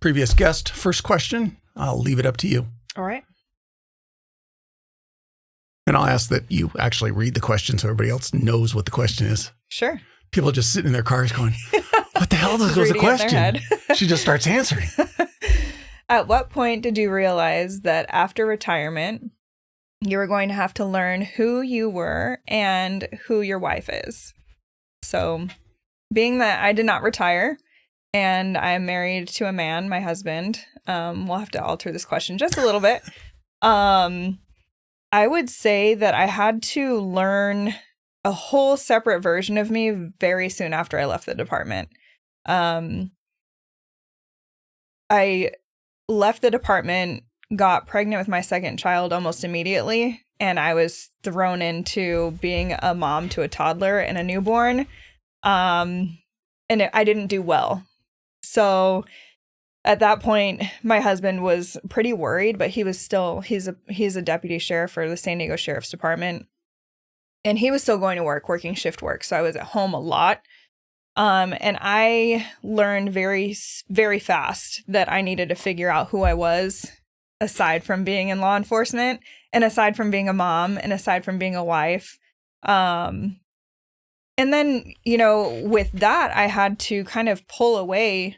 previous guest. First question, I'll leave it up to you. All right. And I'll ask that you actually read the question so everybody else knows what the question is. Sure. People just sitting in their cars going, what the hell was the question? She just starts answering. At what point did you realize that after retirement, you were going to have to learn who you were and who your wife is? So being that I did not retire and I am married to a man, my husband, we'll have to alter this question just a little bit. I would say that I had to learn a whole separate version of me very soon after I left the department. I left the department, got pregnant with my second child almost immediately, and I was thrown into being a mom to a toddler and a newborn. I didn't do well. So at that point, my husband was pretty worried, but he was still, he's a deputy sheriff for the San Diego Sheriff's Department. And he was still going to work, working shift work. So I was at home a lot. And I learned very, very fast that I needed to figure out who I was aside from being in law enforcement and aside from being a mom and aside from being a wife. And then, with that, I had to kind of pull away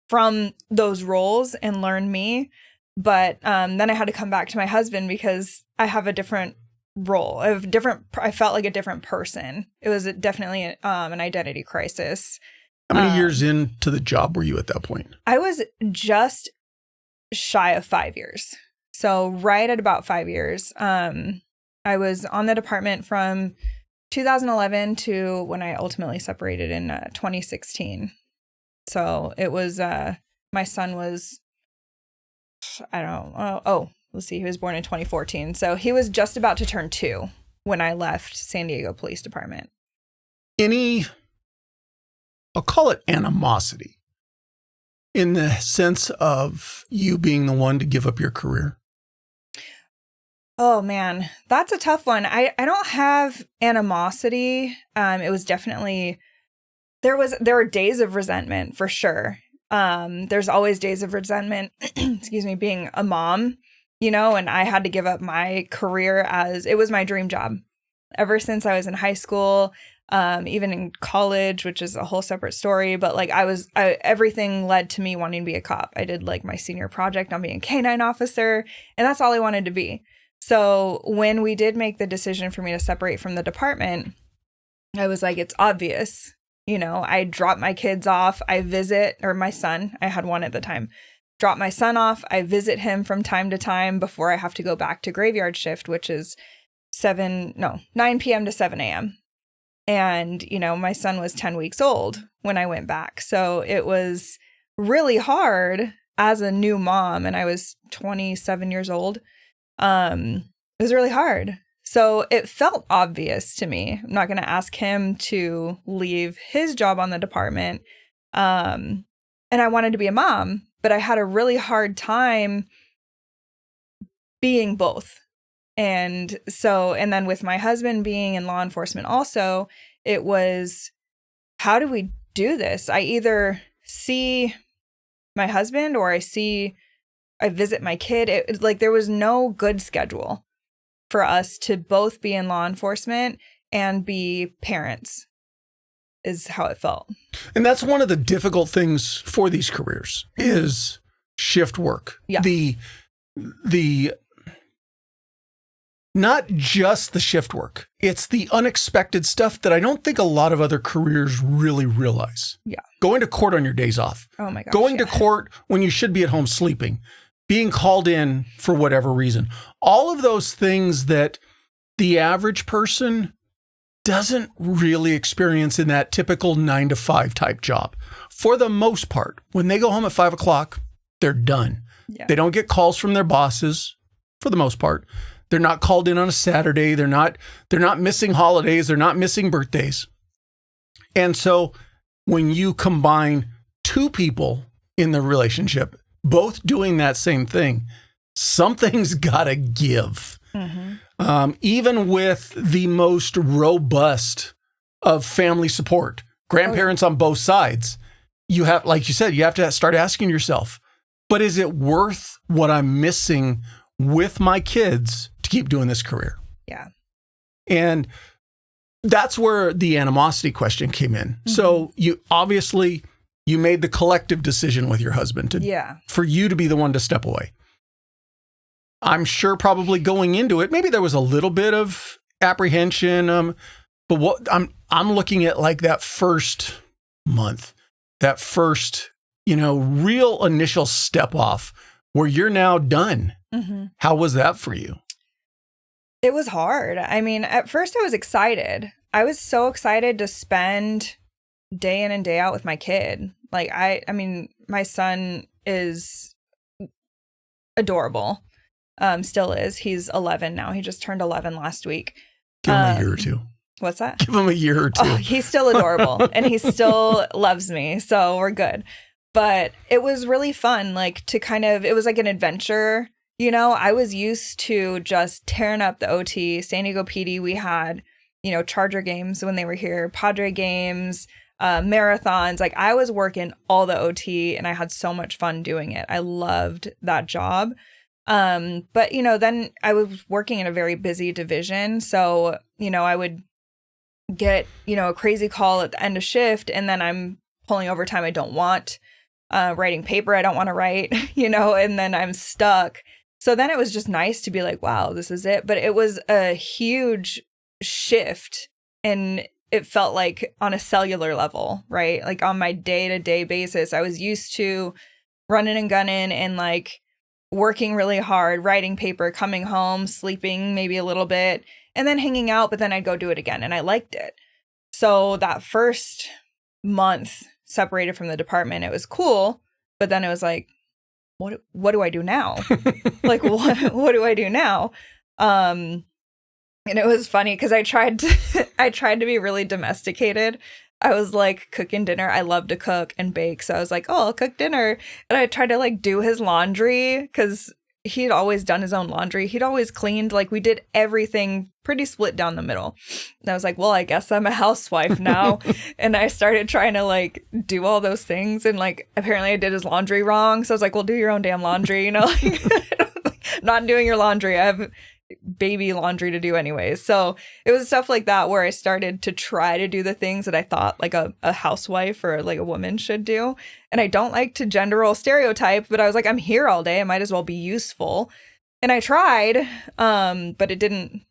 from those roles and learn me. But then I had to come back to my husband because I have a different role. I felt like a different person. It was definitely an identity crisis. How many years into the job were you at that point? I was just shy of 5 years. So right at about 5 years. I was on the department from 2011 to when I ultimately separated in 2016. So it was, my son was, let's see, he was born in 2014. So he was just about to turn 2 when I left San Diego Police Department. I'll call it animosity, in the sense of you being the one to give up your career? Oh, man, that's a tough one. I don't have animosity. It was definitely, there were days of resentment for sure. There's always days of resentment, being a mom, and I had to give up my career as it was my dream job ever since I was in high school, even in college, which is a whole separate story. But everything led to me wanting to be a cop. I did my senior project on being a canine officer, and that's all I wanted to be. So when we did make the decision for me to separate from the department, I was like, it's obvious. I drop my kids off. I visit, or my son, I had one at the time, drop my son off. I visit him from time to time before I have to go back to graveyard shift, which is 9 p.m. to 7 a.m. And, my son was 10 weeks old when I went back. So it was really hard as a new mom, and I was 27 years old. It was really hard. So it felt obvious to me. I'm not going to ask him to leave his job on the department. And I wanted to be a mom, but I had a really hard time being both. And then with my husband being in law enforcement also, it was, how do we do this? I either see my husband or I visit my kid. There was no good schedule for us to both be in law enforcement and be parents, is how it felt. And that's one of the difficult things for these careers is shift work. Yeah. The not just the shift work, it's the unexpected stuff that I don't think a lot of other careers really realize. Yeah. Going to court on your days off. Oh my gosh. Going to court when you should be at home sleeping. Being called in for whatever reason. All of those things that the average person doesn't really experience in that typical 9 to 5 type job. For the most part, when they go home at 5 o'clock, they're done. Yeah. They don't get calls from their bosses for the most part. They're not called in on a Saturday. They're not missing holidays. They're not missing birthdays. And so when you combine two people in the relationship, both doing that same thing, something's got to give. Mm-hmm. Even with the most robust of family support, grandparents on both sides, you have, like you said, you have to start asking yourself, but is it worth what I'm missing with my kids to keep doing this career? Yeah. And that's where the animosity question came in. Mm-hmm. So you obviously, you made the collective decision with your husband for you to be the one to step away. I'm sure probably going into it, maybe there was a little bit of apprehension. But what I'm looking at, like that first month, that first, real initial step off where you're now done. Mm-hmm. How was that for you? It was hard. I mean, at first I was excited. I was so excited to spend day in and day out with my kid. Like I mean, my son is adorable. Still is. He's 11 now. He just turned 11 last week. Give him a year or two. What's that? Give him a year or two. Oh, he's still adorable and he still loves me. So we're good. But it was really fun, like it was like an adventure. I was used to just tearing up the OT. San Diego PD, we had, Charger games when they were here, Padre games, marathons. Like I was working all the OT and I had so much fun doing it. I loved that job. But, then I was working in a very busy division. So, I would get, a crazy call at the end of shift and then I'm pulling overtime I don't want, writing paper I don't want to write, and then I'm stuck. So then it was just nice to be like, wow, this is it. But it was a huge shift and it felt like on a cellular level, right? Like on my day-to-day basis, I was used to running and gunning and like working really hard, writing paper, coming home, sleeping maybe a little bit, and then hanging out, but then I'd go do it again. And I liked it. So that first month separated from the department, it was cool. But then it was like, what do I do now? Like, what do I do now? And it was funny because I tried to be really domesticated. I was like cooking dinner. I love to cook and bake. So I was like, oh, I'll cook dinner. And I tried to like do his laundry because he'd always done his own laundry. He'd always cleaned. Like we did everything pretty split down the middle. And I was like, well, I guess I'm a housewife now. And I started trying to like do all those things. And like apparently I did his laundry wrong. So I was like, well, do your own damn laundry. Like not doing your laundry. I have baby laundry to do anyways. So it was stuff like that where I started to try to do the things that I thought like a housewife or like a woman should do. And I don't like to gender role stereotype, but I was like, I'm here all day. I might as well be useful. And I tried, but it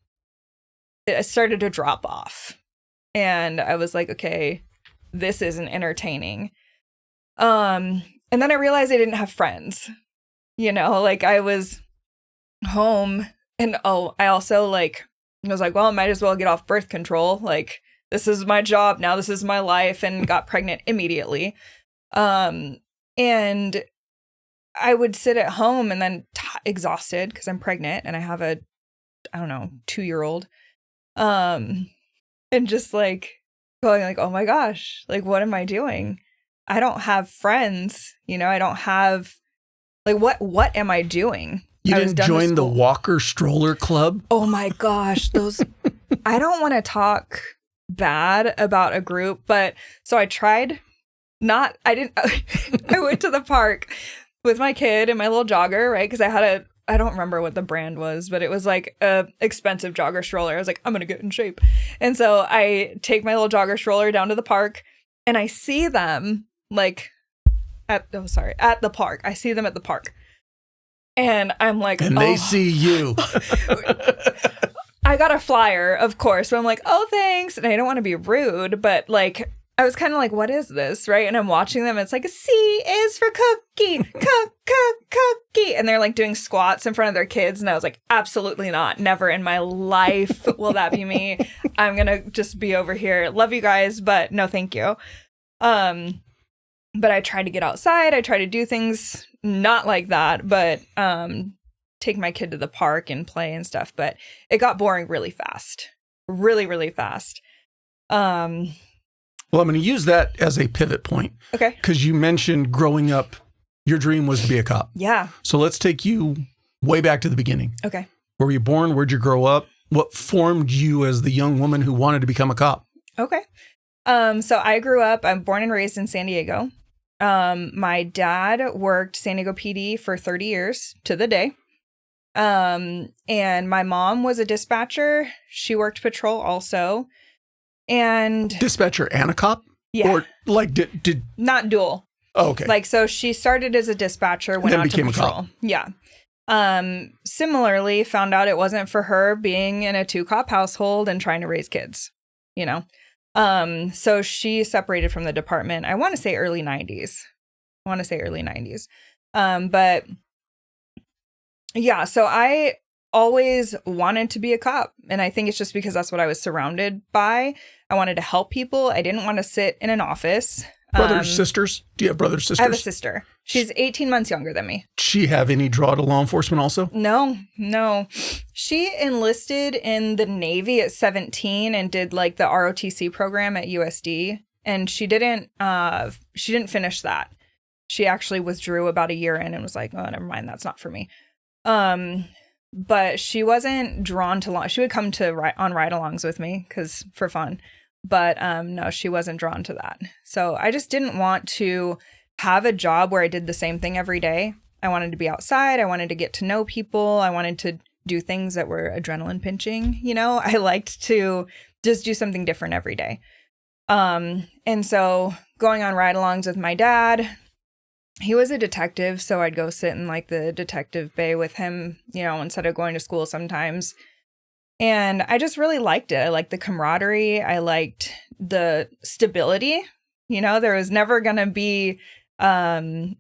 started to drop off. And I was like, okay, this isn't entertaining. And then I realized I didn't have friends, like I was home. And I also like, I was like, well, I might as well get off birth control. Like, this is my job now. This is my life, and got pregnant immediately. And I would sit at home and then exhausted because I'm pregnant and I have a, 2-year-old. And just like going like, oh my gosh, like, what am I doing? I don't have friends, I don't have like, what am I doing? You didn't join the walker stroller club? Oh my gosh, those, I don't want to talk bad about a group, but so I tried I went to the park with my kid and my little jogger, right? Because I don't remember what the brand was, but it was like a expensive jogger stroller. I was like, I'm going to get in shape. And so I take my little jogger stroller down to the park and I see them like at the park. I see them at the park. And I'm like, and they see you. I got a flyer, of course, but I'm like, oh, thanks. And I don't want to be rude, but like, I was kind of like, what is this? Right. And I'm watching them. It's like, C is for cookie, cookie. And they're like doing squats in front of their kids. And I was like, absolutely not. Never in my life will that be me. I'm going to just be over here. Love you guys, but no, thank you. But I try to get outside. I try to do things not like that, but take my kid to the park and play and stuff. But it got boring really fast. Really, really fast. Well, I'm going to use that as a pivot point. Okay. Because you mentioned growing up, your dream was to be a cop. Yeah. So let's take you way back to the beginning. Okay. Where were you born? Where'd you grow up? What formed you as the young woman who wanted to become a cop? Okay. So I grew up, I'm born and raised in San Diego. My dad worked San Diego PD for 30 years to the day. And my mom was a dispatcher. She worked patrol also. And dispatcher and a cop? Yeah. Or like did not dual. Oh, okay. Like, so she started as a dispatcher, went out to patrol. Yeah. Similarly, found out it wasn't for her being in a 2-cop household and trying to raise kids, you know? So she separated from the department. I want to say early 90s. But yeah, so I always wanted to be a cop. And I think it's just because that's what I was surrounded by. I wanted to help people. I didn't want to sit in an office. Brothers, sisters? Do you have brothers, sisters? I have a sister. She's 18 months younger than me. She have any draw to law enforcement also? No. She enlisted in the Navy at 17 and did like the ROTC program at USD. And she didn't finish that. She actually withdrew about a year in and was like, oh, never mind. That's not for me. But she wasn't drawn to law. She would come to on ride-alongs with me for fun. But no, she wasn't drawn to that. So I just didn't want to have a job where I did the same thing every day. I wanted to be outside. I wanted to get to know people. I wanted to do things that were adrenaline pinching. You know, I liked to just do something different every day. And so going on ride-alongs with my dad, he was a detective. So I'd go sit in like the detective bay with him, you know, instead of going to school sometimes. And I just really liked it. I liked the camaraderie. I liked the stability. You know, there was never going to be, I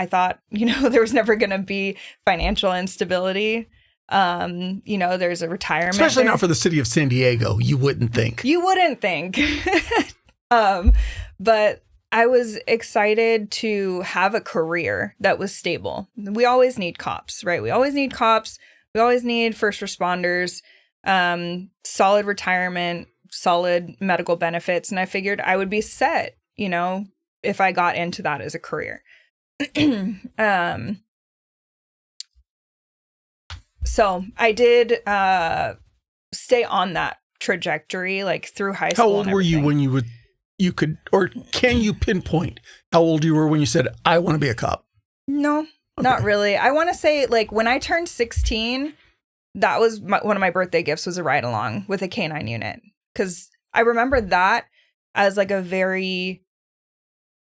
thought, you know, there was never going to be financial instability. You know, there's a retirement. Especially not for the city of San Diego. You wouldn't think. But I was excited to have a career that was stable. We always need cops, right? We always need cops. We always need first responders. Solid retirement, solid medical benefits. And I figured I would be set, you know, if I got into that as a career. So I did stay on that trajectory, like through high school. How old were you when you could, or can you pinpoint how old you were when you said, I want to be a cop? No, not really. I want to say like when I turned 16, that was one of my birthday gifts was a ride along with a canine unit. Because I remember that as like a very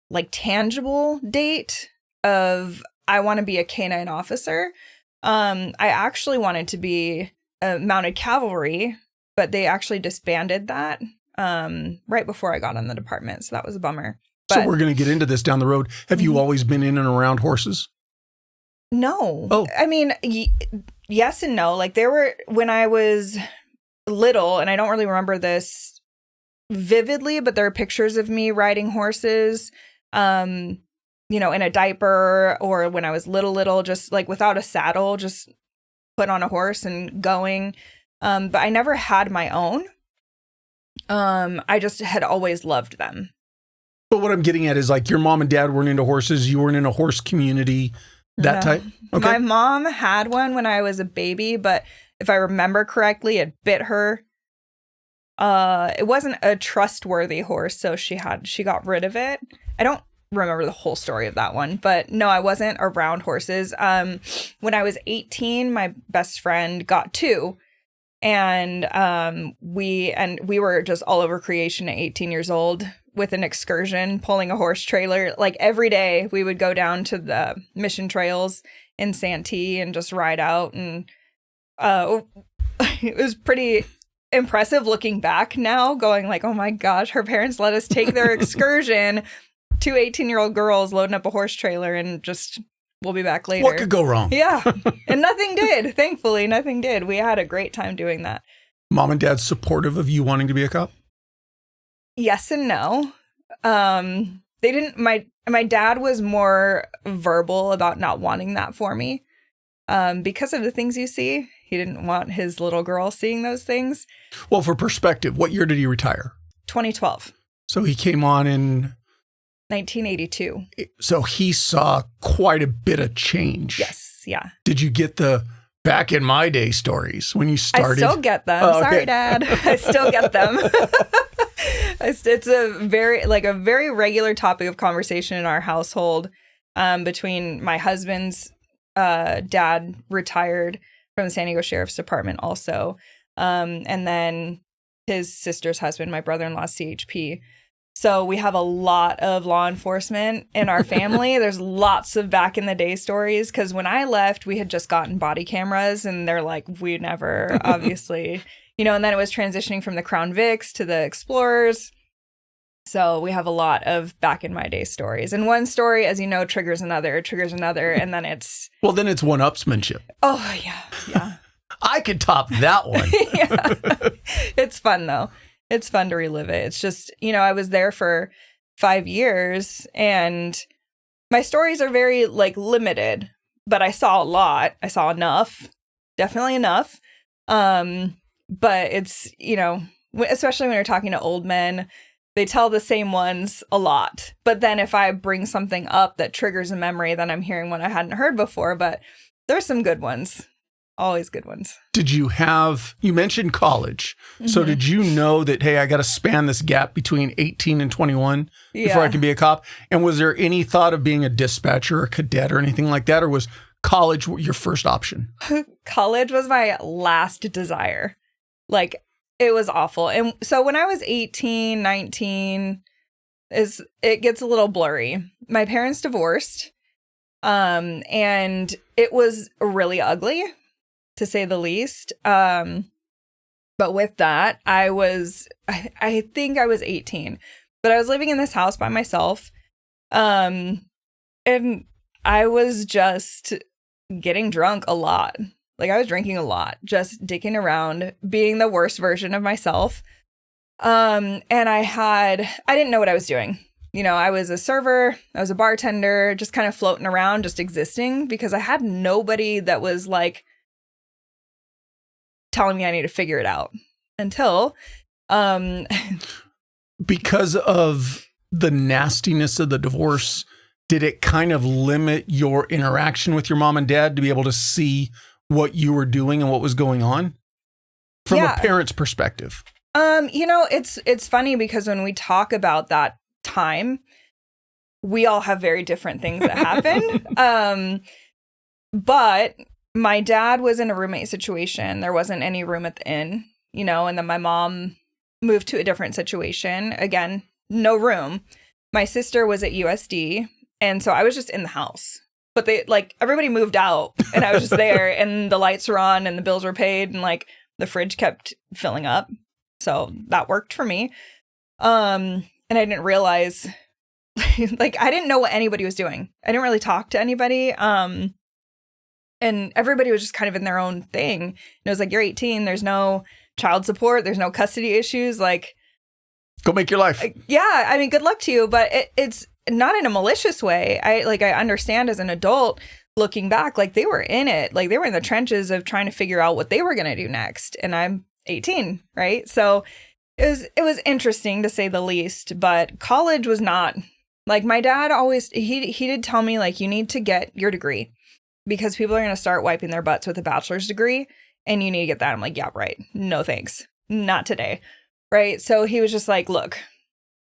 like tangible date of I want to be a canine officer. I actually wanted to be a mounted cavalry, but they actually disbanded that right before I got on the department. So that was a bummer. So we're going to get into this down the road. Have you always been in and around horses? No. Oh. I mean, yes and no. Like there were, when I was little, and I don't really remember this vividly, but there are pictures of me riding horses, you know, in a diaper, or when I was little, just like without a saddle, just put on a horse and going. But I never had my own. I just had always loved them. But what I'm getting at is like your mom and dad weren't into horses. You weren't in a horse community. That type? Okay. My mom had one when I was a baby, but if I remember correctly, it bit her. It wasn't a trustworthy horse, so she got rid of it. I don't remember the whole story of that one, but no, I wasn't around horses. When I was 18, my best friend got 2, and we were just all over creation at 18 years old. With an excursion, pulling a horse trailer. Like every day we would go down to the mission trails in Santee and just ride out. And it was pretty impressive looking back now, going like, oh my gosh, her parents let us take their excursion. 2 18-year-old girls loading up a horse trailer and just, we'll be back later. What could go wrong? Yeah. And nothing did. Thankfully, nothing did. We had a great time doing that. Mom and dad supportive of you wanting to be a cop? Yes and no. They didn't, my dad was more verbal about not wanting that for me. Because of the things you see, he didn't want his little girl seeing those things. Well, for perspective, what year did he retire? 2012. So he came on in 1982. So he saw quite a bit of change. Yes. Yeah. Did you get the back in my day stories when you started? I still get them. Oh, okay. Sorry, Dad. I still get them. It's a very regular topic of conversation in our household. Between my husband's dad, retired from the San Diego Sheriff's Department also, and then his sister's husband, my brother-in-law, CHP. So we have a lot of law enforcement in our family. There's lots of back in the day stories, because when I left, we had just gotten body cameras, and they're like, we never, obviously, and then it was transitioning from the Crown Vics to the Explorers. So we have a lot of back in my day stories. And one story, as you know, triggers another, and then it's... Well, then it's one-upsmanship. Oh, yeah. I could top that one. Yeah. It's fun, though. It's fun to relive it. It's just, I was there for 5 years, and my stories are very, limited, but I saw a lot. I saw enough. Definitely enough. But it's, especially when you're talking to old men, they tell the same ones a lot. But then if I bring something up that triggers a memory, then I'm hearing one I hadn't heard before. But there's some good ones. Always good ones. You mentioned college. Mm-hmm. So did you know that, hey, I got to span this gap between 18 and 21 before I can be a cop? And was there any thought of being a dispatcher or a cadet or anything like that? Or was college your first option? College was my last desire. It was awful. And so when I was 18, 19, it gets a little blurry. My parents divorced, and it was really ugly, to say the least. But with that, I think I was 18, but I was living in this house by myself. And I was just getting drunk a lot. I was drinking a lot, just dicking around, being the worst version of myself. And I didn't know what I was doing. I was a server, I was a bartender, just kind of floating around, just existing, because I had nobody that was telling me I need to figure it out until, because of the nastiness of the divorce, did it kind of limit your interaction with your mom and dad to be able to see what you were doing and what was going on from a parent's perspective? It's funny, because when we talk about that time, we all have very different things that happened. But my dad was in a roommate situation. There wasn't any room at the inn, and then my mom moved to a different situation. Again, no room. My sister was at USD, and so I was just in the house. But everybody moved out, and I was just there, and the lights were on, and the bills were paid, and the fridge kept filling up. So that worked for me. And I didn't realize, I didn't know what anybody was doing. I didn't really talk to anybody. And everybody was just kind of in their own thing. And it was you're 18, there's no child support, there's no custody issues. Go make your life. Yeah, I mean, good luck to you, but it's not in a malicious way. I understand as an adult looking back, they were in it. They were in the trenches of trying to figure out what they were going to do next. And I'm 18, right? So it was interesting, to say the least, but college was not. My dad always, he did tell me, you need to get your degree, because people are going to start wiping their butts with a bachelor's degree, and you need to get that. I'm yeah, right. No, thanks. Not today. Right. So he was just look,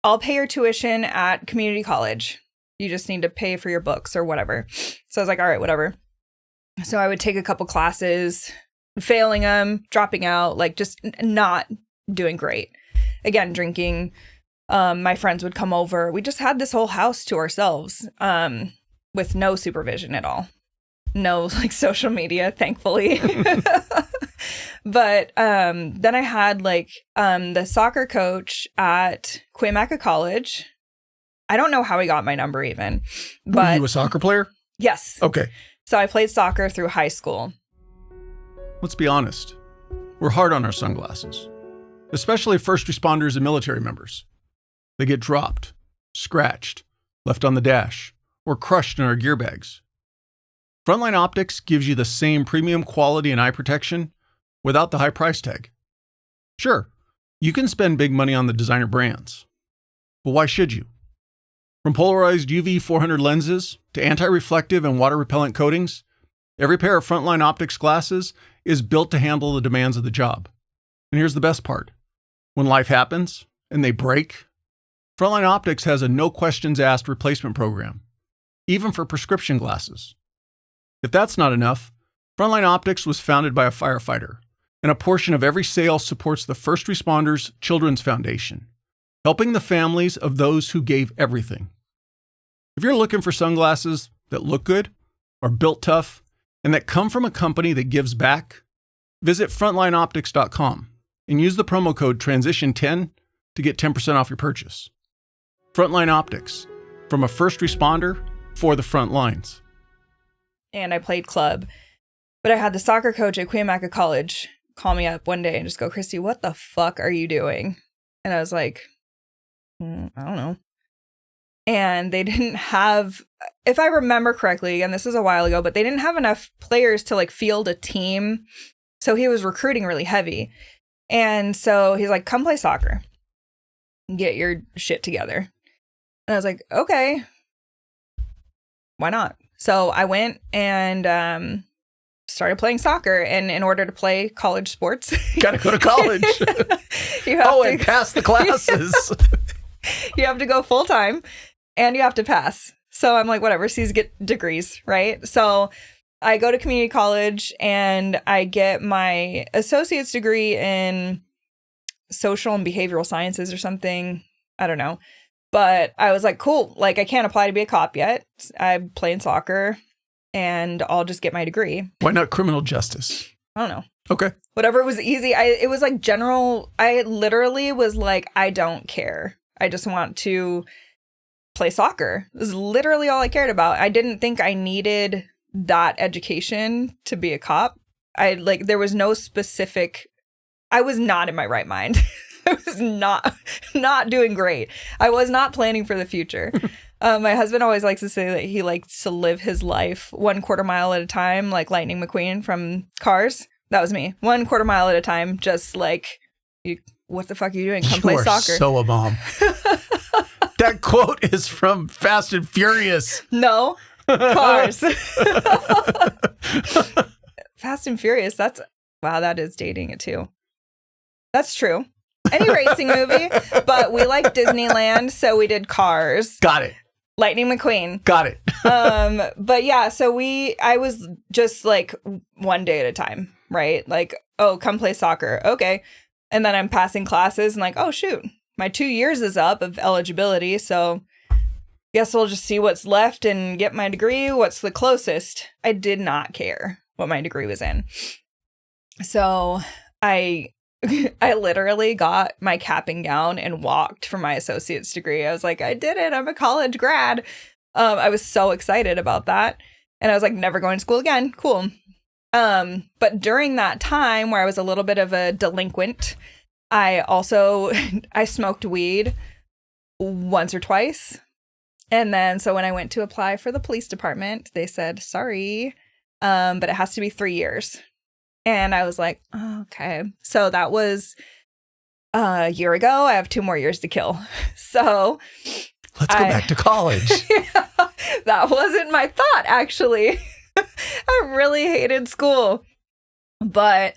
I'll pay your tuition at community college. You just need to pay for your books or whatever. So I was all right, whatever. So I would take a couple classes, failing them, dropping out, just not doing great. Again, drinking. My friends would come over. We just had this whole house to ourselves, with no supervision at all. No social media, thankfully. But then I had the soccer coach at Cuyamaca College. I don't know how he got my number even. But were you a soccer player? Yes. Okay. So I played soccer through high school. Let's be honest. We're hard on our sunglasses, especially first responders and military members. They get dropped, scratched, left on the dash, or crushed in our gear bags. Frontline Optics gives you the same premium quality and eye protection without the high price tag. Sure, you can spend big money on the designer brands, but why should you? From polarized UV 400 lenses to anti-reflective and water-repellent coatings, every pair of Frontline Optics glasses is built to handle the demands of the job. And here's the best part. When life happens and they break, Frontline Optics has a no questions asked replacement program, even for prescription glasses. If that's not enough, Frontline Optics was founded by a firefighter, and a portion of every sale supports the First Responders Children's Foundation, helping the families of those who gave everything. If you're looking for sunglasses that look good, are built tough, and that come from a company that gives back, visit frontlineoptics.com and use the promo code TRANSITION10 to get 10% off your purchase. Frontline Optics, from a first responder for the front lines. And I played club, but I had the soccer coach at Queen Miedecke College call me up one day and just go, Kristi, what the fuck are you doing? And I was like, I don't know. And they didn't have, if I remember correctly, and this is a while ago, but they didn't have enough players to like field a team. So he was recruiting really heavy. And so he's like, come play soccer. Get your shit together. And I was like, okay, why not? So I went and started playing soccer. And in order to play college sports, gotta go to college. And pass the classes. You have to go full time and you have to pass. So I'm like, whatever, C's get degrees, right? So I go to community college and I get my associate's degree in social and behavioral sciences or something. I don't know. But I was like, cool, like I can't apply to be a cop yet. I'm playing soccer and I'll just get my degree. Why not criminal justice? I don't know. Okay. Whatever was easy. It was like general. I literally was like, I don't care. I just want to play soccer. It was literally all I cared about. I didn't think I needed that education to be a cop. There was no specific, I was not in my right mind. I was not doing great. I was not planning for the future. My husband always likes to say that he likes to live his life 1/4 mile at a time, like Lightning McQueen from Cars. That was me. 1/4 mile at a time, just like, what the fuck are you doing? Come play soccer. So a mom. That quote is from Fast and Furious. No, Cars. Fast and Furious. Wow, that is dating it too. That's true. Any racing movie, but we like Disneyland, so we did Cars. Got it. Lightning McQueen. Got it. But yeah, so I was just like one day at a time, right? Like, oh, come play soccer. Okay. And then I'm passing classes and like, oh, shoot, my 2 years is up of eligibility. So guess we'll just see what's left and get my degree. What's the closest? I did not care what my degree was in. So I literally got my cap and gown and walked for my associate's degree. I was like, I did it. I'm a college grad. I was so excited about that. And I was like, never going to school again. Cool. But during that time where I was a little bit of a delinquent, I smoked weed once or twice. And then, so when I went to apply for the police department, they said, sorry, but it has to be 3 years. And I was like, oh, okay. So that was a year ago. I have 2 more years to kill. So let's go back to college. Yeah, that wasn't my thought, actually. I really hated school. But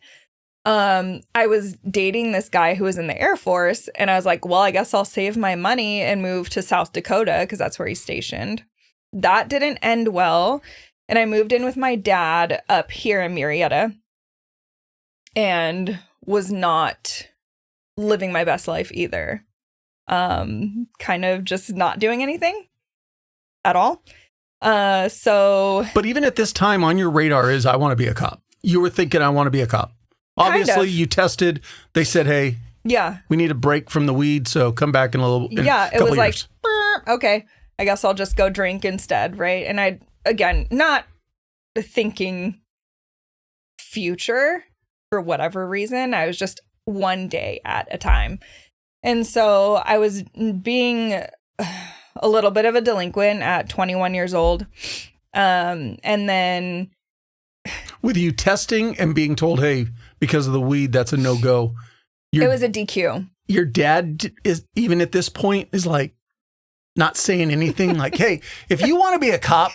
I was dating this guy who was in the Air Force. And I was like, well, I guess I'll save my money and move to South Dakota because that's where he's stationed. That didn't end well. And I moved in with my dad up here in Marietta. And was not living my best life either. Kind of just not doing anything at all. But even at this time on your radar is, I want to be a cop. You were thinking, I want to be a cop. Obviously, kind of. You tested. They said, hey, yeah, we need a break from the weed. So come back in a little bit. Yeah, it was like, okay, I guess I'll just go drink instead. Right. And I, again, not thinking future. For whatever reason, I was just one day at a time. And so I was being a little bit of a delinquent at 21 years old. And then... With you testing and being told, hey, because of the weed, that's a no-go. It was a DQ. Your dad is, even at this point, is like not saying anything like, hey, if you want to be a cop...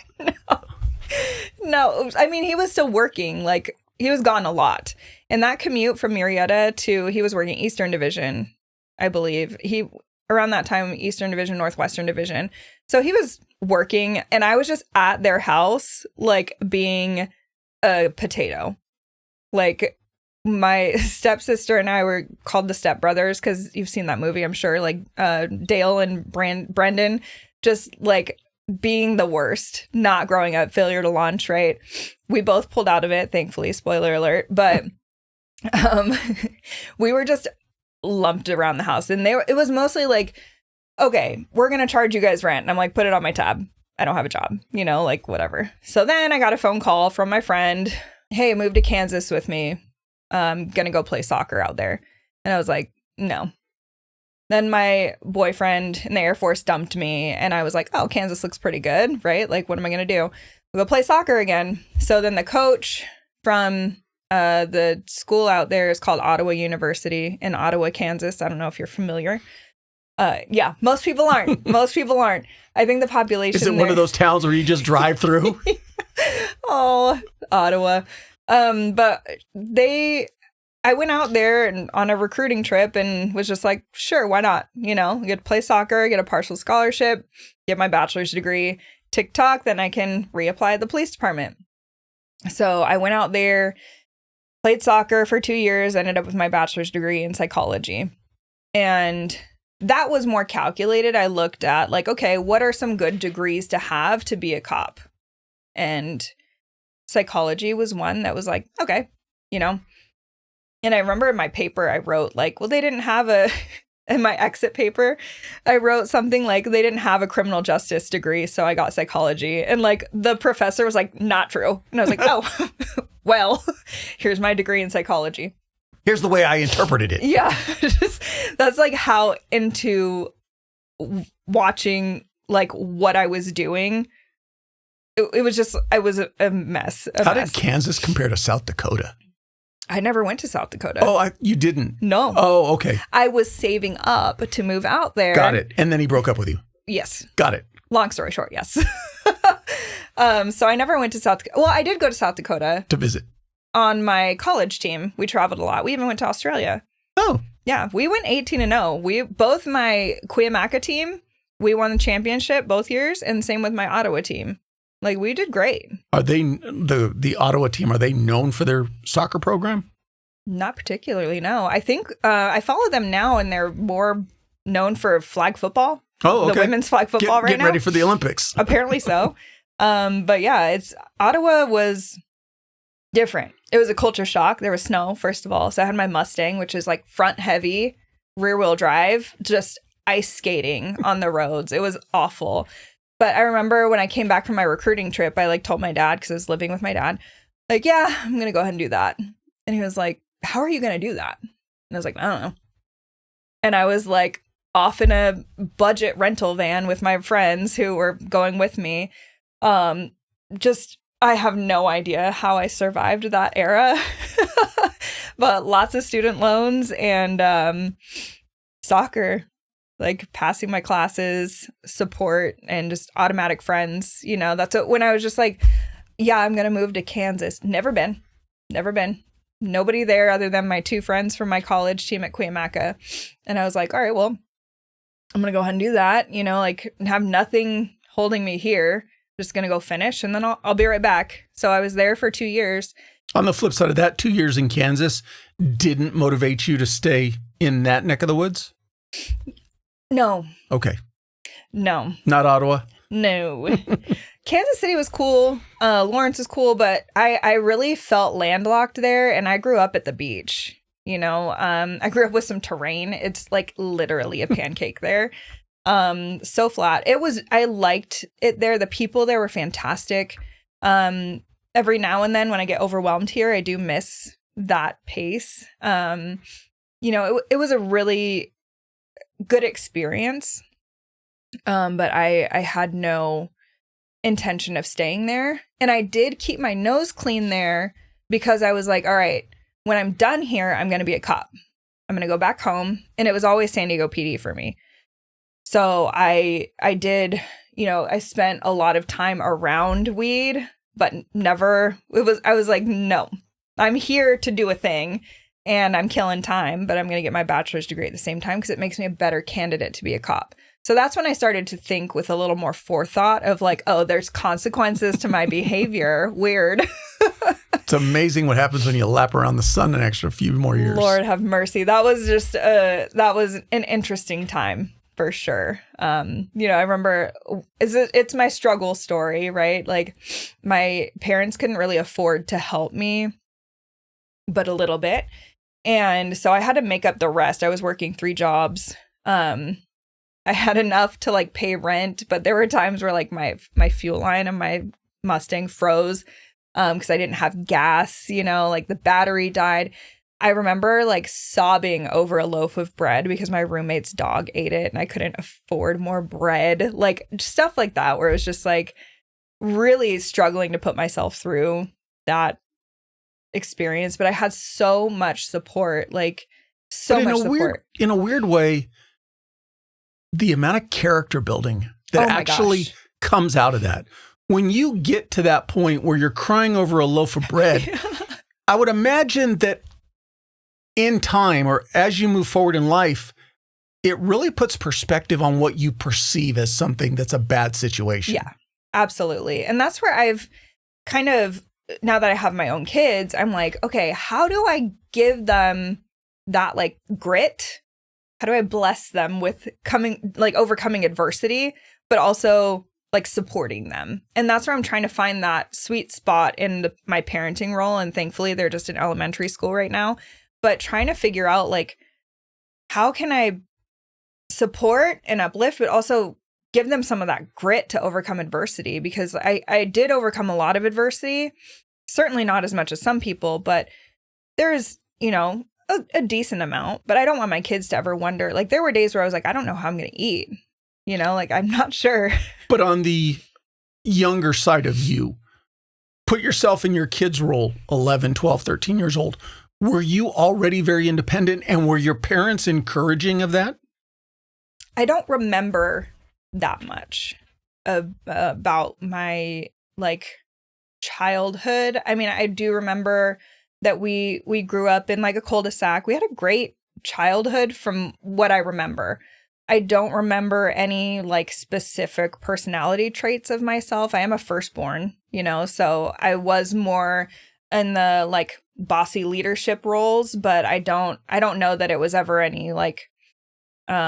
No, I mean, he was still working. Like, he was gone a lot. And that commute from Marietta to, he was working Eastern Division. I believe. He around that time, Eastern Division, Northwestern Division. So he was working, and I was just at their house, like being a potato. Like my stepsister and I were called the stepbrothers because you've seen that movie, I'm sure. Like Dale and Brendan, just like being the worst, not growing up, failure to launch, right? We both pulled out of it, thankfully, spoiler alert. But we were just lumped around the house, and it was mostly like, okay, we're gonna charge you guys rent, and I'm like, put it on my tab, I don't have a job, like whatever. So then I got a phone call from my friend, hey, move to Kansas with me, I'm gonna go play soccer out there. And I was like, no. Then my boyfriend in the Air Force dumped me, and I was like, oh, Kansas looks pretty good, right? Like, what am I gonna do? We'll go play soccer again. So then the coach from the school out there is called Ottawa University in Ottawa, Kansas. I don't know if you're familiar. Yeah, most people aren't. I think the population is it one of those towns where you just drive through? Oh, Ottawa. But I went out there and on a recruiting trip and was just like, sure, why not? Get to play soccer, get a partial scholarship, get my bachelor's degree, TikTok, then I can reapply at the police department. So I went out there, played soccer for 2 years, ended up with my bachelor's degree in psychology. And that was more calculated. I looked at like, okay, what are some good degrees to have to be a cop? And psychology was one that was like, okay, And I remember in my paper, I wrote like, well, they didn't have in my exit paper, I wrote something like they didn't have a criminal justice degree, so I got psychology. And like the professor was like, not true. And I was like, oh, well, here's my degree in psychology. Here's the way I interpreted it. Yeah. That's like how into watching like what I was doing. It was just, I was a mess. How did Kansas compare to South Dakota? I never went to South Dakota. Oh, you didn't? No. Oh, okay. I was saving up to move out there. Got it. And then he broke up with you? Yes. Got it. Long story short, yes. So I never went to South Dakota. Well, I did go to South Dakota. To visit? On my college team. We traveled a lot. We even went to Australia. Oh. Yeah. We went 18-0. Both my Cuyamaca team, we won the championship both years, and same with my Ottawa team. Like, we did great. Are they, the Ottawa team, are they known for their soccer program? Not particularly, no. I think I follow them now, and they're more known for flag football. Oh, okay. The women's flag football right now. Getting ready for the Olympics. Apparently so. But yeah, Ottawa was different. It was a culture shock. There was snow, first of all. So I had my Mustang, which is like front heavy, rear wheel drive, just ice skating on the roads. It was awful. But I remember when I came back from my recruiting trip, I like told my dad, because I was living with my dad, like, yeah, I'm going to go ahead and do that. And he was like, how are you going to do that? And I was like, I don't know. And I was like off in a budget rental van with my friends who were going with me. I have no idea how I survived that era, but lots of student loans and soccer. Like passing my classes, support, and just automatic friends. That's when I was just like, yeah, I'm going to move to Kansas. Never been. Nobody there other than my two friends from my college team at Cuyamaca. And I was like, all right, well, I'm going to go ahead and do that. Like have nothing holding me here. Just going to go finish, and then I'll be right back. So I was there for 2 years. On the flip side of that, 2 years in Kansas didn't motivate you to stay in that neck of the woods? No. Okay. No. Not Ottawa? No. Kansas City was cool. Lawrence was cool, but I really felt landlocked there, and I grew up at the beach. I grew up with some terrain. It's like literally a pancake there. So flat. I liked it there. The people there were fantastic. Every now and then when I get overwhelmed here, I do miss that pace. It was a really good experience. But I had no intention of staying there. And I did keep my nose clean there because I was like, all right, when I'm done here, I'm going to be a cop. I'm going to go back home. And it was always San Diego PD for me. So I did, I spent a lot of time around weed, but never, I was like, no, I'm here to do a thing. and I'm killing time, but I'm going to get my bachelor's degree at the same time because it makes me a better candidate to be a cop. So that's when I started to think with a little more forethought of like, oh, there's consequences to my behavior. Weird. It's amazing what happens when you lap around the sun an extra few more years. Lord have mercy. That was just that was an interesting time for sure. I remember it's my struggle story, right? Like my parents couldn't really afford to help me, but a little bit. And so I had to make up the rest. I was working 3 jobs. I had enough to like pay rent, but there were times where like my fuel line on my Mustang froze because I didn't have gas, like the battery died. I remember like sobbing over a loaf of bread because my roommate's dog ate it and I couldn't afford more bread, like stuff like that, where it was just like really struggling to put myself through that experience. But I had so much support, like so much support. In a weird way, the amount of character building that actually comes out of that. When you get to that point where you're crying over a loaf of bread, I would imagine that in time or as you move forward in life, it really puts perspective on what you perceive as something that's a bad situation. Yeah, absolutely. And that's where I've kind of, now that I have my own kids, I'm like, okay, how do I give them that like grit? How do I bless them with overcoming adversity, but also like supporting them? And that's where I'm trying to find that sweet spot in my parenting role. And thankfully, they're just in elementary school right now. But trying to figure out like, how can I support and uplift, but also give them some of that grit to overcome adversity? Because I did overcome a lot of adversity, certainly not as much as some people, but there's, a decent amount. But I don't want my kids to ever wonder. Like there were days where I was like, I don't know how I'm going to eat, like I'm not sure. But on the younger side of you, put yourself in your kids' role, 11, 12, 13 years old. Were you already very independent, and were your parents encouraging of that? I don't remember that much about my like childhood. I mean, I do remember that we grew up in like a cul-de-sac. We had a great childhood from what I remember. I don't remember any like specific personality traits of myself. I am a firstborn, so I was more in the like bossy leadership roles, but I don't know that it was ever any like, like,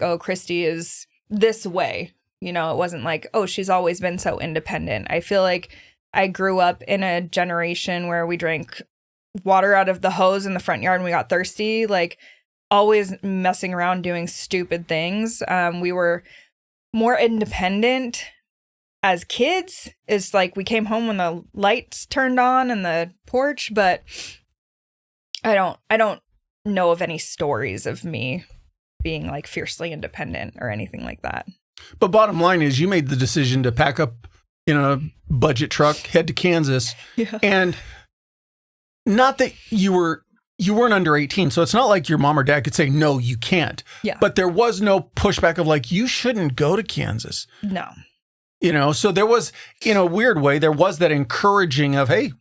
oh, Kristi is this way. It wasn't like, oh, she's always been so independent. I feel like I grew up in a generation where we drank water out of the hose in the front yard when we got thirsty, like always messing around doing stupid things. We were more independent as kids. It's like we came home when the lights turned on in the porch, but I don't know of any stories of me being like fiercely independent or anything like that. But bottom line is you made the decision to pack up in a budget truck, head to Kansas. Yeah. And not that you weren't under 18. So it's not like your mom or dad could say, no, you can't. Yeah. But there was no pushback of like, you shouldn't go to Kansas. No. So there was, in a weird way, there was that encouraging of, hey,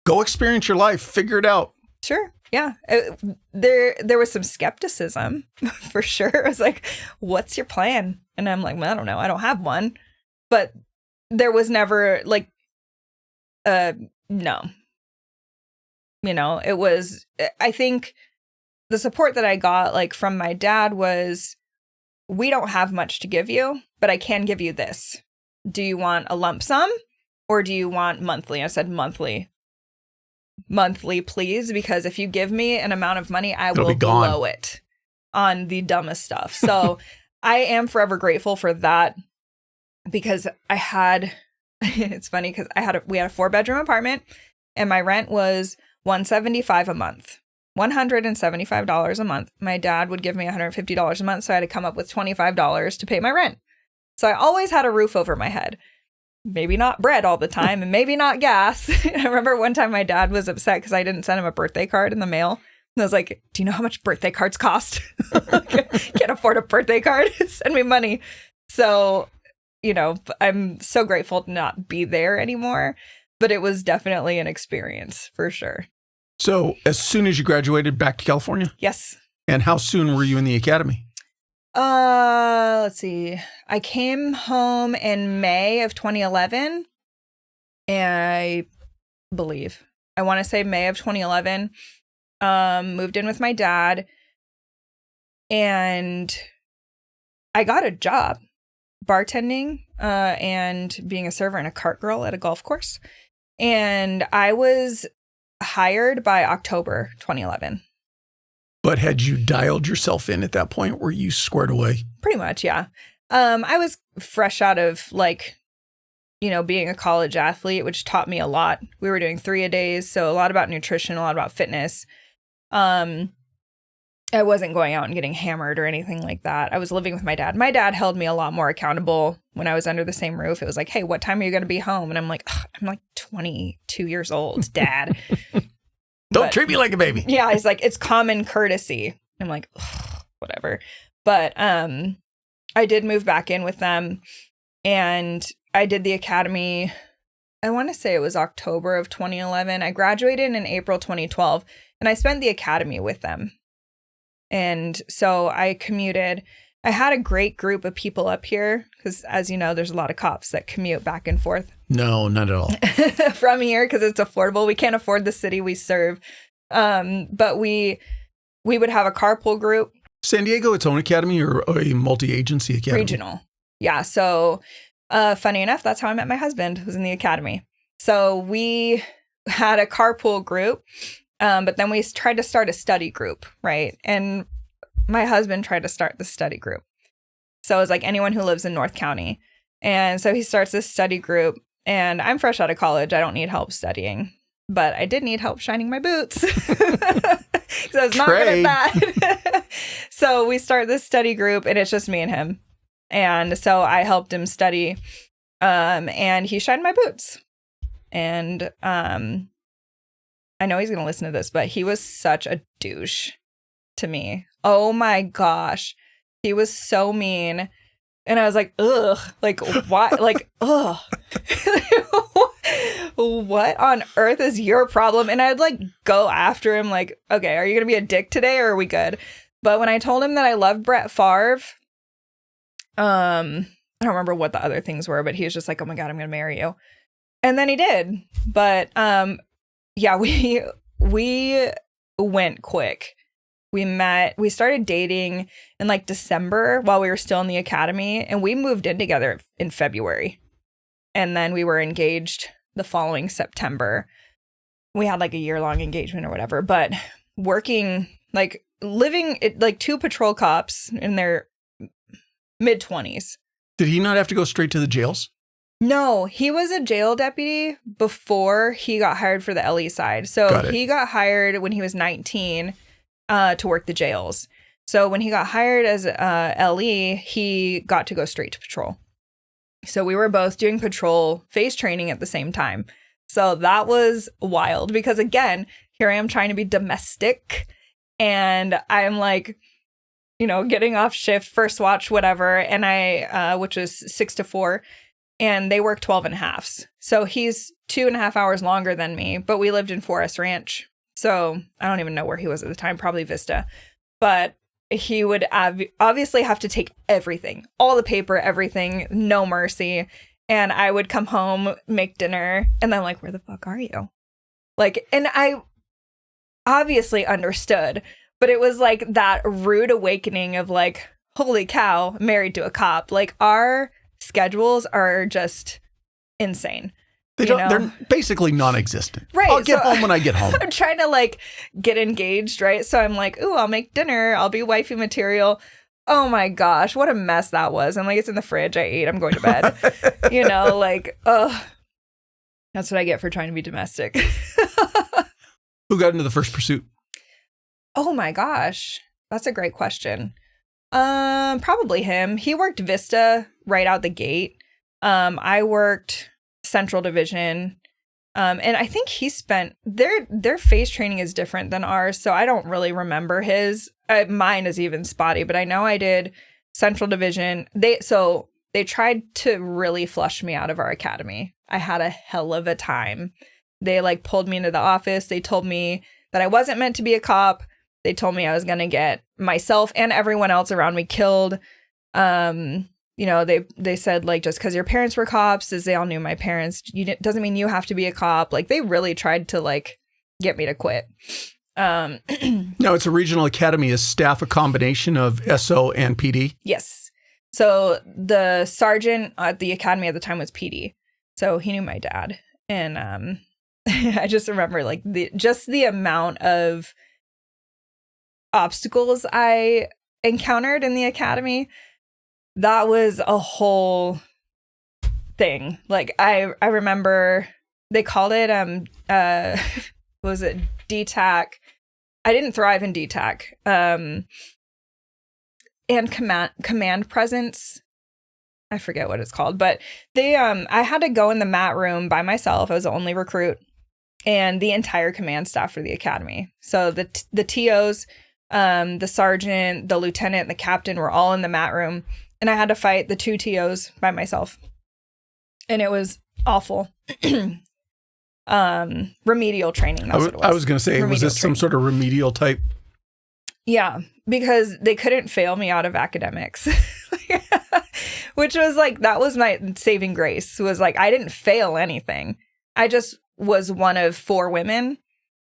go experience your life, figure it out. Sure. Yeah. There was some skepticism for sure. It was like, what's your plan? And I'm like, well, I don't know. I don't have one. But there was never like, no. It was, I think the support that I got like from my dad was, we don't have much to give you, but I can give you this. Do you want a lump sum or do you want monthly? I said monthly. Monthly, please, because if you give me an amount of money, I will blow it on the dumbest stuff. So I am forever grateful for that because I had, it's funny because we had a 4-bedroom apartment and my rent was $175 a month, $175 a month. My dad would give me $150 a month. So I had to come up with $25 to pay my rent. So I always had a roof over my head. Maybe not bread all the time and maybe not gas. I remember one time my dad was upset because I didn't send him a birthday card in the mail. And I was like, do you know how much birthday cards cost? Can't afford a birthday card. Send me money. So, I'm so grateful to not be there anymore. But it was definitely an experience for sure. So as soon as you graduated, back to California? Yes. And how soon were you in the academy? Let's see. I came home in May of 2011. And I want to say May of 2011. Moved in with my dad. And I got a job bartending and being a server and a cart girl at a golf course. And I was hired by October 2011. But had you dialed yourself in at that point? Were you squared away? Pretty much, yeah. I was fresh out of being a college athlete, which taught me a lot. We were doing 3-a-days, so a lot about nutrition, a lot about fitness. I wasn't going out and getting hammered or anything like that. I was living with my dad. My dad held me a lot more accountable when I was under the same roof. It was like, hey, what time are you going to be home? And I'm like, I'm like 22 years old, Dad. Don't treat me like a baby. Yeah, he's like, it's common courtesy. I'm like, whatever. But I did move back in with them, and I did the academy. I want to say it was October of 2011. I graduated in April 2012, and I spent the academy with them. And so I commuted. I had a great group of people up here because, as you know, there's a lot of cops that commute back and forth. No, not at all. From here because it's affordable. We can't afford the city we serve. But we would have a carpool group. San Diego, its own academy or a multi-agency academy? Regional. Yeah. So funny enough, that's how I met my husband, was in the academy. So we had a carpool group. But then we tried to start a study group, right? And my husband tried to start the study group. So it was like anyone who lives in North County. And so he starts this study group, and I'm fresh out of college. I don't need help studying, but I did need help shining my boots. Because I was not good at that. So we start this study group, and it's just me and him. And so I helped him study, and he shined my boots. And I know he's going to listen to this, but he was such a douche to me. Oh my gosh. He was so mean. And I was like, ugh, like, why? Like, ugh. What on earth is your problem? And I'd like go after him like, okay, are you going to be a dick today or are we good? But when I told him that I loved Brett Favre, I don't remember what the other things were, but he was just like, oh my God, I'm going to marry you. And then he did. But, yeah, we went quick. We started dating in like December while we were still in the academy, and we moved in together in February. And then we were engaged the following September. We had like a year-long engagement or whatever, but working, like living like 2 patrol cops in their mid-20s. Did he not have to go straight to the jails? No, he was a jail deputy before he got hired for the LE side. So he got hired when he was 19 to work the jails. So when he got hired as LE, he got to go straight to patrol. So we were both doing patrol phase training at the same time. So that was wild because, again, here I am trying to be domestic, and I'm like, getting off shift, first watch, whatever. And I, which was 6 to 4. And they work 12.5. So he's 2.5 hours longer than me, but we lived in Forest Ranch. So I don't even know where he was at the time, probably Vista. But he would obviously have to take everything, all the paper, everything, no mercy. And I would come home, make dinner, and I'm like, where the fuck are you? Like, and I obviously understood, but it was like that rude awakening of like, holy cow, married to a cop. Like our schedules are just insane. They're basically non-existent. Right. I'll get home when I get home. I'm trying to like get engaged, right? So I'm like, ooh, I'll make dinner. I'll be wifey material. Oh my gosh, what a mess that was. I'm like, it's in the fridge. I ate. I'm going to bed. Like, oh, that's what I get for trying to be domestic. Who got into the first pursuit? Oh my gosh. That's a great question. Probably him. He worked Vista right out the gate. I worked Central Division. And I think he spent their phase training is different than ours, so I don't really remember his. Mine is even spotty, but I know I did Central Division. They tried to really flush me out of our academy. I had a hell of a time. They like pulled me into the office. They told me that I wasn't meant to be a cop. They told me I was going to get myself and everyone else around me killed. You know, they said, like, just because your parents were cops, as they all knew my parents, doesn't mean you have to be a cop. Like, they really tried to, like, get me to quit. Now, it's a regional academy. Is staff a combination of SO and PD? Yes. So the sergeant at the academy at the time was PD. So he knew my dad. And I just remember, like, the amount of obstacles I encountered in the academy. That was a whole thing. Like, I remember they called it was it DTAC? I didn't thrive in DTAC. And command presence. I forget what it's called, but they I had to go in the mat room by myself. I was the only recruit, and the entire command staff for the academy. So the TOs, the sergeant, the lieutenant, and the captain were all in the mat room, and I had to fight the 2 TOs by myself. And it was awful. Remedial training. That's what it was. I was going to say, was this some sort of remedial type? Yeah, because they couldn't fail me out of academics, which was like, that was my saving grace, was like, I didn't fail anything. I just was one of 4 women.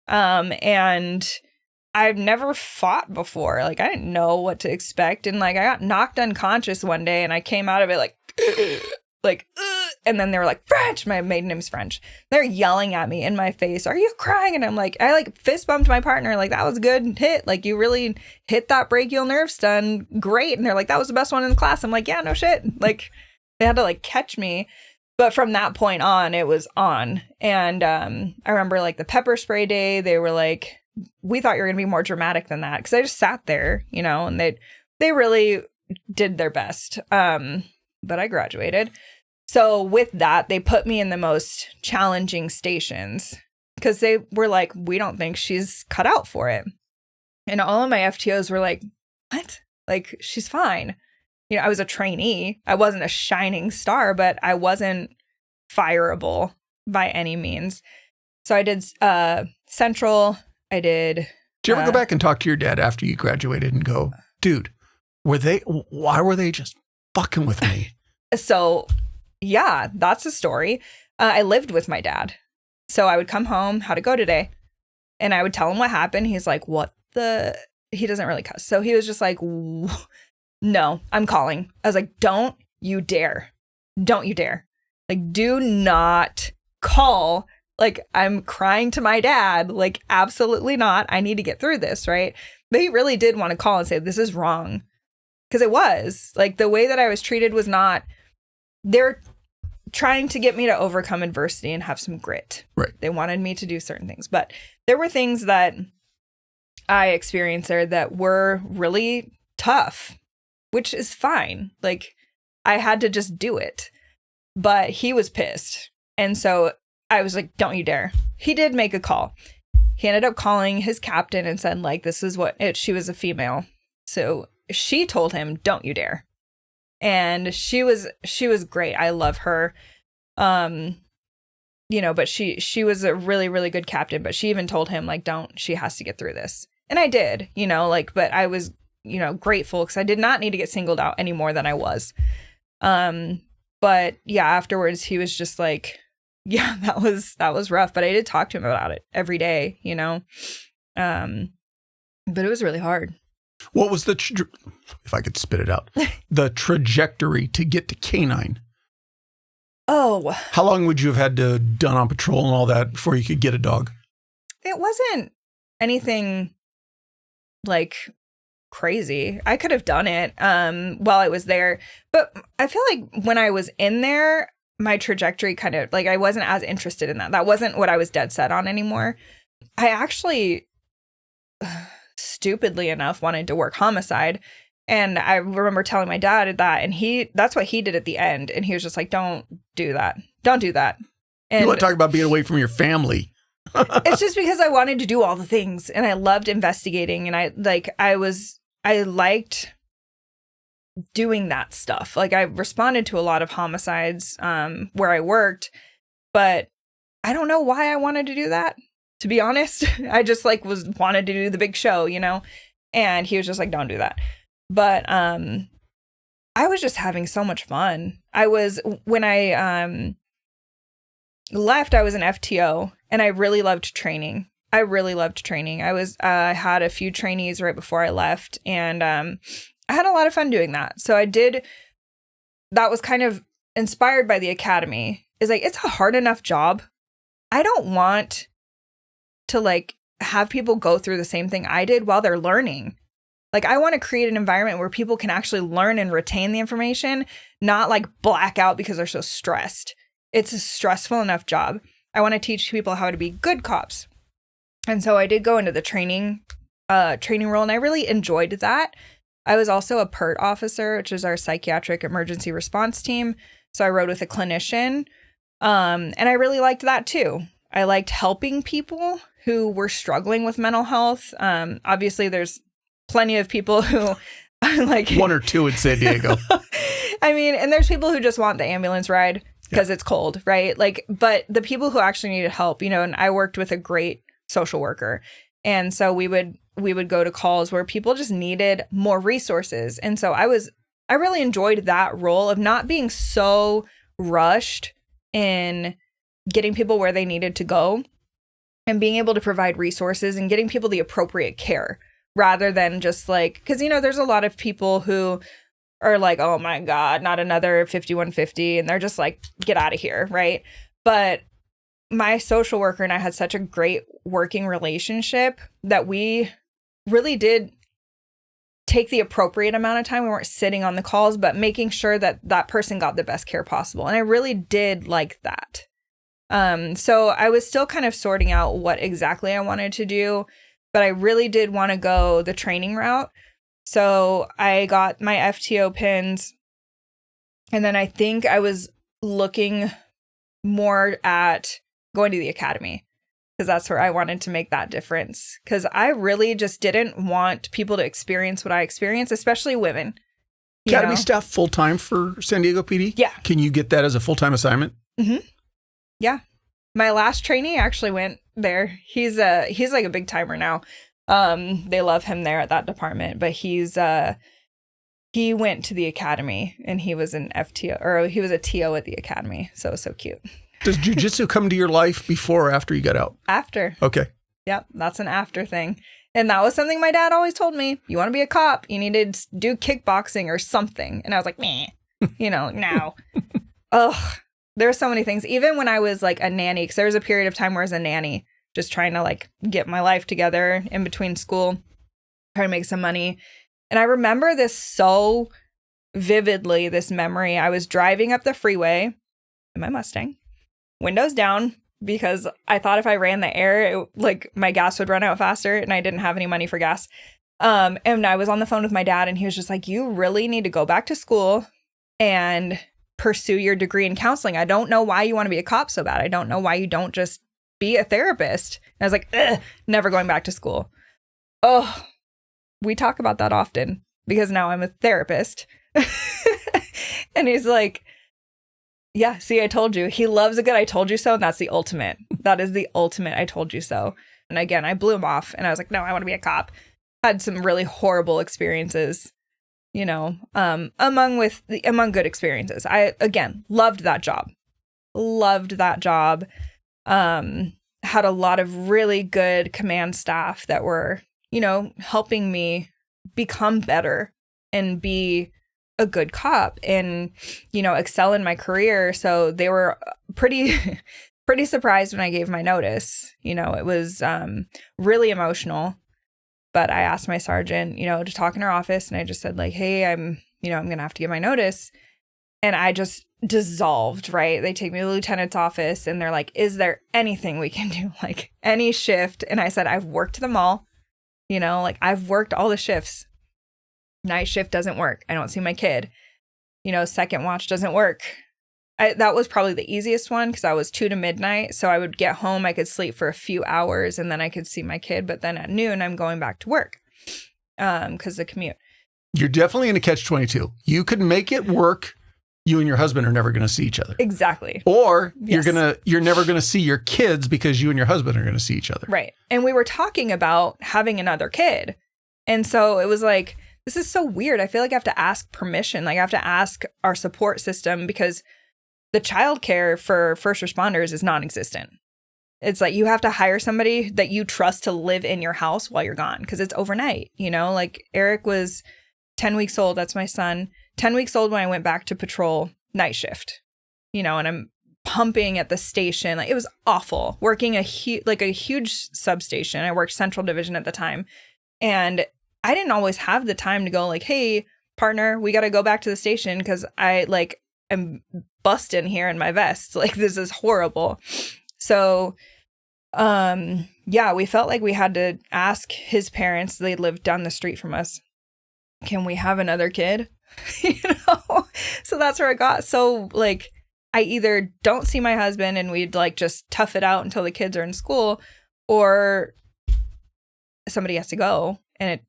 And I've never fought before. Like, I didn't know what to expect. And like, I got knocked unconscious one day and I came out of it like, and then they were like, French. My maiden name's French. They're yelling at me in my face. Are you crying? And I'm like, I like fist bumped my partner. Like, that was a good hit. Like, you really hit that brachial nerve stun. Great. And they're like, that was the best one in the class. I'm like, yeah, no shit. Like, they had to like catch me. But from that point on, it was on. And I remember like the pepper spray day, they were like, we thought you were going to be more dramatic than that. Because I just sat there, you know, and they really did their best. But I graduated. So with that, they put me in the most challenging stations because they were like, we don't think she's cut out for it. And all of my FTOs were like, what? Like, she's fine. You know, I was a trainee. I wasn't a shining star, but I wasn't fireable by any means. So I did Central. I did. Did you ever go back and talk to your dad after you graduated and go, dude, why were they just fucking with me? So, yeah, that's a story. I lived with my dad. So I would come home, how'd it go today? And I would tell him what happened. He's like, he doesn't really cuss. So he was just like, no, I'm calling. I was like, don't you dare. Don't you dare. Like, do not call. Like, I'm crying to my dad. Like, absolutely not. I need to get through this, right? But he really did want to call and say, this is wrong. Because it was. Like, the way that I was treated was not. They're trying to get me to overcome adversity and have some grit. Right. They wanted me to do certain things. But there were things that I experienced there that were really tough, which is fine. Like, I had to just do it. But he was pissed. And so I was like, don't you dare. He did make a call. He ended up calling his captain and said, like, this is she was a female. So she told him, don't you dare. And she was great. I love her. You know, but she was a really, really good captain, but she even told him, like, she has to get through this. And I did, you know, like, but I was, you know, grateful because I did not need to get singled out any more than I was. But yeah, afterwards he was just like, yeah, that was rough, but I did talk to him about it every day, you know? But it was really hard. What was if I could spit it out, the trajectory to get to K9? Oh. How long would you have had to done on patrol and all that before you could get a dog? It wasn't anything like crazy. I could have done it while I was there. But I feel like when I was in there, my trajectory kind of, like, I wasn't as interested in that. That wasn't what I was dead set on anymore. I actually, stupidly enough, wanted to work homicide. And I remember telling my dad that, and that's what he did at the end. And he was just like, don't do that. Don't do that. And you want to talk about being away from your family. It's just because I wanted to do all the things and I loved investigating. And I liked doing that stuff. Like, I responded to a lot of homicides where I worked, but I don't know why I wanted to do that. to be honest. I just like wanted to do the big show, you know? And he was just like, don't do that. But I was just having so much fun. When I left, I was an FTO, and I really loved training. I had a few trainees right before I left, and I had a lot of fun doing that. So that was kind of inspired by the academy. Is like, it's a hard enough job. I don't want to like have people go through the same thing I did while they're learning. Like, I want to create an environment where people can actually learn and retain the information, not like black out because they're so stressed. It's a stressful enough job. I want to teach people how to be good cops. And so I did go into the training role, and I really enjoyed that. I was also a PERT officer, which is our psychiatric emergency response team. So I rode with a clinician, and I really liked that too. I liked helping people who were struggling with mental health. Obviously, there's plenty of people who are like... One or two in San Diego. I mean, and there's people who just want the ambulance ride because it's cold, right? Like, but the people who actually needed help, you know, and I worked with a great social worker. And so we would go to calls where people just needed more resources. And so I really enjoyed that role of not being so rushed in getting people where they needed to go and being able to provide resources and getting people the appropriate care rather than just like, because, you know, there's a lot of people who are like, oh my God, not another 5150. And they're just like, get out of here. Right. But my social worker and I had such a great working relationship that we really did take the appropriate amount of time. We weren't sitting on the calls, but making sure that that person got the best care possible. And I really did like that. So I was still kind of sorting out what exactly I wanted to do, but I really did want to go the training route. So I got my FTO pins, and then I think I was looking more at going to the academy because that's where I wanted to make that difference. Because I really just didn't want people to experience what I experienced, especially women. Academy staff full-time for San Diego PD? Yeah. Can you get that as a full-time assignment? Mm-hmm. Yeah. My last trainee actually went there. He's like a big timer now. They love him there at that department, but he went to the academy and he was an FTO, or he was a TO at the academy. So it was so cute. Does jiu-jitsu come to your life before or after you got out? After. Okay. Yep. That's an after thing. And that was something my dad always told me. You want to be a cop, you need to do kickboxing or something. And I was like, meh, no. Ugh. There's so many things. Even when I was like a nanny, because there was a period of time where I was a nanny, just trying to like get my life together in between school, trying to make some money. And I remember this so vividly, this memory. I was driving up the freeway in my Mustang, windows down, because I thought if I ran the air, like my gas would run out faster, and I didn't have any money for gas. And I was on the phone with my dad, and he was just like, you really need to go back to school and pursue your degree in counseling. I don't know why you want to be a cop so bad. I don't know why you don't just be a therapist. And I was like, never going back to school. Oh, we talk about that often because now I'm a therapist. And he's like, yeah, see, I told you. He loves a good I told you so. And that's the ultimate. That is the ultimate I told you so. And again, I blew him off and I was like, no, I want to be a cop. Had some really horrible experiences, among good experiences. I, again, loved that job. Had a lot of really good command staff that were, helping me become better and be a good cop and, excel in my career. So they were pretty surprised when I gave my notice. It was really emotional. But I asked my sergeant, to talk in her office, and I just said like, hey, I'm going to have to give my notice. And I just dissolved, right? They take me to the lieutenant's office and they're like, is there anything we can do? Like any shift? And I said, I've worked them all, I've worked all the shifts. Night shift doesn't work. I don't see my kid. Second watch doesn't work. That was probably the easiest one because I was 2 to midnight. So I would get home, I could sleep for a few hours and then I could see my kid. But then at noon, I'm going back to work because the commute. You're definitely in a catch-22. You could make it work. you and your husband are never going to see each other. Exactly. Or Yes. you're never going to see your kids because you and your husband are going to see each other. Right. And we were talking about having another kid. And so it was like, this is so weird. I feel like I have to ask permission. Like I have to ask our support system because the childcare for first responders is non-existent. It's like you have to hire somebody that you trust to live in your house while you're gone because it's overnight. Like Eric was 10 weeks old. That's my son. 10 weeks old when I went back to patrol night shift, and I'm pumping at the station. Like it was awful working a huge substation. I worked Central Division at the time. And I didn't always have the time to go like, hey, partner, we got to go back to the station because I'm busting here in my vest. Like this is horrible. So, we felt like we had to ask his parents. They lived down the street from us. Can we have another kid? So that's where it got. So like, I either don't see my husband and we'd like just tough it out until the kids are in school, or somebody has to go. And it,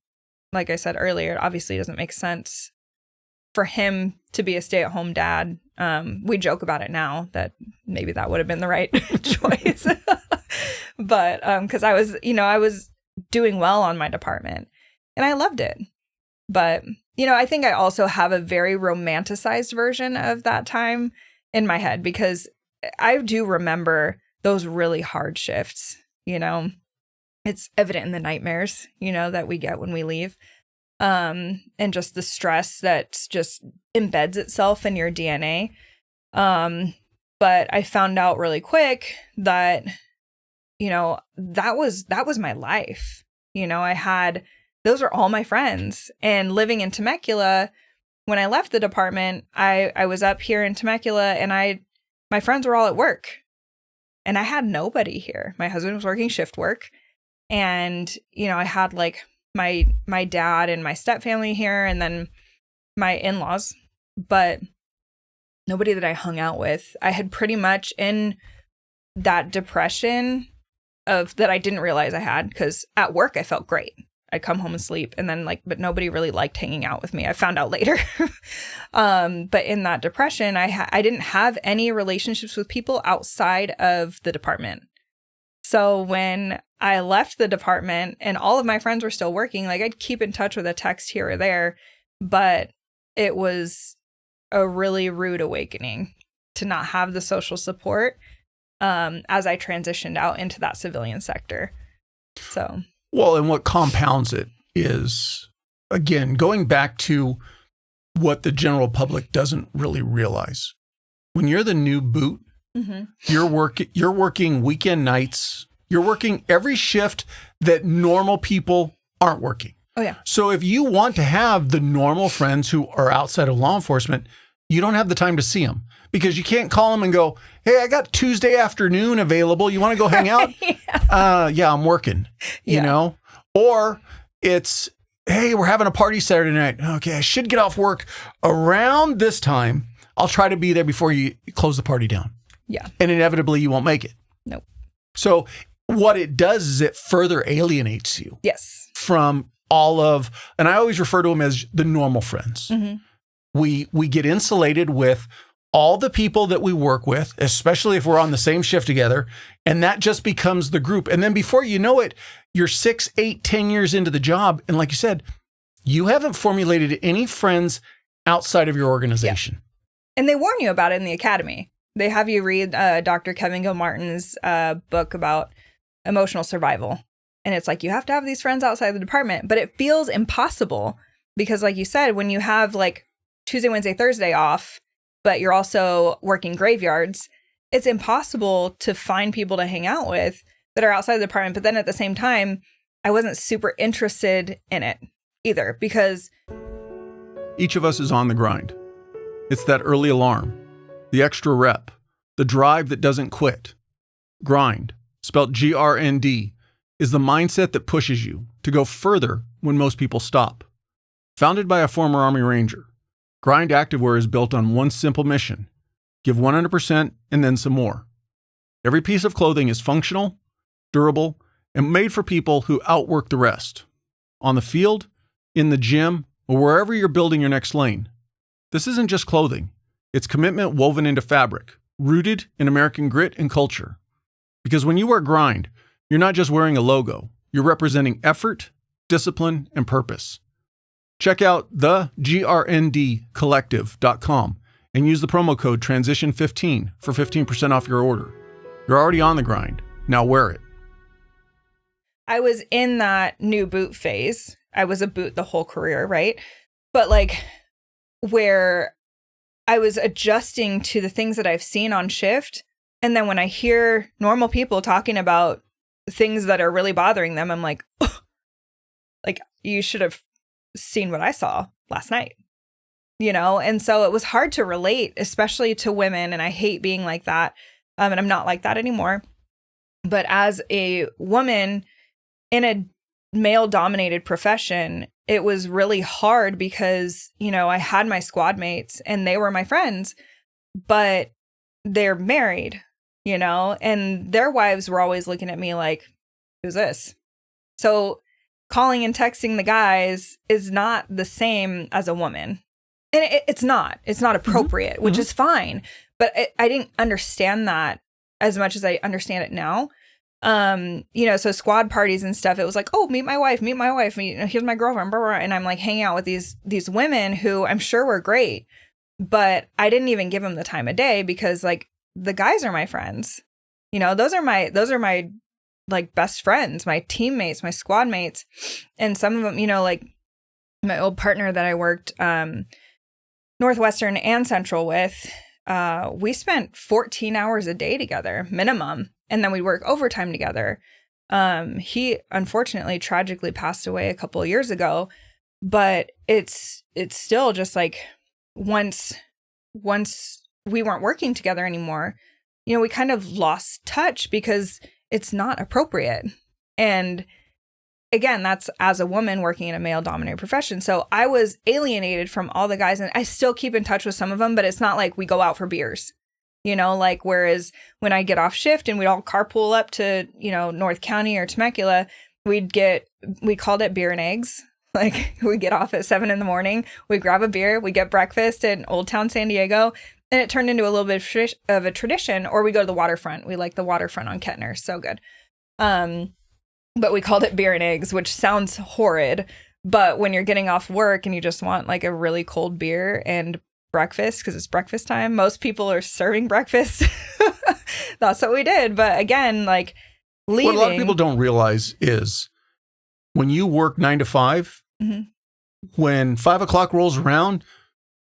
like I said earlier, it obviously doesn't make sense for him to be a stay-at-home dad. We joke about it now that maybe that would have been the right choice. But because I was doing well on my department and I loved it. But, I think I also have a very romanticized version of that time in my head because I do remember those really hard shifts, It's evident in the nightmares, that we get when we leave. And just the stress that just embeds itself in your DNA. But I found out really quick that, that was my life. Those are all my friends. And living in Temecula, when I left the department, I was up here in Temecula and my friends were all at work and I had nobody here. My husband was working shift work. And, I had like my dad and my stepfamily here and then my in-laws, but nobody that I hung out with. I had pretty much in that depression of that I didn't realize I had because at work I felt great. I'd come home and sleep and then but nobody really liked hanging out with me. I found out later. But in that depression, I didn't have any relationships with people outside of the department. So when I left the department and all of my friends were still working, like I'd keep in touch with a text here or there, but it was a really rude awakening to not have the social support as I transitioned out into that civilian sector. So, well, and what compounds it is, again, going back to what the general public doesn't really realize. When you're the new boot, you're working weekend nights. You're working every shift that normal people aren't working. Oh, yeah. So if you want to have the normal friends who are outside of law enforcement, you don't have the time to see them because you can't call them and go, hey, I got Tuesday afternoon available. You want to go hang out? Yeah, I'm working, Or it's, hey, we're having a party Saturday night. Okay, I should get off work around this time. I'll try to be there before you close the party down. Yeah. And inevitably you won't make it. Nope. So what it does is it further alienates you. Yes. From all of, and I always refer to them as the normal friends. Mm-hmm. We get insulated with all the people that we work with, especially if we're on the same shift together, and that just becomes the group. And then before you know it, you're 6, 8, 10 years into the job. And like you said, you haven't formulated any friends outside of your organization. Yeah. And they warn you about it in the academy. They have you read Dr. Kevin Gilmartin's book about emotional survival. And it's like, you have to have these friends outside the department, but it feels impossible because like you said, when you have like Tuesday, Wednesday, Thursday off, but you're also working graveyards, it's impossible to find people to hang out with that are outside the department. But then at the same time, I wasn't super interested in it either because each of us is on the grind. It's that early alarm, the extra rep, the drive that doesn't quit. Grind, spelled GRND, is the mindset that pushes you to go further when most people stop. Founded by a former Army Ranger, Grind Activewear is built on one simple mission: give 100% and then some more. Every piece of clothing is functional, durable, and made for people who outwork the rest. On the field, in the gym, or wherever you're building your next lane. This isn't just clothing. It's commitment woven into fabric, rooted in American grit and culture. Because when you wear Grind, you're not just wearing a logo, you're representing effort, discipline, and purpose. Check out thegrndcollective.com and use the promo code TRANSITION15 for 15% off your order. You're already on the grind. Now wear it. I was in that new boot phase. I was a boot the whole career, right? But like where I was adjusting to the things that I've seen on shift. And then when I hear normal people talking about things that are really bothering them, I'm like, oh, like you should have seen what I saw last night, you know? And so it was hard to relate, especially to women. And I hate being like that. And I'm not like that anymore. But as a woman in a male dominated profession, it was really hard because, you know, I had my squad mates and they were my friends, but they're married, you know, and their wives were always looking at me like, who's this? So calling and texting the guys is not the same as a woman. And it's not appropriate, which is fine. But I didn't understand that as much as I understand it now. You know, so squad parties and stuff, it was like, oh, meet my wife, you know, here's my girlfriend, blah, blah, blah. And I'm like hanging out with these women who I'm sure were great, but I didn't even give them the time of day because like the guys are my friends, you know, those are my like best friends, my teammates, my squad mates. And some of them, you know, like my old partner that I worked, Northwestern and Central with, we spent 14 hours a day together minimum. And then we work overtime together. He unfortunately tragically passed away a couple of years ago, but it's still just like once we weren't working together anymore, you know, we kind of lost touch because it's not appropriate. And again, that's as a woman working in a male dominated profession. So I was alienated from all the guys, and I still keep in touch with some of them, but it's not like we go out for beers. You know, like, whereas when I get off shift and we'd all carpool up to, you know, North County or Temecula, we called it beer and eggs. Like we get off at 7 a.m, we grab a beer, we get breakfast in Old Town San Diego, and it turned into a little bit of a tradition. Or we go to the waterfront. We like the waterfront on Kettner. So good. But we called it beer and eggs, which sounds horrid. But when you're getting off work and you just want like a really cold beer and breakfast, because it's breakfast time, most people are serving breakfast. That's what we did. But again, like leaving. What a lot of people don't realize is when you work 9 to 5, when 5 o'clock rolls around,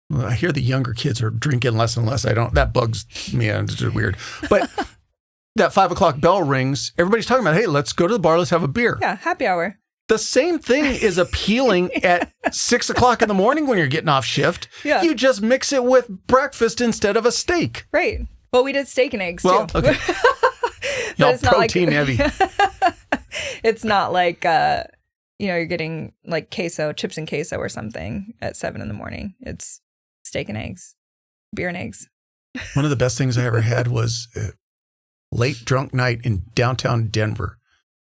well, I hear the younger kids are drinking less and less. That bugs me. It's just weird. But that 5 o'clock bell rings. Everybody's talking about, hey, let's go to the bar. Let's have a beer. Yeah. Happy hour. The same thing is appealing at 6 o'clock in the morning when you're getting off shift. Yeah. You just mix it with breakfast instead of a steak. Right. Well, we did steak and eggs too. Okay. Y'all protein heavy. It's not like, you know, you're getting like queso, chips and queso or something at 7 a.m. It's steak and eggs, beer and eggs. One of the best things I ever had was a late drunk night in downtown Denver.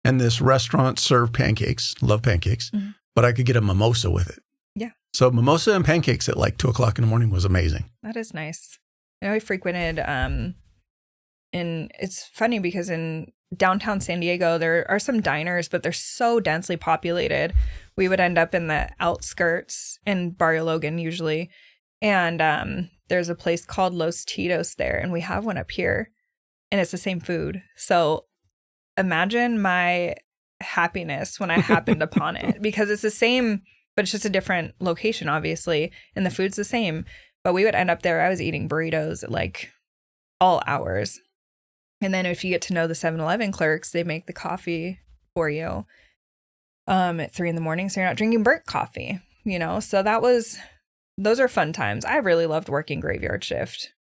And this restaurant served pancakes. Love pancakes. But I could get a mimosa with it. Yeah. So mimosa and pancakes at like 2 o'clock in the morning was amazing. That is nice. I know we frequented, it's funny because in downtown San Diego, there are some diners, but they're so densely populated. We would end up in the outskirts in Barrio Logan usually. And there's a place called Los Titos there. And we have one up here. And it's the same food. So imagine my happiness when I happened upon it, because it's the same, but it's just a different location, obviously. And the food's the same. But we would end up there. I was eating burritos at like all hours. And then if you get to know the 7-Eleven clerks, they make the coffee for you at 3 a.m. So you're not drinking burnt coffee, you know? So those are fun times. I really loved working graveyard shift.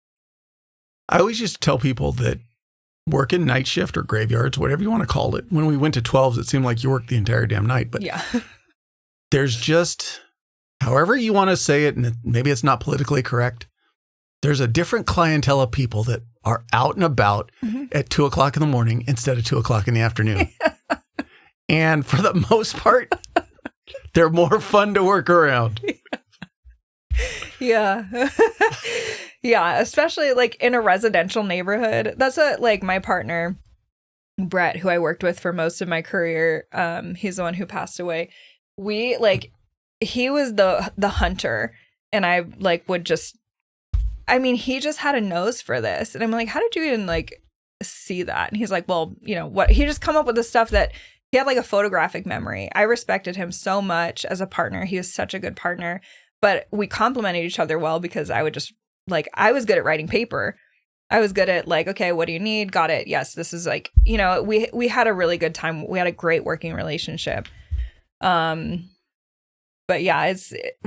I always used to tell people that working night shift or graveyards, whatever you want to call it. When we went to 12s, it seemed like you worked the entire damn night. But yeah, there's just, however you want to say it, and maybe it's not politically correct, there's a different clientele of people that are out and about at 2 o'clock in the morning instead of 2 o'clock in the afternoon. And for the most part, they're more fun to work around. Yeah. Yeah, especially like in a residential neighborhood. That's what like my partner Brett, who I worked with for most of my career, he's the one who passed away. We like he was the hunter, and I like would just I mean, he just had a nose for this. And I'm like, how did you even like see that? And he's like, well, you know what? He just come up with the stuff that he had like a photographic memory. I respected him so much as a partner. He was such a good partner, but we complemented each other well because I would just like, I was good at writing paper. I was good at like, okay, what do you need? Got it. Yes, this is like, you know, we had a really good time. We had a great working relationship. But yeah,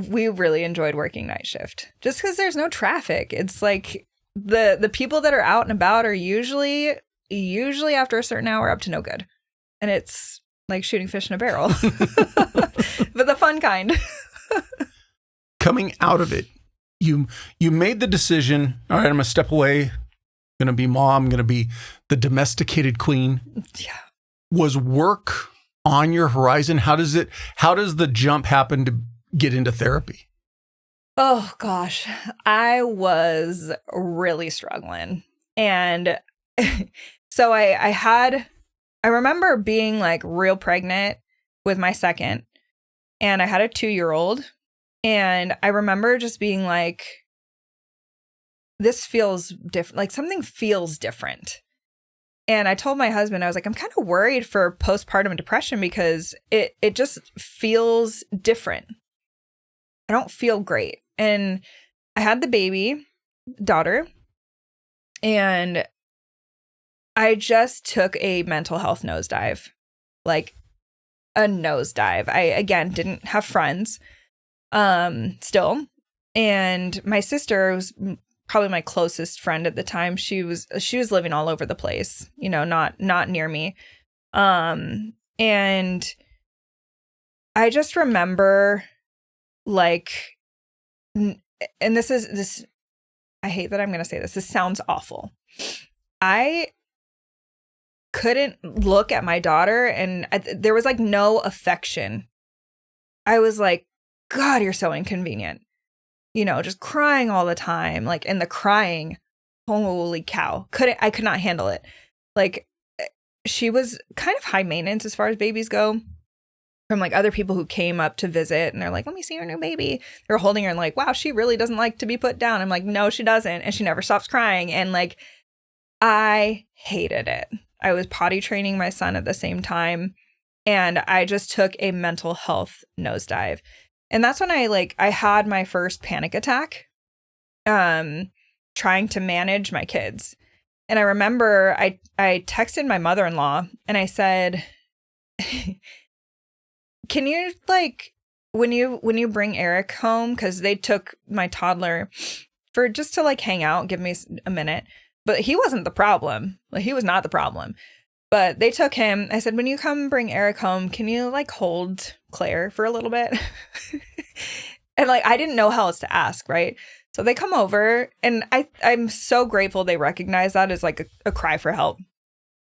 we really enjoyed working night shift just because there's no traffic. It's like the people that are out and about are usually after a certain hour up to no good. And it's like shooting fish in a barrel, but the fun kind. Coming out of it, you made the decision, all right, I'm going to step away, I'm going to be mom, I'm going to be the domesticated queen. Yeah. Was work on your horizon? How does the jump happen to get into therapy? Oh gosh, I was really struggling. And so I remember being like real pregnant with my second, and I had a 2-year-old, and I remember just being like, this feels different, like something feels different. And I told my husband, I was like, I'm kind of worried for postpartum depression because it just feels different. I don't feel great. And I had the baby daughter, and I just took a mental health nosedive, like a nosedive. I, again, didn't have friends still. And my sister was probably my closest friend at the time. She was living all over the place, you know, not near me. And I just remember like, and this, I hate that I'm going to say this. This sounds awful. I couldn't look at my daughter, and there was like no affection. I was like, God, you're so inconvenient. You know, just crying all the time, like, and the crying, holy cow, I could not handle it. Like, she was kind of high maintenance as far as babies go, from like other people who came up to visit, and they're like, let me see your new baby. They're holding her and like, wow, she really doesn't like to be put down. I'm like, no, she doesn't. And she never stops crying. And like, I hated it. I was potty training my son at the same time, and I just took a mental health nosedive. And that's when I had my first panic attack, trying to manage my kids. And I remember I texted my mother-in-law and I said, can you like, when you bring Eric home, because they took my toddler for just to like hang out, give me a minute, but he wasn't the problem. Like, he was not the problem. But they took him. I said, when you come bring Eric home, can you like hold Claire for a little bit? And like, I didn't know how else to ask, right? So they come over, and I'm so grateful they recognize that as like a cry for help.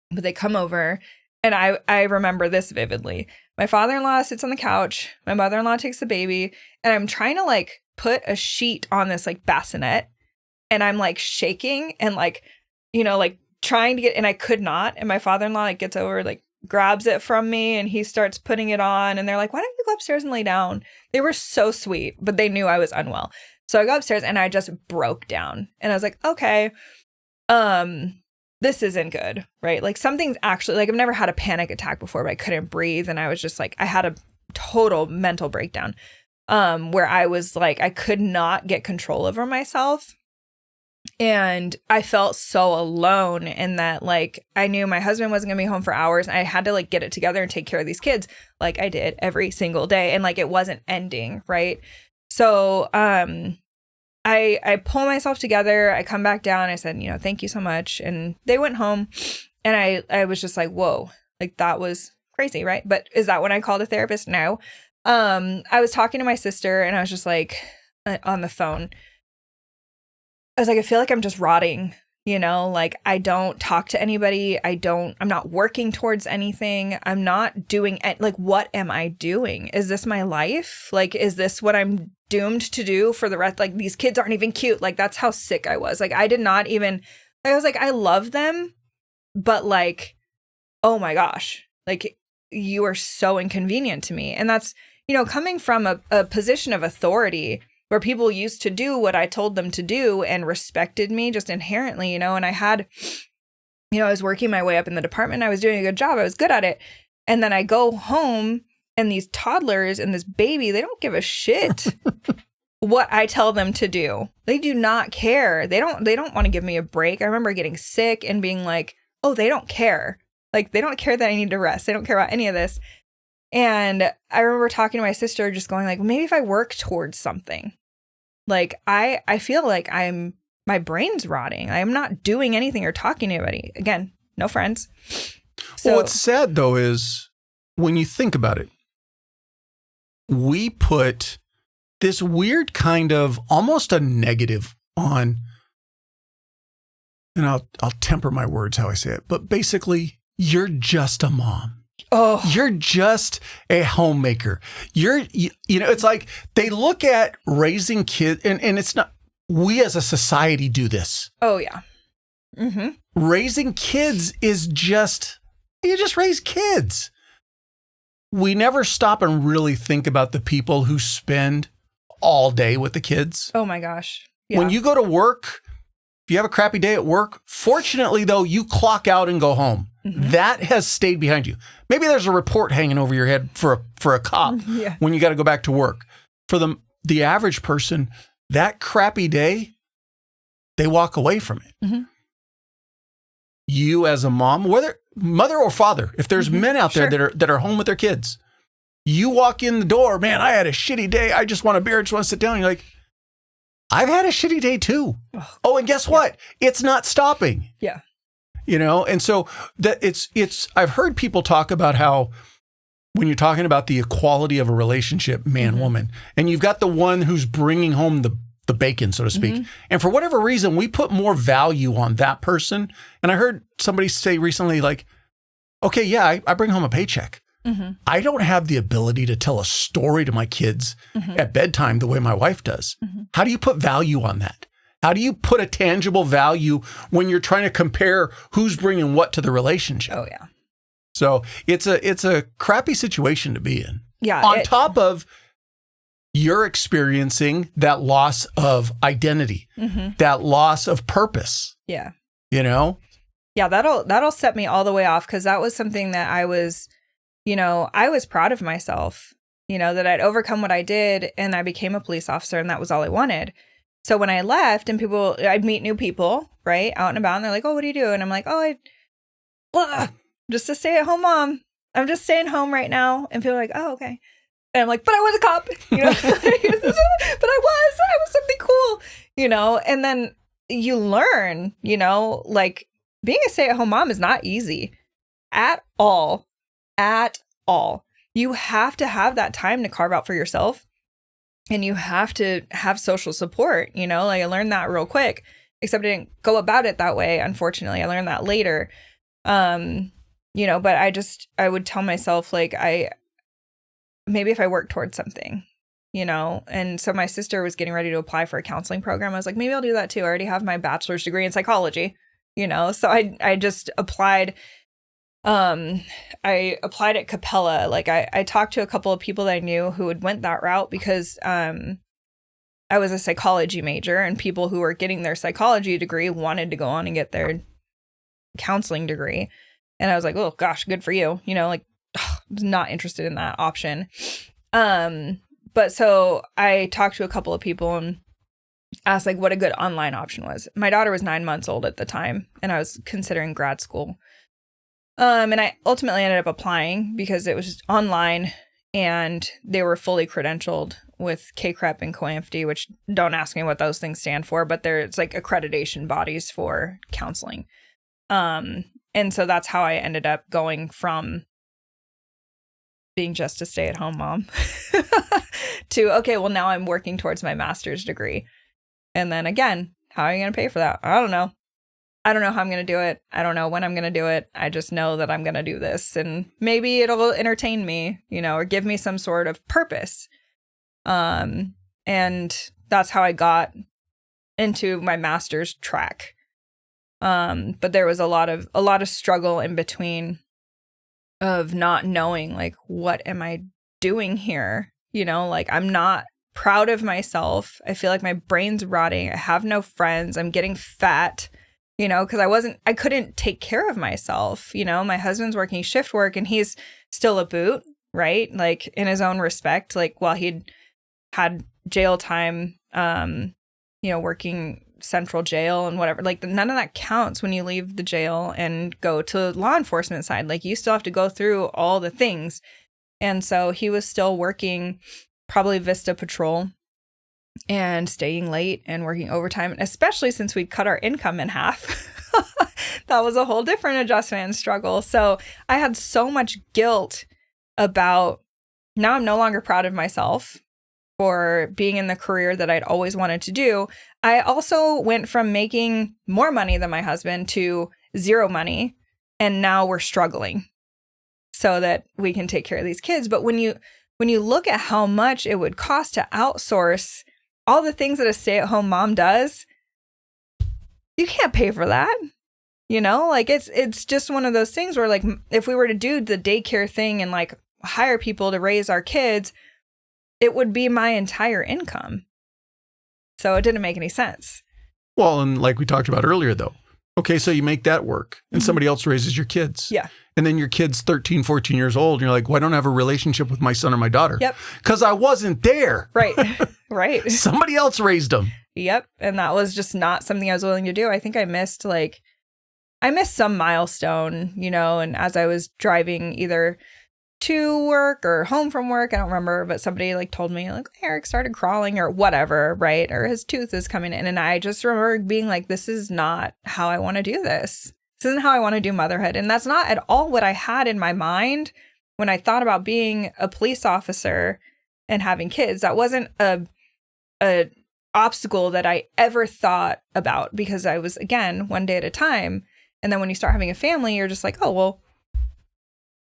But they come over, and I remember this vividly. My father-in-law sits on the couch. My mother-in-law takes the baby, and I'm trying to like put a sheet on this like bassinet, and I'm like shaking and like, you know, like trying to get, and I could not. And my father-in-law like gets over, like grabs it from me, and he starts putting it on, and they're like, why don't you go upstairs and lay down? They were so sweet, but they knew I was unwell. So I go upstairs and I just broke down, and I was like, okay, this isn't good, right? Like, something's actually, like, I've never had a panic attack before, but I couldn't breathe. And I was just like, I had a total mental breakdown, where I was like, I could not get control over myself. And I felt so alone in that, like, I knew my husband wasn't going to be home for hours. And I had to like get it together and take care of these kids like I did every single day. And like, it wasn't ending, right? So I pull myself together. I come back down. I said, you know, thank you so much. And they went home, and I was just like, whoa, like, that was crazy, right? But is that when I called a therapist? No. I was talking to my sister, and I was just like, on the phone, I was like, I feel like I'm just rotting Like I don't talk to anybody. I'm not working towards anything. I'm not doing like, what am I doing? Is this my life? Like, is this what I'm doomed to do for the rest? Like, these kids aren't even cute. Like, that's how sick I was. Like, I did not even, I was like, I love them, but like, oh my gosh, like you are so inconvenient to me. And that's, coming from a position of authority where people used to do what I told them to do and respected me just inherently, and I had, I was working my way up in the department. I was doing a good job. I was good at it. And then I go home and these toddlers and this baby, they don't give a shit what I tell them to do. They do not care. They don't want to give me a break. I remember getting sick and being like, oh, they don't care. Like, they don't care that I need to rest. They don't care about any of this. And I remember talking to my sister, just going like, maybe if I work towards something, like I feel like my brain's rotting. I am not doing anything or talking to anybody. Again, no friends. So, well, what's sad though is when you think about it, we put this weird kind of almost a negative on, and I'll temper my words how I say it, but basically, you're just a mom. Oh, you're just a homemaker. It's like they look at raising kids, and it's not, we as a society do this. Oh, yeah. Mm-hmm. Raising kids is you just raise kids. We never stop and really think about the people who spend all day with the kids. Oh my gosh. Yeah. When you go to work, if you have a crappy day at work, fortunately though, you clock out and go home. Mm-hmm. That has stayed behind you. Maybe there's a report hanging over your head for a cop when you got to go back to work. For the average person, that crappy day, they walk away from it. Mm-hmm. You as a mom, whether mother or father, if there's men out there that are home with their kids, you walk in the door, man, I had a shitty day. I just want a beer. I just want to sit down. You're like, I've had a shitty day too. Oh, and guess what? It's not stopping. Yeah. And so that it's, I've heard people talk about how when you're talking about the equality of a relationship, man, woman, and you've got the one who's bringing home the bacon, so to speak. And for whatever reason, we put more value on that person. And I heard somebody say recently, like, okay, yeah, I bring home a paycheck. I don't have the ability to tell a story to my kids at bedtime the way my wife does. How do you put value on that? How do you put a tangible value when you're trying to compare who's bringing what to the relationship? Oh, yeah. So it's a crappy situation to be in. Yeah. On top of you're experiencing that loss of identity, that loss of purpose. Yeah. Yeah, that'll set me all the way off, because that was something that I was proud of myself, that I'd overcome what I did, and I became a police officer, and that was all I wanted. So when I left and I'd meet new people, right, out and about, and they're like, oh, what do you do? And I'm like, oh, just a stay-at-home mom. I'm just staying home right now. And people are like, oh, okay. And I'm like, but I was a cop, but I was something cool, and then you learn, like being a stay-at-home mom is not easy at all. You have to have that time to carve out for yourself. And you have to have social support, like I learned that real quick, except I didn't go about it that way. Unfortunately, I learned that later. But I would tell myself, like, maybe if I work towards something, and so my sister was getting ready to apply for a counseling program. I was like, maybe I'll do that too. I already have my bachelor's degree in psychology, so I just applied. I applied at Capella. Like I talked to a couple of people that I knew who had went that route, because I was a psychology major, and people who were getting their psychology degree wanted to go on and get their counseling degree. And I was like, oh gosh, good for you. I was not interested in that option. But so I talked to a couple of people and asked like what a good online option was. My daughter was 9 months old at the time, and I was considering grad school. And I ultimately ended up applying because it was just online, and they were fully credentialed with KCREP and COAMFD, which don't ask me what those things stand for, but it's like accreditation bodies for counseling. And so that's how I ended up going from being just a stay-at-home mom to, okay, well, now I'm working towards my master's degree. And then again, how are you going to pay for that? I don't know. I don't know how I'm going to do it. I don't know when I'm going to do it. I just know that I'm going to do this, and maybe it'll entertain me, or give me some sort of purpose. And that's how I got into my master's track. But there was a lot of struggle in between of not knowing, like, what am I doing here? Like, I'm not proud of myself. I feel like my brain's rotting. I have no friends. I'm getting fat, because I couldn't take care of myself. My husband's working shift work and he's still a boot, right? Like, in his own respect, like, while he'd had jail time, working central jail and whatever, like, none of that counts when you leave the jail and go to law enforcement side. Like, you still have to go through all the things. And so he was still working probably Vista Patrol and staying late and working overtime, especially since we'd cut our income in half. That was a whole different adjustment and struggle. So I had so much guilt about, now I'm no longer proud of myself for being in the career that I'd always wanted to do. I also went from making more money than my husband to zero money, and now we're struggling so that we can take care of these kids. But when you look at how much it would cost to outsource all the things that a stay-at-home mom does, you can't pay for that. Like, it's just one of those things where, like, if we were to do the daycare thing and, like, hire people to raise our kids, it would be my entire income. So it didn't make any sense. Well, and like we talked about earlier, though. Okay, so you make that work and somebody else raises your kids. Yeah. And then your kid's 13, 14 years old. And you're like, well, I don't have a relationship with my son or my daughter. Yep. Because I wasn't there. Right. Right. Somebody else raised them. Yep. And that was just not something I was willing to do. I think I missed some milestone, and as I was driving either to work or home from work, I don't remember, but somebody, like, told me, like, Eric started crawling or whatever, right? Or his tooth is coming in. And I just remember being like, this is not how I want to do this. This isn't how I want to do motherhood. And that's not at all what I had in my mind when I thought about being a police officer and having kids. That wasn't a obstacle that I ever thought about, because I was, again, one day at a time. And then when you start having a family, you're just like, oh, well,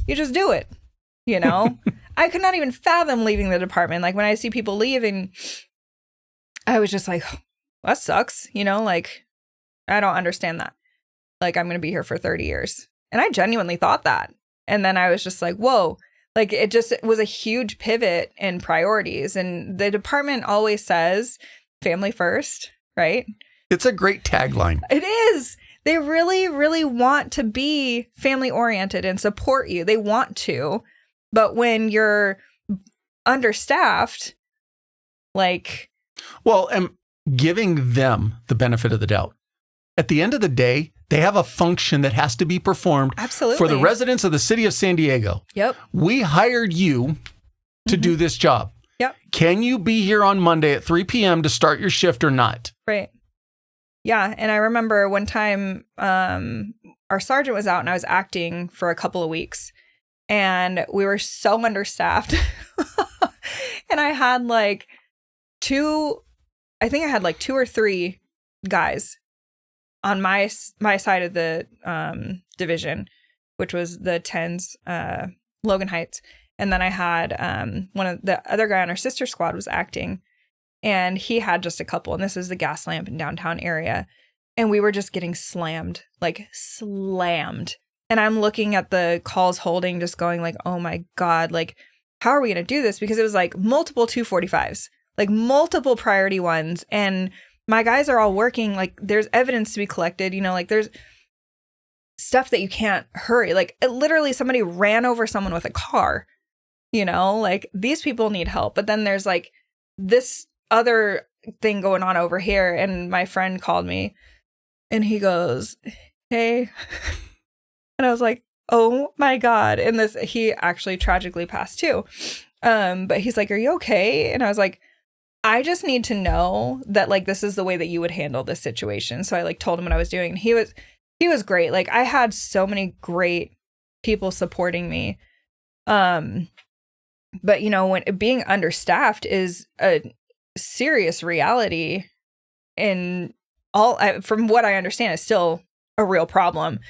you just do it. I could not even fathom leaving the department. Like, when I see people leaving, I was just like, that sucks. Like, I don't understand that. Like, I'm going to be here for 30 years. And I genuinely thought that. And then I was just like, whoa, like, it was a huge pivot in priorities. And the department always says family first, right? It's a great tagline. It is. They really, really want to be family oriented and support you. They want to. But when you're understaffed, like... Well, and giving them the benefit of the doubt. At the end of the day, they have a function that has to be performed. Absolutely. For the residents of the city of San Diego. Yep. We hired you to do this job. Yep. Can you be here on Monday at 3 p.m. to start your shift or not? Right. Yeah. And I remember one time our sergeant was out and I was acting for a couple of weeks. And we were so understaffed. And I had two or three guys on my side of the division, which was the 10s, Logan Heights. And then I had one of the other guy on our sister squad was acting, and he had just a couple. And this is the gas lamp in downtown area. And we were just getting slammed. And I'm looking at the calls holding, just going like, oh my God, like, how are we going to do this? Because it was like multiple 245s, like multiple priority ones. And my guys are all working. Like, there's evidence to be collected, like there's stuff that you can't hurry. Like, literally somebody ran over someone with a car, like, these people need help. But then there's like this other thing going on over here. And my friend called me and he goes, hey. And I was like, oh my God. And he actually tragically passed too. But he's like, are you okay? And I was like, I just need to know that, like, this is the way that you would handle this situation. So I told him what I was doing. And he was great. Like, I had so many great people supporting me. But when being understaffed is a serious reality in all, from what I understand, is still a real problem.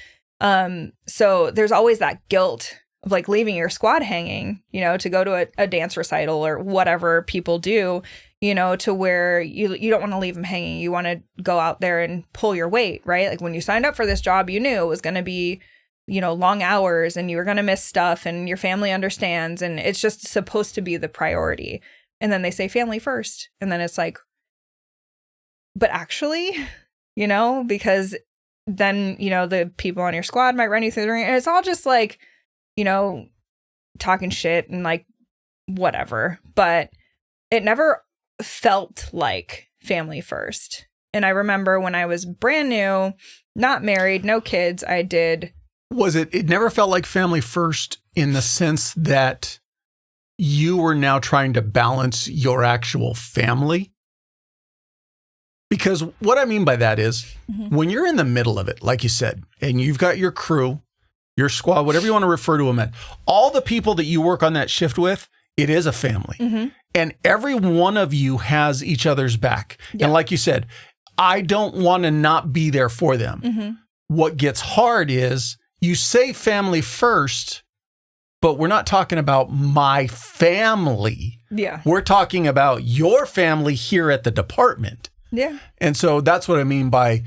So there's always that guilt of like leaving your squad hanging, you know, to go to a dance recital or whatever people do, you know, to where you don't want to leave them hanging. You want to go out there and pull your weight, right? Like when you signed up for this job, you knew it was going to be, you know, long hours and you were going to miss stuff and your family understands. And it's just supposed to be the priority. And then they say family first. And then it's like, but actually, you know, because then, you know, the people on your squad might run you through the ring. And it's all just like, you know, talking shit and like whatever. But it never felt like family first. And I remember when I was brand new, not married, no kids, I did. Was it never felt like family first in the sense that you were now trying to balance your actual family? Because what I mean by that is when you're in the middle of it, like you said, and you've got your crew, your squad, whatever you want to refer to them at, all the people that you work on that shift with, it is a family. And every one of you has each other's back. Yep. And like you said, I don't want to not be there for them. What gets hard is you say family first, but we're not talking about my family. Yeah. We're talking about your family here at the department. Yeah. And so that's what I mean by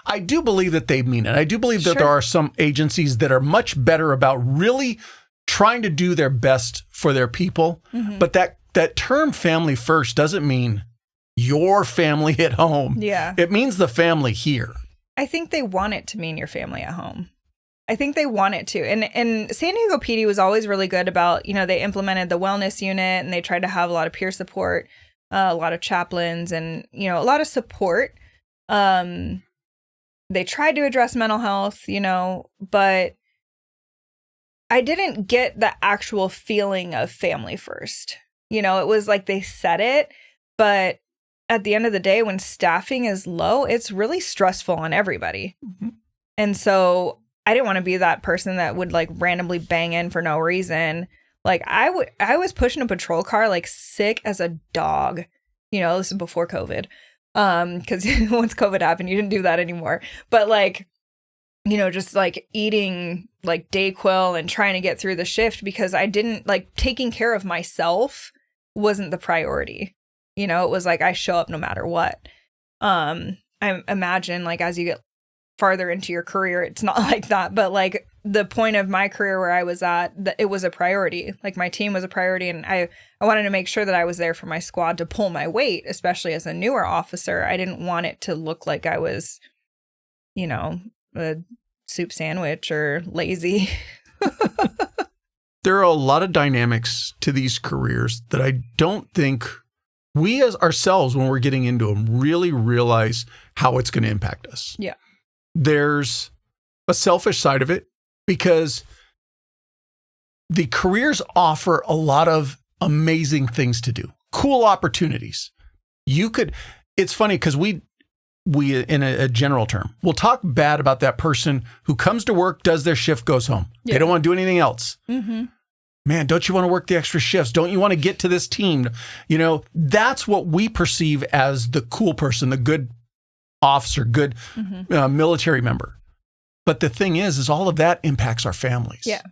I do believe that they mean it. I do believe that there are some agencies that are much better about really trying to do their best for their people. But that term family first doesn't mean your family at home. Yeah. It means the family here. I think they want it to mean your family at home. I think they want it to. And San Diego PD was always really good about, you know, they implemented the wellness unit and they tried to have a lot of peer support, a lot of chaplains and, you know, a lot of support. They tried to address mental health, you know, but I didn't get the actual feeling of family first. You know, it was like they said it, but at the end of the day, when staffing is low, it's really stressful on everybody. And so I didn't want to be that person that would like randomly bang in for no reason. Like I was pushing a patrol car like sick as a dog. You know, this is before COVID. Because once COVID happened, you didn't do that anymore. But like, you know, just like eating like Dayquil and trying to get through the shift because I didn't like taking care of myself wasn't the priority. You know, it was like I show up no matter what. I imagine like as you get farther into your career, it's not like that. But like the point of my career where I was at, it was a priority. Like my team was a priority. And I wanted to make sure that I was there for my squad to pull my weight, especially as a newer officer. I didn't want it to look like I was, you know, a soup sandwich or lazy. There are a lot of dynamics to these careers that I don't think we as ourselves, when we're getting into them, really realize how it's going to impact us. Yeah. There's a selfish side of it because the careers offer a lot of amazing things to do, cool opportunities. It's funny because we in a general term, we'll talk bad about that person who comes to work, does their shift, goes home. Yeah. They don't want to do anything else. Man, don't you want to work the extra shifts? Don't you want to get to this team? You know, that's what we perceive as the cool person, the good officer, good military member. But the thing is all of that impacts our families. Yeah.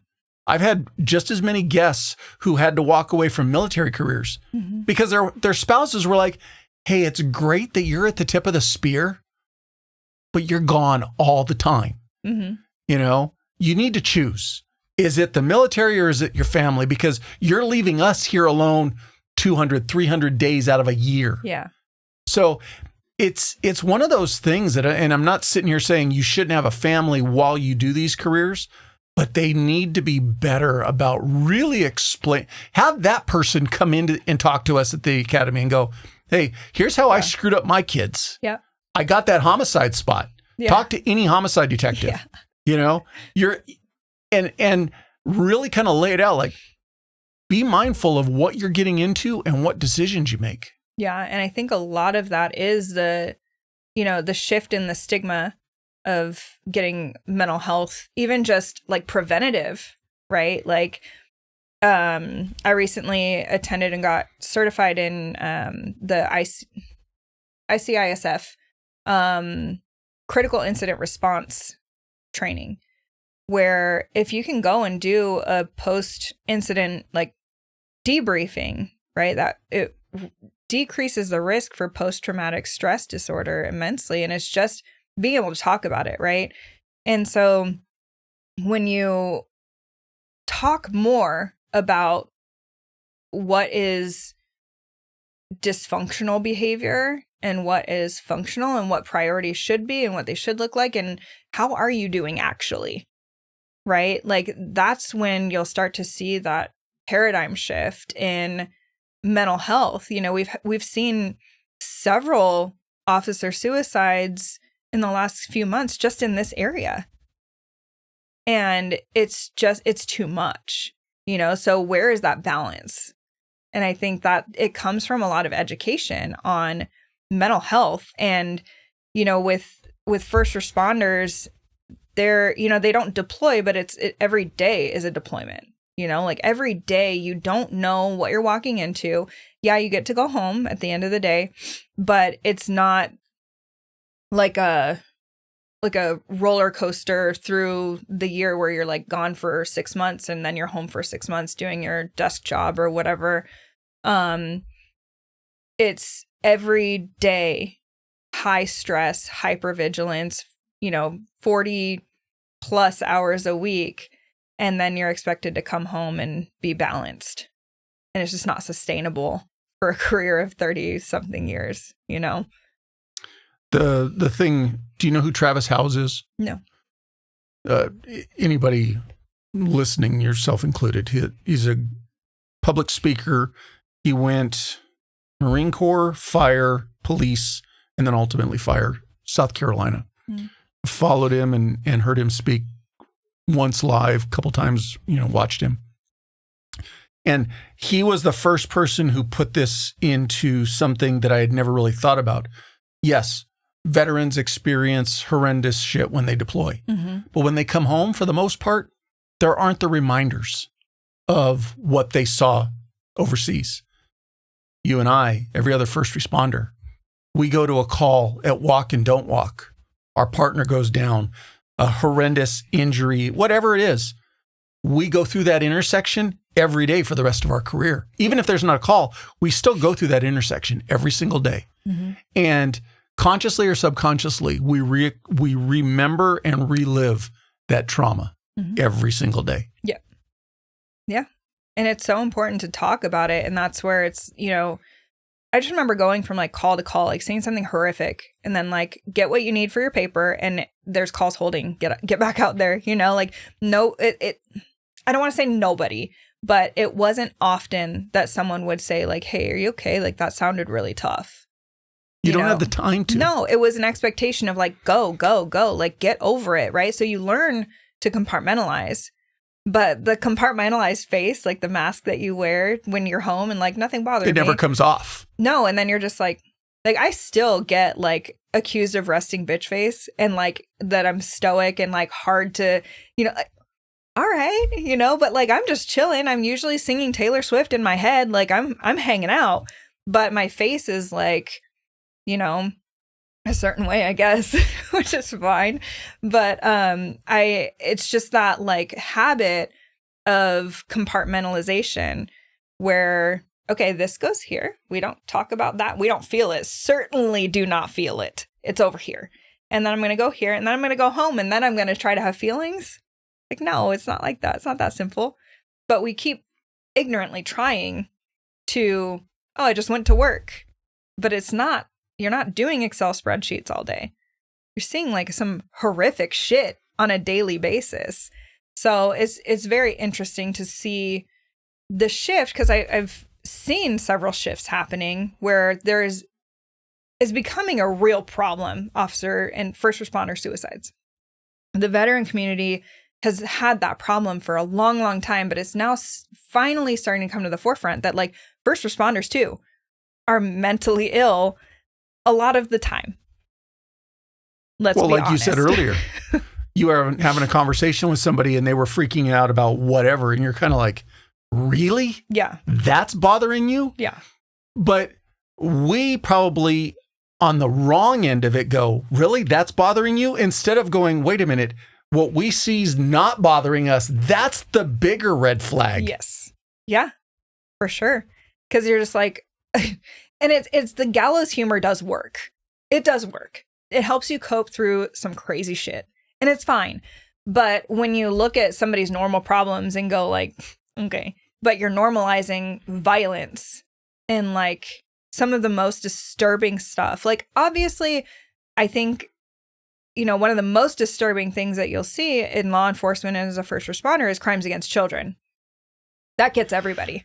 I've had just as many guests who had to walk away from military careers because their spouses were like, hey, it's great that you're at the tip of the spear, but you're gone all the time. You know, you need to choose. Is it the military or is it your family? Because you're leaving us here alone 200, 300 days out of a year. Yeah. So it's one of those things that, and I'm not sitting here saying you shouldn't have a family while you do these careers, but they need to be better about really have that person come in and talk to us at the academy and go, hey, here's how I screwed up my kids. Yeah. I got that homicide spot. Yeah. Talk to any homicide detective. Yeah. You know, and really kind of lay it out, like be mindful of what you're getting into and what decisions you make. Yeah. And I think a lot of that is the shift in the stigma of getting mental health, even just like preventative, right? Like, I recently attended and got certified in the ICISF critical incident response training, where if you can go and do a post-incident like debriefing, right, that it decreases the risk for post-traumatic stress disorder immensely. And it's just being able to talk about it, right? And so when you talk more about what is dysfunctional behavior and what is functional and what priorities should be and what they should look like and how are you doing actually, right? Like that's when you'll start to see that paradigm shift in mental health. You know, we've seen several officer suicides in the last few months just in this area. And it's too much, you know? So where is that balance? And I think that it comes from a lot of education on mental health. And, you know, with first responders, they're, you know, they don't deploy, but every day is a deployment. You know, like every day you don't know what you're walking into. Yeah, you get to go home at the end of the day, but it's not like a roller coaster through the year where you're like gone for 6 months and then you're home for 6 months doing your desk job or whatever. It's every day, high stress, hypervigilance, you know, 40 plus hours a week. And then you're expected to come home and be balanced. And it's just not sustainable for a career of 30 something years, you know? The thing, do you know who Travis Howes is? No. Anybody listening, yourself included, he's a public speaker. He went Marine Corps, fire, police, and then ultimately fire, South Carolina. Followed him and heard him speak once live, a couple times, you know, watched him. And he was the first person who put this into something that I had never really thought about. Yes, veterans experience horrendous shit when they deploy. But when they come home, for the most part, there aren't the reminders of what they saw overseas. You and I, every other first responder, we go to a call at walk and don't walk. Our partner goes down, a horrendous injury, whatever it is. We go through that intersection every day for the rest of our career. Even if there's not a call, we still go through that intersection every single day. And consciously or subconsciously, we remember and relive that trauma every single day. Yeah. Yeah. And it's so important to talk about it. And that's where it's, you know, I just remember going from like call to call, like seeing something horrific and then like get what you need for your paper and there's calls holding, get back out there, you know, like no, I don't want to say nobody, but it wasn't often that someone would say like, hey, are you okay? Like that sounded really tough. You don't have the time to. No, it was an expectation of like, go, like get over it. Right. So you learn to compartmentalize. But the compartmentalized face, like the mask that you wear when you're home and like nothing bothers me. It never comes off. No. And then you're just like I still get like accused of resting bitch face and like that I'm stoic and like hard to, you know, like, all right, you know, but like I'm just chilling. I'm usually singing Taylor Swift in my head. Like I'm hanging out, but my face is like, you know, a certain way, I guess, which is fine. But it's just that like habit of compartmentalization where, okay, this goes here. We don't talk about that. We don't feel it. Certainly do not feel it. It's over here. And then I'm going to go here and then I'm going to go home and then I'm going to try to have feelings. Like, no, it's not like that. It's not that simple. But we keep ignorantly trying to, oh, I just went to work. But it's not. You're not doing Excel spreadsheets all day. You're seeing like some horrific shit on a daily basis. So it's very interesting to see the shift because I've seen several shifts happening where is becoming a real problem, officer and first responder suicides. The veteran community has had that problem for a long, long time, but it's now finally starting to come to the forefront that like first responders too are mentally ill a lot of the time. Let's be honest. You said earlier, you were having a conversation with somebody and they were freaking out about whatever. And you're kind of like, really? Yeah. That's bothering you? Yeah. But we probably on the wrong end of it go, really? That's bothering you? Instead of going, wait a minute, what we see is not bothering us. That's the bigger red flag. Yes. Yeah, for sure. Because you're just like, and it's the gallows humor does work. It does work. It helps you cope through some crazy shit. And it's fine. But when you look at somebody's normal problems and go like, okay, but you're normalizing violence and like some of the most disturbing stuff. Like, obviously, I think, one of the most disturbing things that you'll see in law enforcement and as a first responder is crimes against children. That gets everybody.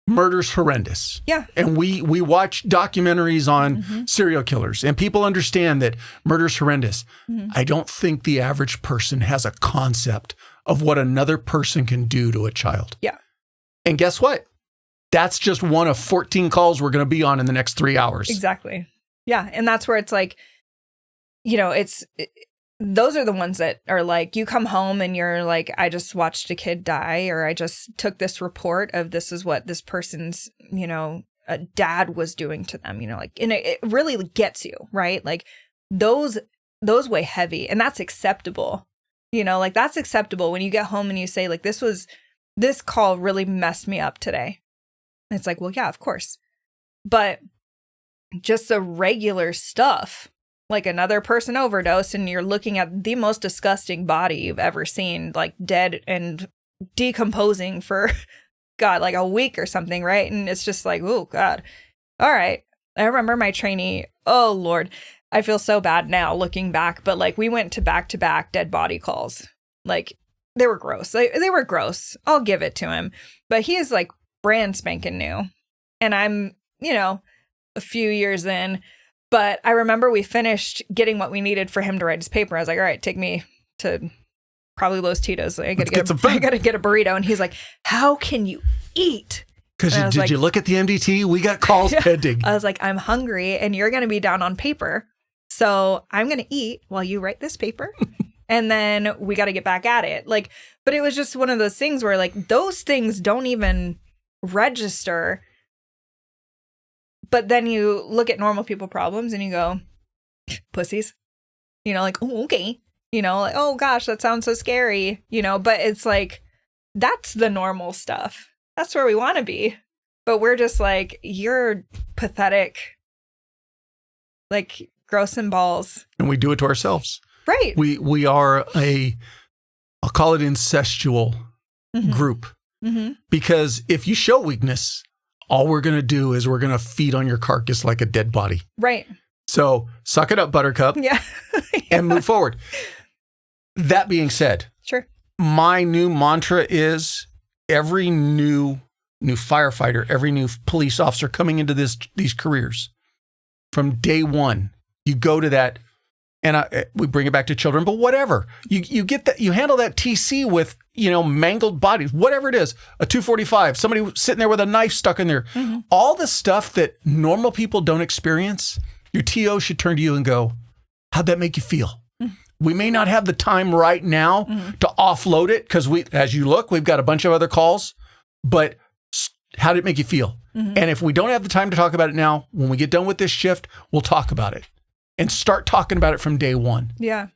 Murder's horrendous. Yeah. And we watch documentaries on serial killers, and people understand that murder's horrendous. I don't think the average person has a concept of what another person can do to a child. Yeah. And guess what? That's just one of 14 calls we're going to be on in the next 3 hours. Exactly. Yeah. And that's where it's like, those are the ones that are like, you come home and you're like, I just watched a kid die, or I just took this report of this is what this person's, dad was doing to them, and it really gets you, right? Like those weigh heavy, and that's acceptable. That's acceptable when you get home and you say like, this call really messed me up today. And it's like, well, yeah, of course. But just the regular stuff, like another person overdosed and you're looking at the most disgusting body you've ever seen, like dead and decomposing for, God, like a week or something, right? And it's just like, oh, God. All right. I remember my trainee, oh, Lord, I feel so bad now looking back, but like we went to back dead body calls. Like they were gross. They were gross. I'll give it to him. But he is like brand spanking new. And I'm, a few years in. But I remember we finished getting what we needed for him to write his paper. I was like, all right, take me to probably Los Tito's. I gotta get a burrito. And he's like, how can you eat? Because did you look at the MDT? We got calls pending. I was like, I'm hungry and you're going to be down on paper. So I'm going to eat while you write this paper. And then we got to get back at it. Like, but it was just one of those things where like those things don't even register. But then you look at normal people problems and you go, pussies, like, oh, okay. Like, oh gosh, that sounds so scary, but it's like, that's the normal stuff. That's where we want to be. But we're just like, you're pathetic, like gross and balls. And we do it to ourselves. Right. We are I'll call it incestual group. Because if you show weakness, all we're going to do is we're going to feed on your carcass like a dead body. Right. So suck it up, Buttercup. Yeah. And move forward. That being said, sure. My new mantra is every new firefighter, every new police officer coming into these careers, from day one, you go to that, and we bring it back to children, but whatever. You get that, you handle that TC with, mangled bodies, whatever it is, a 245, somebody sitting there with a knife stuck in there. All the stuff that normal people don't experience, your TO should turn to you and go, how'd that make you feel? We may not have the time right now to offload it because as you look, we've got a bunch of other calls, but how did it make you feel? And if we don't have the time to talk about it now, when we get done with this shift, we'll talk about it and start talking about it from day one. Yeah.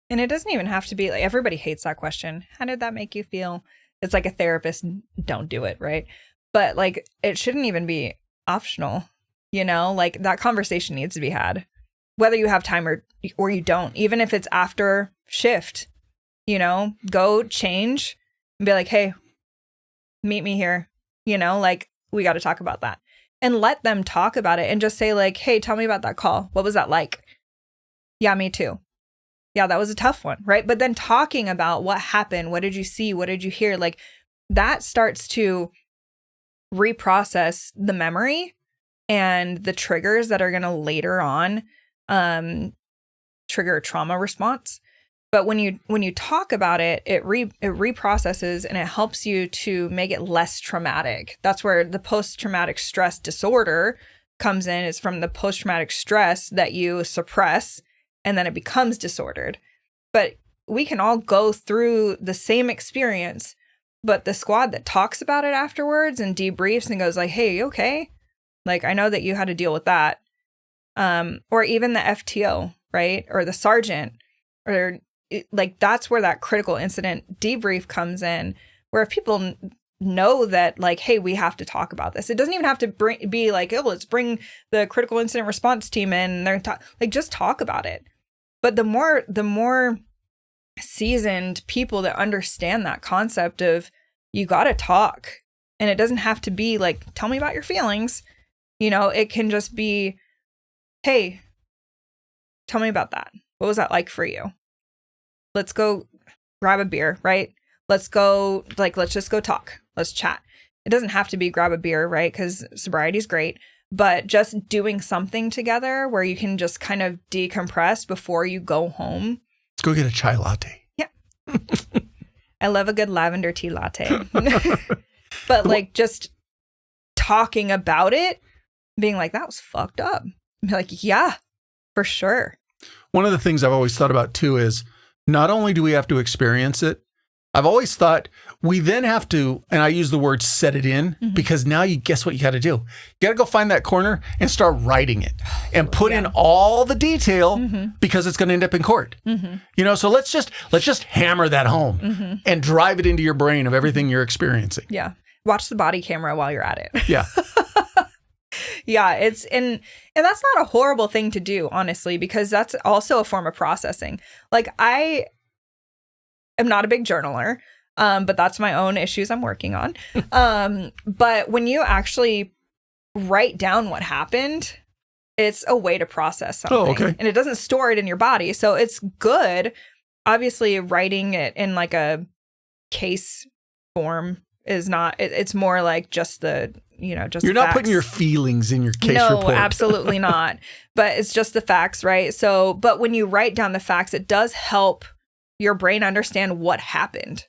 And it doesn't even have to be like, everybody hates that question. How did that make you feel? It's like a therapist, don't do it, right? But like, it shouldn't even be optional, like that conversation needs to be had, whether you have time or you don't, even if it's after shift, go change and be like, hey, meet me here, like we got to talk about that, and let them talk about it and just say like, hey, tell me about that call. What was that like? Yeah, me too. Yeah, that was a tough one, right? But then talking about what happened, what did you see? What did you hear? Like that starts to reprocess the memory and the triggers that are going to later on trigger a trauma response. But when you talk about it, it reprocesses and it helps you to make it less traumatic. That's where the post-traumatic stress disorder comes in. It's from the post-traumatic stress that you suppress, and then it becomes disordered. But we can all go through the same experience, But the squad that talks about it afterwards and debriefs and goes like, hey, you okay? Like, I know that you had to deal with that. Or even the FTO, right? Or the sergeant, or like, that's where that critical incident debrief comes in, where if people know that, like, hey, we have to talk about this. It doesn't even have to be like, oh, let's bring the critical incident response team in. And they're like, just talk about it. But the more seasoned people that understand that concept of you got to talk, and it doesn't have to be like, tell me about your feelings. It can just be, hey, tell me about that. What was that like for you? Let's go grab a beer, right? Let's just go talk. Let's chat. It doesn't have to be grab a beer, right? Because sobriety is great, but just doing something together where you can just kind of decompress before you go home. Let's go get a chai latte. Yeah. I love a good lavender tea latte. But like, just talking about it, being like, that was fucked up. Be like, yeah, for sure. One of the things I've always thought about too is not only do we have to experience it, I've always thought we then have to, and I use the word set it in, because now guess what you got to do? You got to go find that corner and start writing it and put in all the detail because it's going to end up in court. So let's just hammer that home and drive it into your brain of everything you're experiencing. Yeah. Watch the body camera while you're at it. Yeah. Yeah, and that's not a horrible thing to do, honestly, because that's also a form of processing. Like, I am not a big journaler, but that's my own issues I'm working on. But when you actually write down what happened, it's a way to process something. Oh, okay. And it doesn't store it in your body. So it's good. Obviously, writing it in like a case form is not, it's more like just the, just you're not facts. Putting your feelings in your case report. No, absolutely not. But it's just the facts, right? So, but when you write down the facts, it does help your brain understand what happened,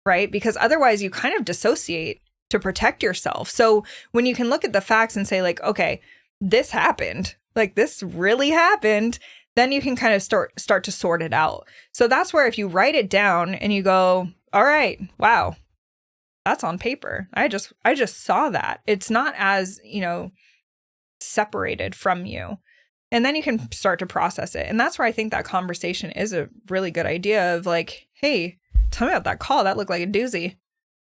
right? Because otherwise you kind of dissociate to protect yourself. So when you can look at the facts and say like, okay, this happened, like this really happened, then you can kind of start to sort it out. So that's where if you write it down and you go, all right, wow, that's on paper. I just saw that. It's not as, separated from you. And then you can start to process it. And that's where I think that conversation is a really good idea of like, hey, tell me about that call. That looked like a doozy,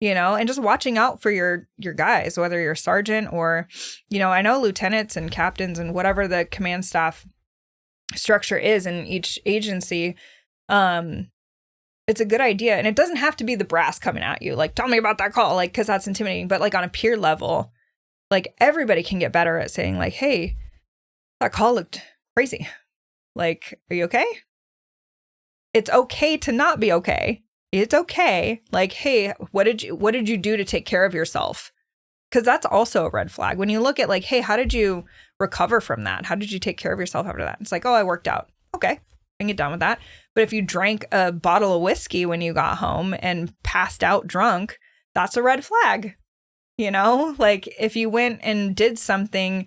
and just watching out for your guys, whether you're a sergeant or, I know lieutenants and captains and whatever the command staff structure is in each agency. It's a good idea. And it doesn't have to be the brass coming at you. Like, tell me about that call, like, because that's intimidating. But like on a peer level, like everybody can get better at saying like, hey, that call looked crazy. Like, are you okay? It's okay to not be okay. It's okay. Like, hey, what did you do to take care of yourself? Because that's also a red flag. When you look at like, hey, how did you recover from that? How did you take care of yourself after that? It's like, oh, I worked out. Okay, I can get done with that. But if you drank a bottle of whiskey when you got home and passed out drunk, that's a red flag. Like if you went and did something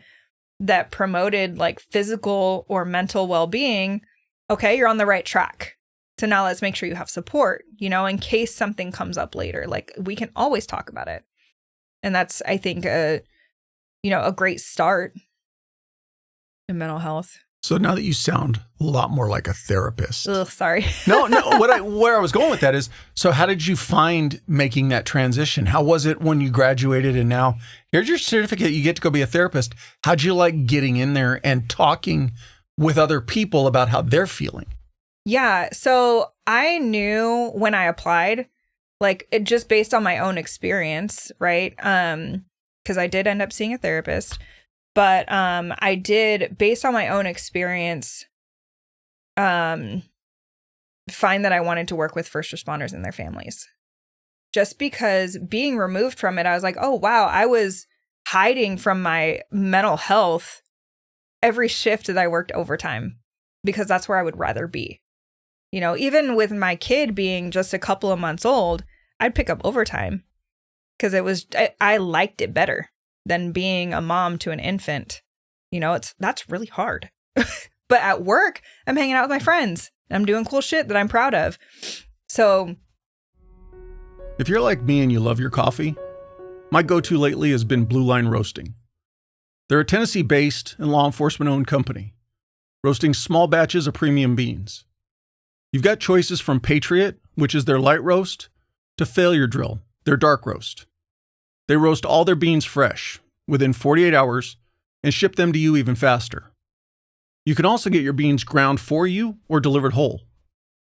that promoted like physical or mental well-being, okay, you're on the right track. So now let's make sure you have support, in case something comes up later. Like we can always talk about it. And that's, I think, a great start in mental health. So now that you sound a lot more like a therapist. Ugh, sorry. No. Where I was going with that is, so how did you find making that transition? How was it when you graduated and now here's your certificate, you get to go be a therapist? How'd you like getting in there and talking with other people about how they're feeling? Yeah. So I knew when I applied, like it just based on my own experience, right? Because I did end up seeing a therapist. But I did, based on my own experience, find that I wanted to work with first responders and their families. Just because being removed from it, I was like, oh, wow, I was hiding from my mental health every shift that I worked overtime because that's where I would rather be. Even with my kid being just a couple of months old, I'd pick up overtime because I liked it better than being a mom to an infant. That's really hard. But at work, I'm hanging out with my friends. I'm doing cool shit that I'm proud of. So If you're like me and you love your coffee, my go-to lately has been Blue Line Roasting. They're a Tennessee-based and law enforcement-owned company, roasting small batches of premium beans. You've got choices from Patriot, which is their light roast, to Failure Drill, their dark roast. They roast all their beans fresh, within 48 hours, and ship them to you even faster. You can also get your beans ground for you or delivered whole.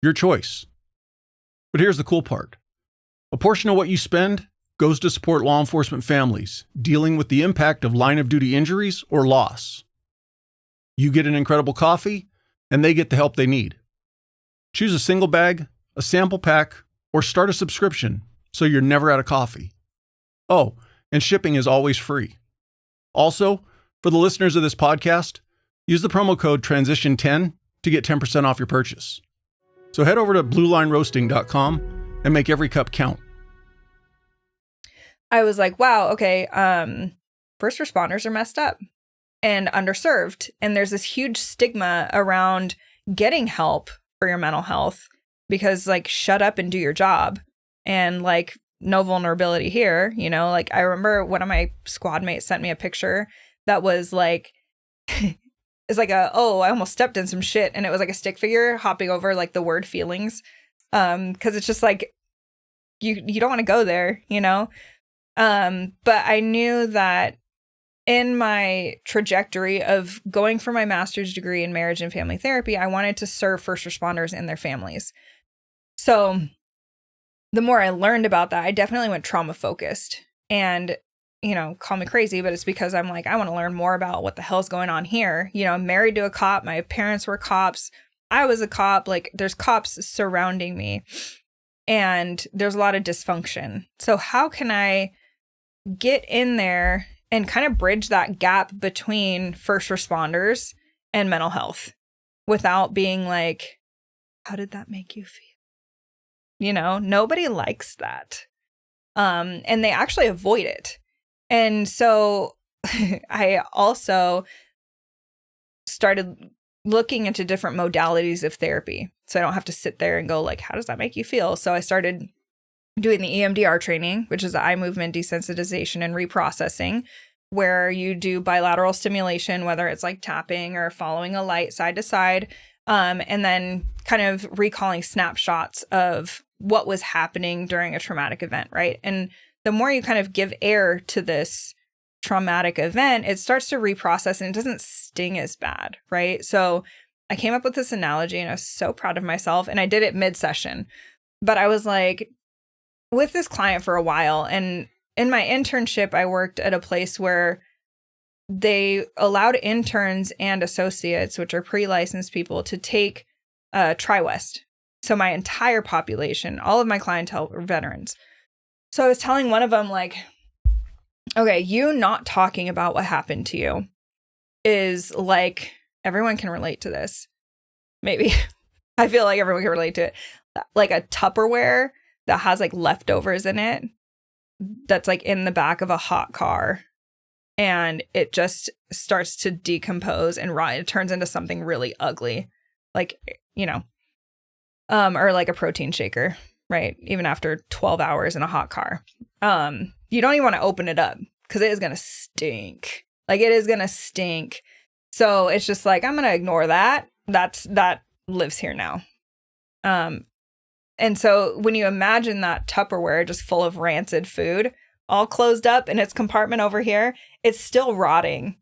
Your choice. But here's the cool part. A portion of what you spend goes to support law enforcement families dealing with the impact of line-of-duty injuries or loss. You get an incredible coffee, and they get the help they need. Choose a single bag, a sample pack, or start a subscription so you're never out of coffee. Oh, and shipping is always free. Also, for the listeners of this podcast, use the promo code TRANSITION10 to get 10% off your purchase. So head over to bluelineroasting.com and make every cup count. I was like, wow, okay, first responders are messed up and underserved. And there's this huge stigma around getting help for your mental health because, like, shut up and do your job. And, like, no vulnerability here, you know? Like, I remember one of my squad mates sent me a picture that was like, it's like I almost stepped in some shit. And it was like a stick figure hopping over, like, the word feelings. Because it's just like, you don't want to go there, you know? But I knew that in my trajectory of going for my master's degree in marriage and family therapy, I wanted to serve first responders and their families. So the more I learned about that, I definitely went trauma focused. And, you know, call me crazy, but it's because I'm like, I want to learn more about what the hell's going on here. You know, I'm married to a cop. My parents were cops. I was a cop. Like, there's cops surrounding me. And there's a lot of dysfunction. So how can I get in there and kind of bridge that gap between first responders and mental health without being like, how did that make you feel? You know, nobody likes that. And they actually avoid it. And so I also started looking into different modalities of therapy. So I don't have to sit there and go like, how does that make you feel? So I started doing the EMDR training, which is eye movement desensitization and reprocessing, where you do bilateral stimulation, whether it's like tapping or following a light side to side, and then kind of recalling snapshots of what was happening during a traumatic event, right? And the more you kind of give air to this traumatic event, it starts to reprocess and it doesn't sting as bad, right? So I came up with this analogy and I was so proud of myself, and I did it mid-session. But I was like, with this client for a while, and in my internship, I worked at a place where they allowed interns and associates, which are pre-licensed people, to take Tri-West. So my entire population, all of my clientele were veterans. So I was telling one of them, like, okay, you not talking about what happened to you is like, everyone can relate to this. Maybe. I feel like everyone can relate to it. Like a Tupperware that has like leftovers in it that's like in the back of a hot car, and it just starts to decompose and rot. It turns into something really ugly, like, you know, or like a protein shaker, right? Even after 12 hours in a hot car. You don't even want to open it up because it is going to stink. Like, it is going to stink. So it's just like, I'm going to ignore that. That lives here now. And so when you imagine that Tupperware just full of rancid food, all closed up in its compartment over here, it's still rotting.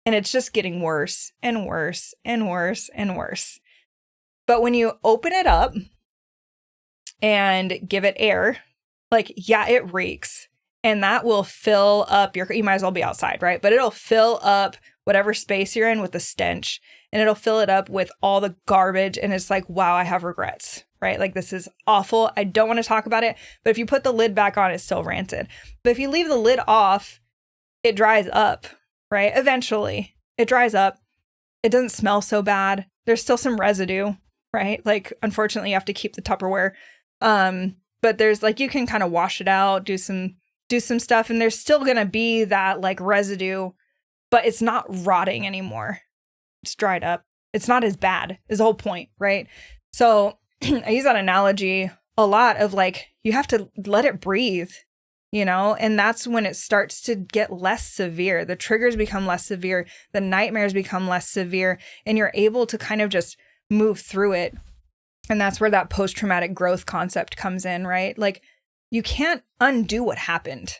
And it's just getting worse and worse and worse and worse. But when you open it up and give it air, like, yeah, it reeks. And that will fill up you might as well be outside, right? But it'll fill up whatever space you're in with the stench. And it'll fill it up with all the garbage. And it's like, wow, I have regrets, right? Like, this is awful. I don't want to talk about it. But if you put the lid back on, it's still rancid. But if you leave the lid off, it dries up, right? Eventually, it dries up. It doesn't smell so bad. There's still some residue, right? Like, unfortunately, you have to keep the Tupperware. But there's like, you can kind of wash it out, do some stuff, and there's still going to be that like residue, but it's not rotting anymore. It's dried up. It's not as bad is the whole point, right? So I use that analogy a lot of like, you have to let it breathe, you know, and that's when it starts to get less severe. The triggers become less severe. The nightmares become less severe, and you're able to kind of just move through it. And that's where that post-traumatic growth concept comes in, right? Like, you can't undo what happened.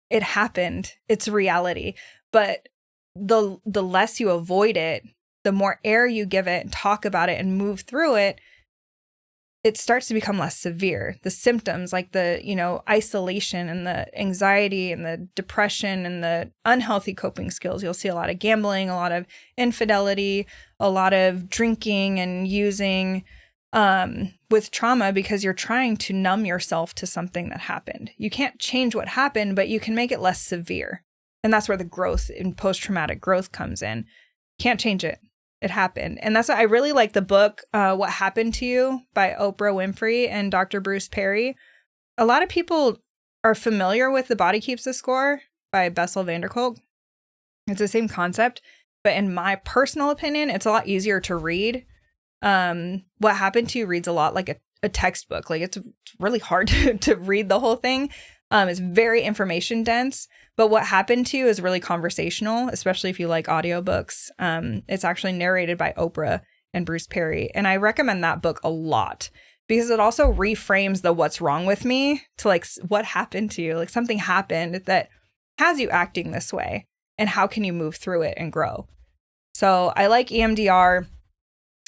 It happened. It's reality. But the less you avoid it, the more air you give it and talk about it and move through it, it starts to become less severe. The symptoms, like the, you know, isolation and the anxiety and the depression and the unhealthy coping skills. You'll see a lot of gambling, a lot of infidelity, a lot of drinking and using with trauma, because you're trying to numb yourself to something that happened. You can't change what happened, but you can make it less severe. And that's where the growth in post-traumatic growth comes in. Can't change it. It happened. And that's why I really like the book, What Happened to You by Oprah Winfrey and Dr. Bruce Perry. A lot of people are familiar with The Body Keeps the Score by Bessel van der Kolk. It's the same concept, but in my personal opinion, it's a lot easier to read. What Happened to You reads a lot like a textbook. Like, it's really hard to read the whole thing. It's very information dense, but What Happened to You is really conversational, especially if you like audiobooks. It's actually narrated by Oprah and Bruce Perry. And I recommend that book a lot because it also reframes the what's wrong with me to like, what happened to you? Like, something happened that has you acting this way, and how can you move through it and grow? So I like EMDR,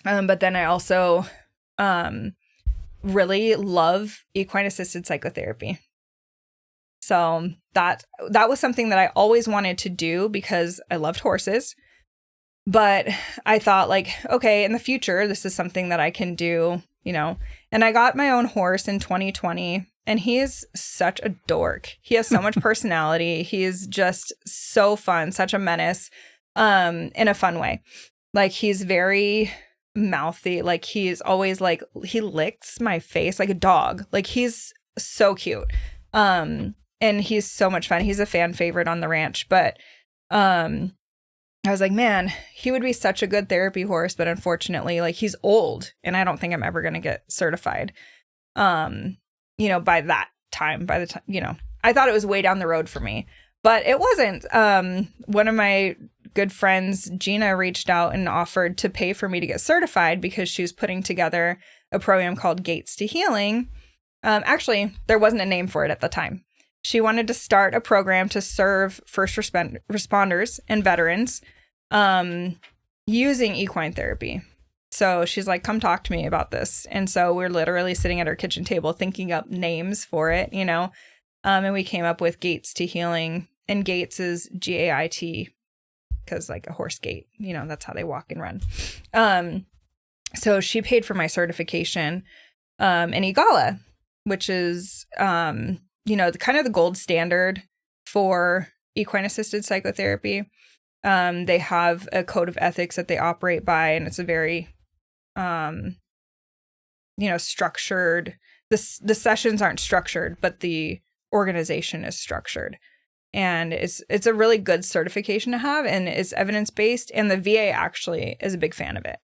but then I also really love equine assisted psychotherapy. So that was something that I always wanted to do because I loved horses. But I thought, like, okay, in the future, this is something that I can do, you know. And I got my own horse in 2020, and he is such a dork. He has so much personality. He is just so fun, such a menace, in a fun way. Like, he's very mouthy. Like, he's always like, he licks my face like a dog. Like, he's so cute. And he's so much fun. He's a fan favorite on the ranch. But I was like, man, he would be such a good therapy horse. But unfortunately, like, he's old, and I don't think I'm ever going to get certified. You know, by the time, you know, I thought it was way down the road for me, but it wasn't. One of my good friends, Gina, reached out and offered to pay for me to get certified because she was putting together a program called Gaites to Healing. Actually, there wasn't a name for it at the time. She wanted to start a program to serve first responders and veterans using equine therapy. So she's like, come talk to me about this. And so we're literally sitting at our kitchen table thinking up names for it, you know, and we came up with Gaites to Healing. And Gaites is Gait, because like a horse gait, you know, that's how they walk and run. So she paid for my certification in Igala, which is you know, kind of the gold standard for equine assisted psychotherapy. They have a code of ethics that they operate by, and it's a very, you know, structured. The sessions aren't structured, but the organization is structured, and it's a really good certification to have, and it's evidence based. And the VA actually is a big fan of it.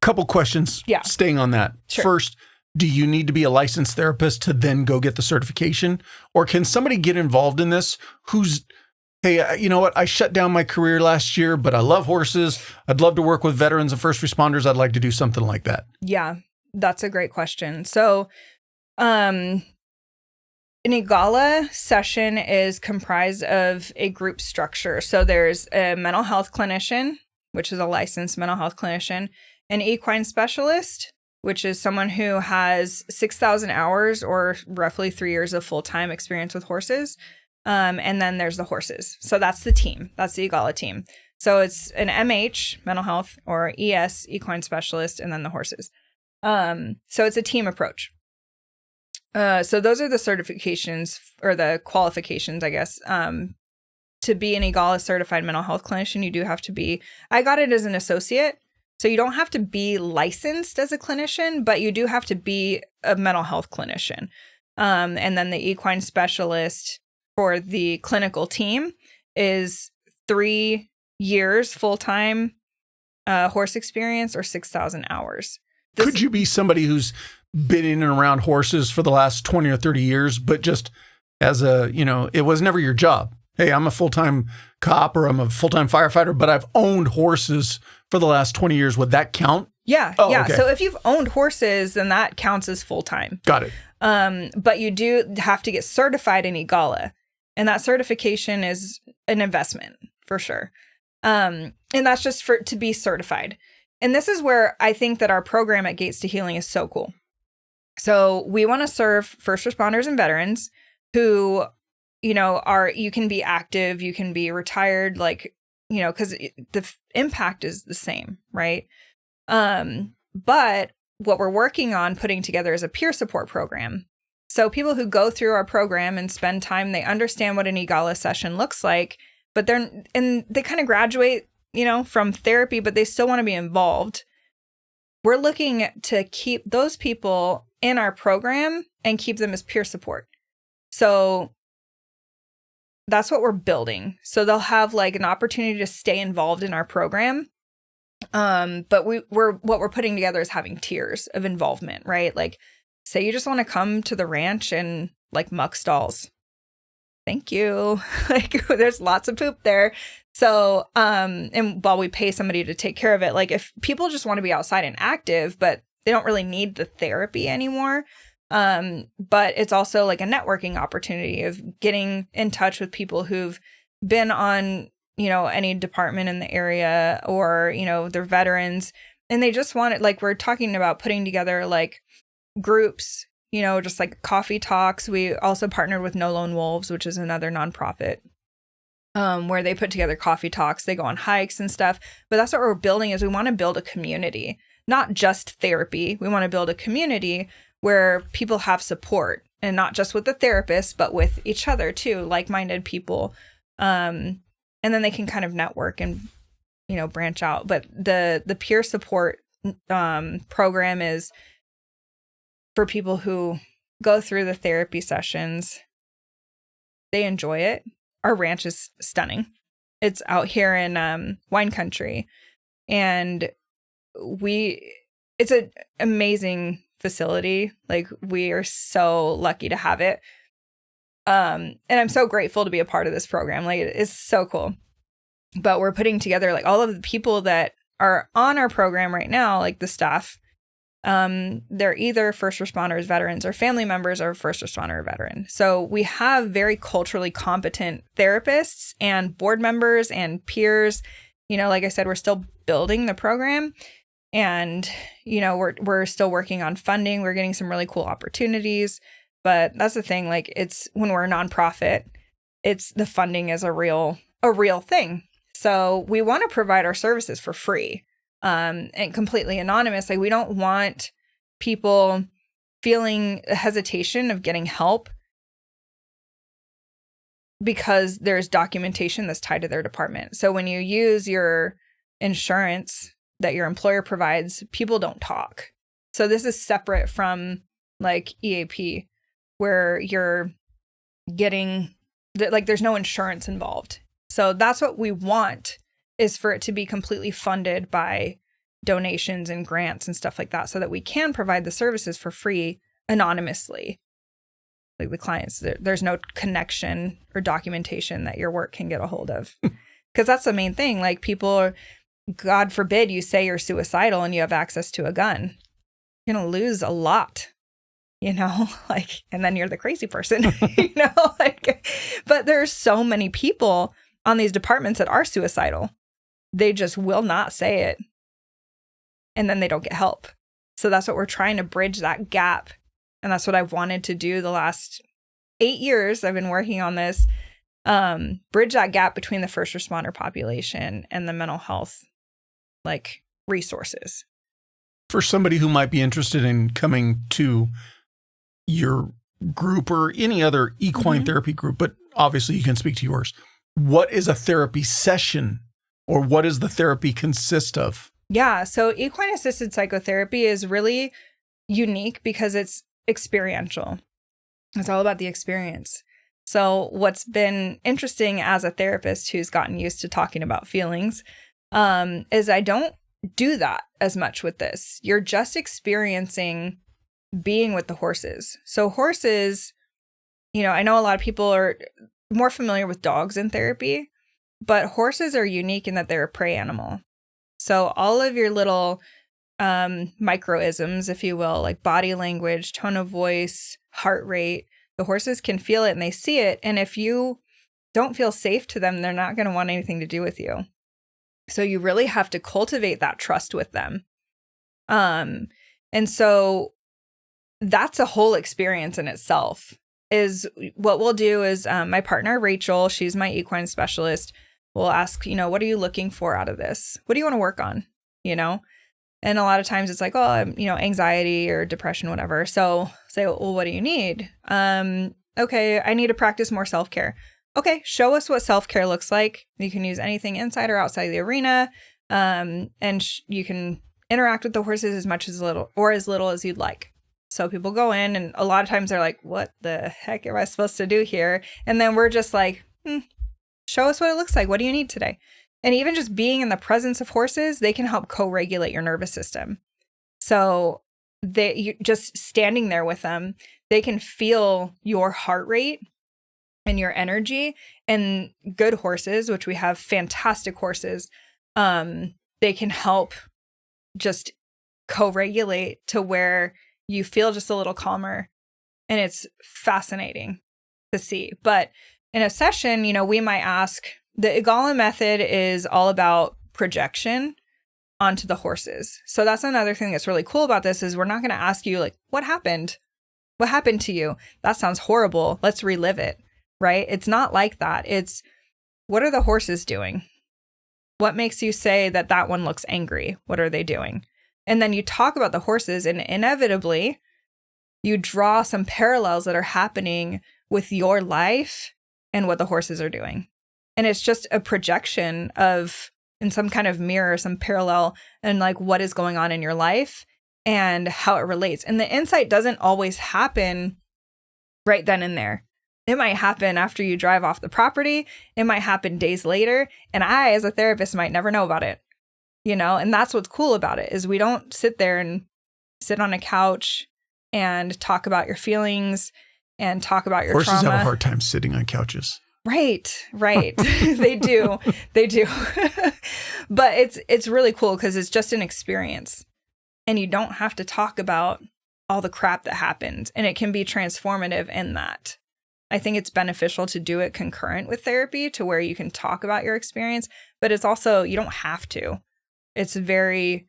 Couple questions. Yeah. Staying on that. Sure. First, do you need to be a licensed therapist to then go get the certification? Or can somebody get involved in this who's, hey, you know what? I shut down my career last year, but I love horses. I'd love to work with veterans and first responders. I'd like to do something like that. Yeah, that's a great question. So an Igala session is comprised of a group structure. So there's a mental health clinician, which is a licensed mental health clinician, an equine specialist, which is someone who has 6,000 hours or roughly 3 years of full-time experience with horses. And then there's the horses. So that's the team. That's the Igala team. So it's an MH, mental health, or ES, equine specialist, and then the horses. So it's a team approach. So those are the certifications or the qualifications, I guess. To be an Igala certified mental health clinician, you do have to be, I got it as an associate. So you don't have to be licensed as a clinician, but you do have to be a mental health clinician. And then the equine specialist for the clinical team is 3 years full-time horse experience or 6,000 hours. Could you be somebody who's been in and around horses for the last 20 or 30 years, but just as it was never your job. Hey, I'm a full-time cop or I'm a full-time firefighter, but I've owned horses for the last 20 years. Would that count? Yeah. Oh, yeah. okay. So if you've owned horses, then that counts as full-time. Got it. But you do have to get certified in EGALA. And that certification is an investment for sure. And that's just to be certified. And this is where I think that our program at Gaites to Healing is so cool. So we want to serve first responders and veterans who, you can be active, you can be retired, because the impact is the same, right? But what we're working on putting together is a peer support program. So people who go through our program and spend time, they understand what an EGALA session looks like, but they kind of graduate, from therapy, but they still want to be involved. We're looking to keep those people in our program and keep them as peer support. So that's what we're building. So they'll have an opportunity to stay involved in our program. But what we're putting together is having tiers of involvement, right? Say you just want to come to the ranch and muck stalls. Thank you. There's lots of poop there. So, and while we pay somebody to take care of it, if people just want to be outside and active, but they don't really need the therapy anymore. But it's also a networking opportunity of getting in touch with people who've been on, any department in the area or, they're veterans and they just want it. We're talking about putting together groups, just coffee talks. We also partnered with No Lone Wolves, which is another nonprofit, where they put together coffee talks. They go on hikes and stuff. But that's what we're building is we want to build a community, not just therapy. We want to build a community where people have support and not just with the therapist, but with each other too, like-minded people. And then they can kind of network and, branch out. But the peer support program is for people who go through the therapy sessions. They enjoy it. Our ranch is stunning. It's out here in wine country. And it's an amazing facility. We are so lucky to have it. And I'm so grateful to be a part of this program. It is so cool. But we're putting together all of the people that are on our program right now, the staff. They're either first responders, veterans, or family members of a first responder or veteran. So we have very culturally competent therapists and board members and peers. Like I said, we're still building the program. And, we're still working on funding. We're getting some really cool opportunities. But that's the thing, it's when we're a nonprofit, it's the funding is a real thing. So we want to provide our services for free and completely anonymous. We don't want people feeling a hesitation of getting help because there's documentation that's tied to their department. So when you use your insurance that your employer provides, people don't talk. So this is separate from EAP where you're getting there's no insurance involved. So that's what we want is for it to be completely funded by donations and grants and stuff like that so that we can provide the services for free anonymously. The clients, there's no connection or documentation that your work can get a hold of. Because that's the main thing. People are, God forbid you say you're suicidal and you have access to a gun. You're going to lose a lot, and then you're the crazy person, but there's so many people on these departments that are suicidal. They just will not say it. And then they don't get help. So that's what we're trying to bridge that gap. And that's what I've wanted to do the last 8 years. I've been working on this, bridge that gap between the first responder population and the mental health, resources. For somebody who might be interested in coming to your group or any other equine therapy group, but obviously you can speak to yours. What is a therapy session or what does the therapy consist of? Yeah. So equine assisted psychotherapy is really unique because it's experiential. It's all about the experience. So what's been interesting as a therapist who's gotten used to talking about feelings is I don't do that as much with this. You're just experiencing being with the horses. So horses, I know a lot of people are more familiar with dogs in therapy, but horses are unique in that they're a prey animal. So all of your little microisms, if you will, like body language, tone of voice, heart rate, the horses can feel it and they see it. And if you don't feel safe to them, they're not going to want anything to do with you. So you really have to cultivate that trust with them. And so that's a whole experience in itself. Is what we'll do is my partner, Rachel, she's my equine specialist. We'll ask, what are you looking for out of this? What do you want to work on? And a lot of times it's like, anxiety or depression, whatever. So say, well, what do you need? Okay, I need to practice more self-care. Okay, show us what self-care looks like. You can use anything inside or outside the arena. And you can interact with the horses as much as little as you'd like. So people go in and a lot of times they're like, what the heck am I supposed to do here? And then we're just like, show us what it looks like. What do you need today? And even just being in the presence of horses, they can help co-regulate your nervous system. So you just standing there with them, they can feel your heart rate and your energy. And good horses, which we have fantastic horses, they can help just co-regulate to where you feel just a little calmer. And it's fascinating to see. But in a session, we might ask, the Igala method is all about projection onto the horses. So that's another thing that's really cool about this is we're not going to ask you like, what happened? What happened to you? That sounds horrible. Let's relive it, right? It's not like that. It's what are the horses doing? What makes you say that one looks angry? What are they doing? And then you talk about the horses and inevitably you draw some parallels that are happening with your life and what the horses are doing. And it's just a projection of in some kind of mirror, some parallel and like what is going on in your life and how it relates. And the insight doesn't always happen right then and there. It might happen after you drive off the property. It might happen days later. And I, as a therapist, might never know about it, and that's what's cool about it is we don't sit there and sit on a couch and talk about your feelings and talk about your Horses trauma. have a hard time sitting on couches. Right. They do. But it's really cool because it's just an experience and you don't have to talk about all the crap that happened and it can be transformative in that. I think it's beneficial to do it concurrent with therapy to where you can talk about your experience, but it's also, you don't have to. It's very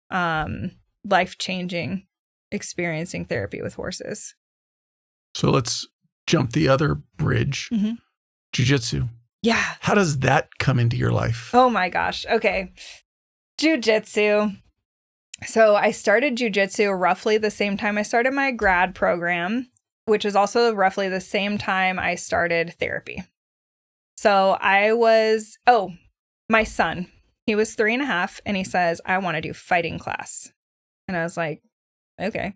life-changing experiencing therapy with horses. So let's jump the other bridge. Mm-hmm. Jiu-Jitsu. Yeah. How does that come into your life? Oh my gosh. Okay. Jiu-Jitsu. So I started Jiu-Jitsu roughly the same time I started my grad program, which is also roughly the same time I started therapy. So my son, he was 3.5 and he says, I want to do fighting class. And I was like, okay.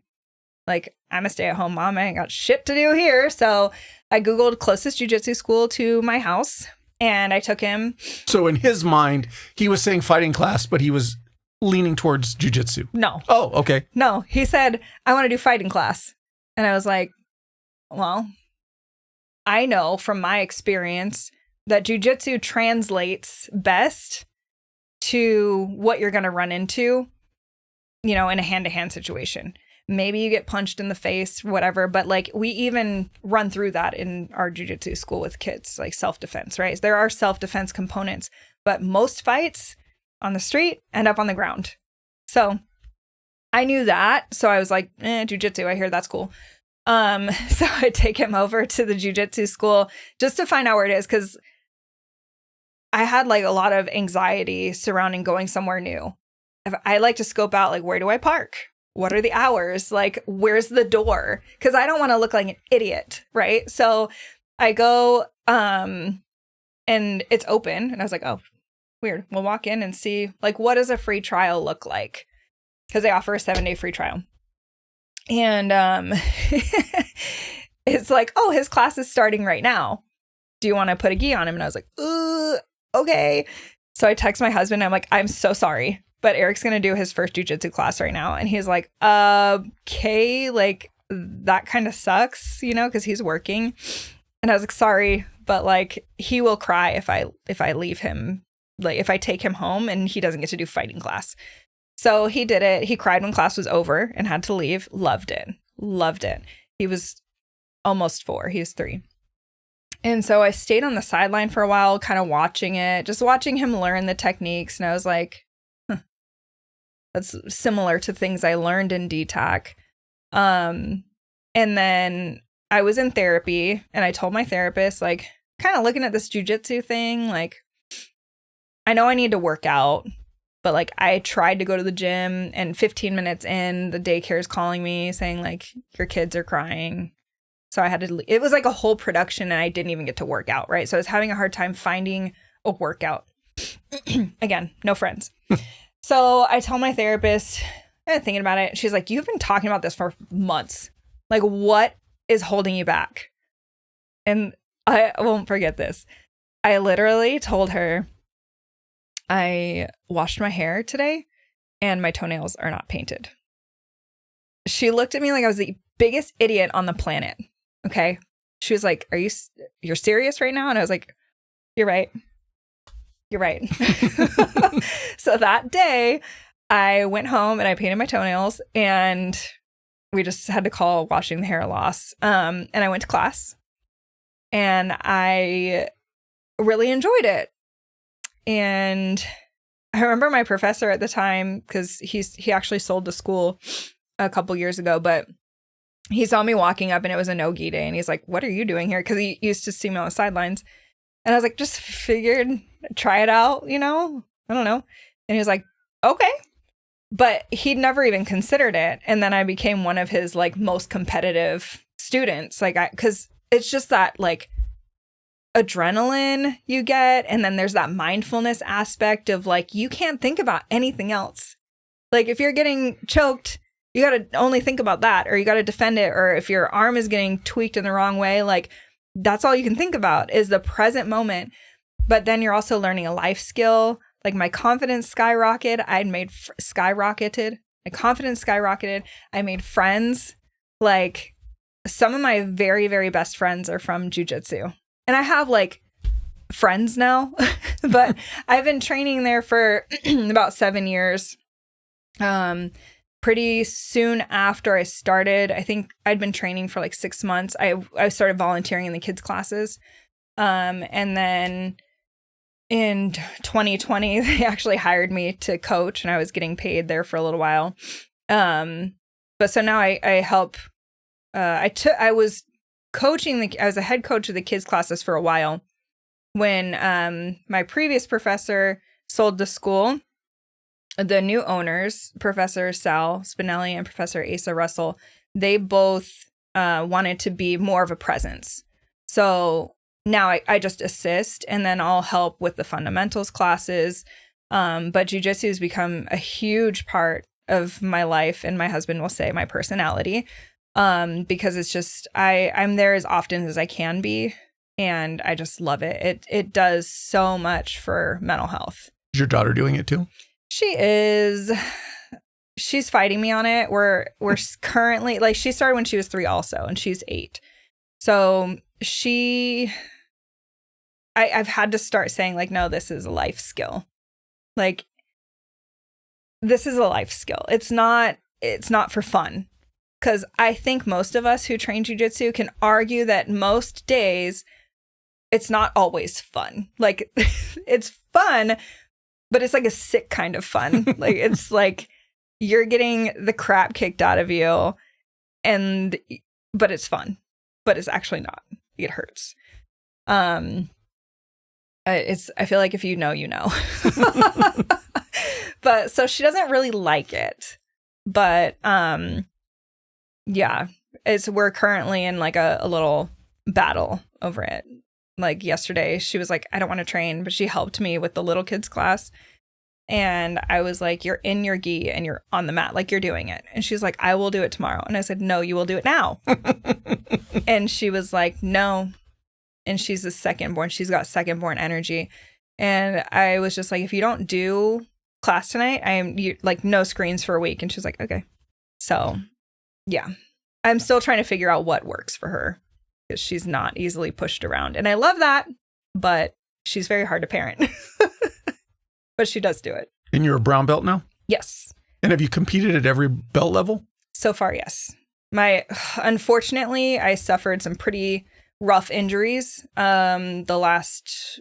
Like, I'm a stay-at-home mom. I ain't got shit to do here. So I Googled closest jiu-jitsu school to my house and I took him. So in his mind, he was saying fighting class, but he was leaning towards jiu-jitsu. No. Oh, okay. No, he said, I want to do fighting class. And I was like, well, I know from my experience that jiu-jitsu translates best to what you're going to run into, in a hand-to-hand situation. Maybe you get punched in the face, whatever. But like we even run through that in our jiu-jitsu school with kids, like self-defense, right? There are self-defense components, but most fights on the street end up on the ground. So I knew that. So I was like, jiu-jitsu, I hear that's cool. So I take him over to the jiu-jitsu school just to find out where it is. Cause I had like a lot of anxiety surrounding going somewhere new. I like to scope out, like, where do I park? What are the hours? Like, where's the door? Because I don't want to look like an idiot, right? So I go and it's open. And I was like, oh, weird. We'll walk in and see, like, what does a free trial look like? Because they offer a 7-day free trial. And it's like, oh, his class is starting right now. Do you want to put a gi on him? And I was like, okay. So I text my husband. I'm like, I'm so sorry. but Eric's going to do his first jujitsu class right now. And he's like, okay, like that kind of sucks, you know, because he's working. And I was like, sorry, but like he will cry if I leave him, like if I take him home and he doesn't get to do fighting class. So he did it. He cried when class was over and had to leave. Loved it. Loved it. He was almost 4. He was 3. And so I stayed on the sideline for a while, kind of watching it, just watching him learn the techniques. And I was like, that's similar to things I learned in DTAC. And then I was in therapy and I told my therapist, like, kind of looking at this jujitsu thing, like, I know I need to work out, but like I tried to go to the gym and 15 minutes in, the daycare is calling me saying like, your kids are crying. So I had to, it was like a whole production and I didn't even get to work out, right? So I was having a hard time finding a workout. Again, no friends. So I told my therapist, thinking about it, she's like, you've been talking about this for months. Like, what is holding you back? And I won't forget this. I literally told her, I washed my hair today and my toenails are not painted. She looked at me like I was the biggest idiot on the planet. Okay. She was like, you're serious right now? And I was like, you're right. You're right. So that day I went home and I painted my toenails and we just had to call washing the hair loss. And I went to class and I really enjoyed it. And I remember my professor at the time, because he actually sold the school a couple years ago, but he saw me walking up and it was a no-gi day. And he's like, what are you doing here? Because he used to see me on the sidelines. And I was like, just figured, try it out, you know? I don't know. And he was like, okay. But he'd never even considered it. And then I became one of his like most competitive students. Like, because it's just that like adrenaline you get. And then there's that mindfulness aspect of like, you can't think about anything else. Like if you're getting choked, you got to only think about that, or you got to defend it. Or if your arm is getting tweaked in the wrong way, like that's all you can think about is the present moment. But then you're also learning a life skill. Like my confidence skyrocketed. My confidence skyrocketed. I made friends. Like some of my very, very best friends are from jujitsu. And I have like friends now, but I've been training there for about 7 years. Pretty soon after I started, I think I'd been training for like 6 months. I started volunteering in the kids' classes. And then in 2020, they actually hired me to coach and I was getting paid there for a little while. But so now I help, I was coaching, I was a head coach of the kids' classes for a while when my previous professor sold the school. The new owners, Professor Sal Spinelli and Professor Asa Russell, they both wanted to be more of a presence. So now I just assist and then I'll help with the fundamentals classes. But jiu-jitsu has become a huge part of my life, and my husband will say my personality, because it's just I'm there as often as I can be, and I just love it. It does so much for mental health. Is your daughter doing it too? She is. She's fighting me on it. We're currently, like, she started when she was 3 also, and she's 8. So I've had to start saying like, no, this is a life skill. Like, this is a life skill. It's not for fun. Because I think most of us who train jiu-jitsu can argue that most days it's not always fun. Like, it's fun, but it's like a sick kind of fun. Like, it's like you're getting the crap kicked out of you, but it's fun. But it's actually not. It hurts. I feel like if you know, you know. But so she doesn't really like it. But yeah, we're currently in like a little battle over it. Like yesterday, she was like, I don't want to train, but she helped me with the little kids class. And I was like, you're in your gi and you're on the mat, like you're doing it. And she's like, I will do it tomorrow. And I said, no, you will do it now. And she was like, no. And she's the second born. She's got second born energy. And I was just like, if you don't do class tonight. Like no screens for a week. And she's like, okay. So yeah, I'm still trying to figure out what works for her because she's not easily pushed around. And I love that, but she's very hard to parent. But she does do it. And you're a brown belt now? Yes. And have you competed at every belt level? So far, yes. Unfortunately, I suffered some pretty rough injuries. The last,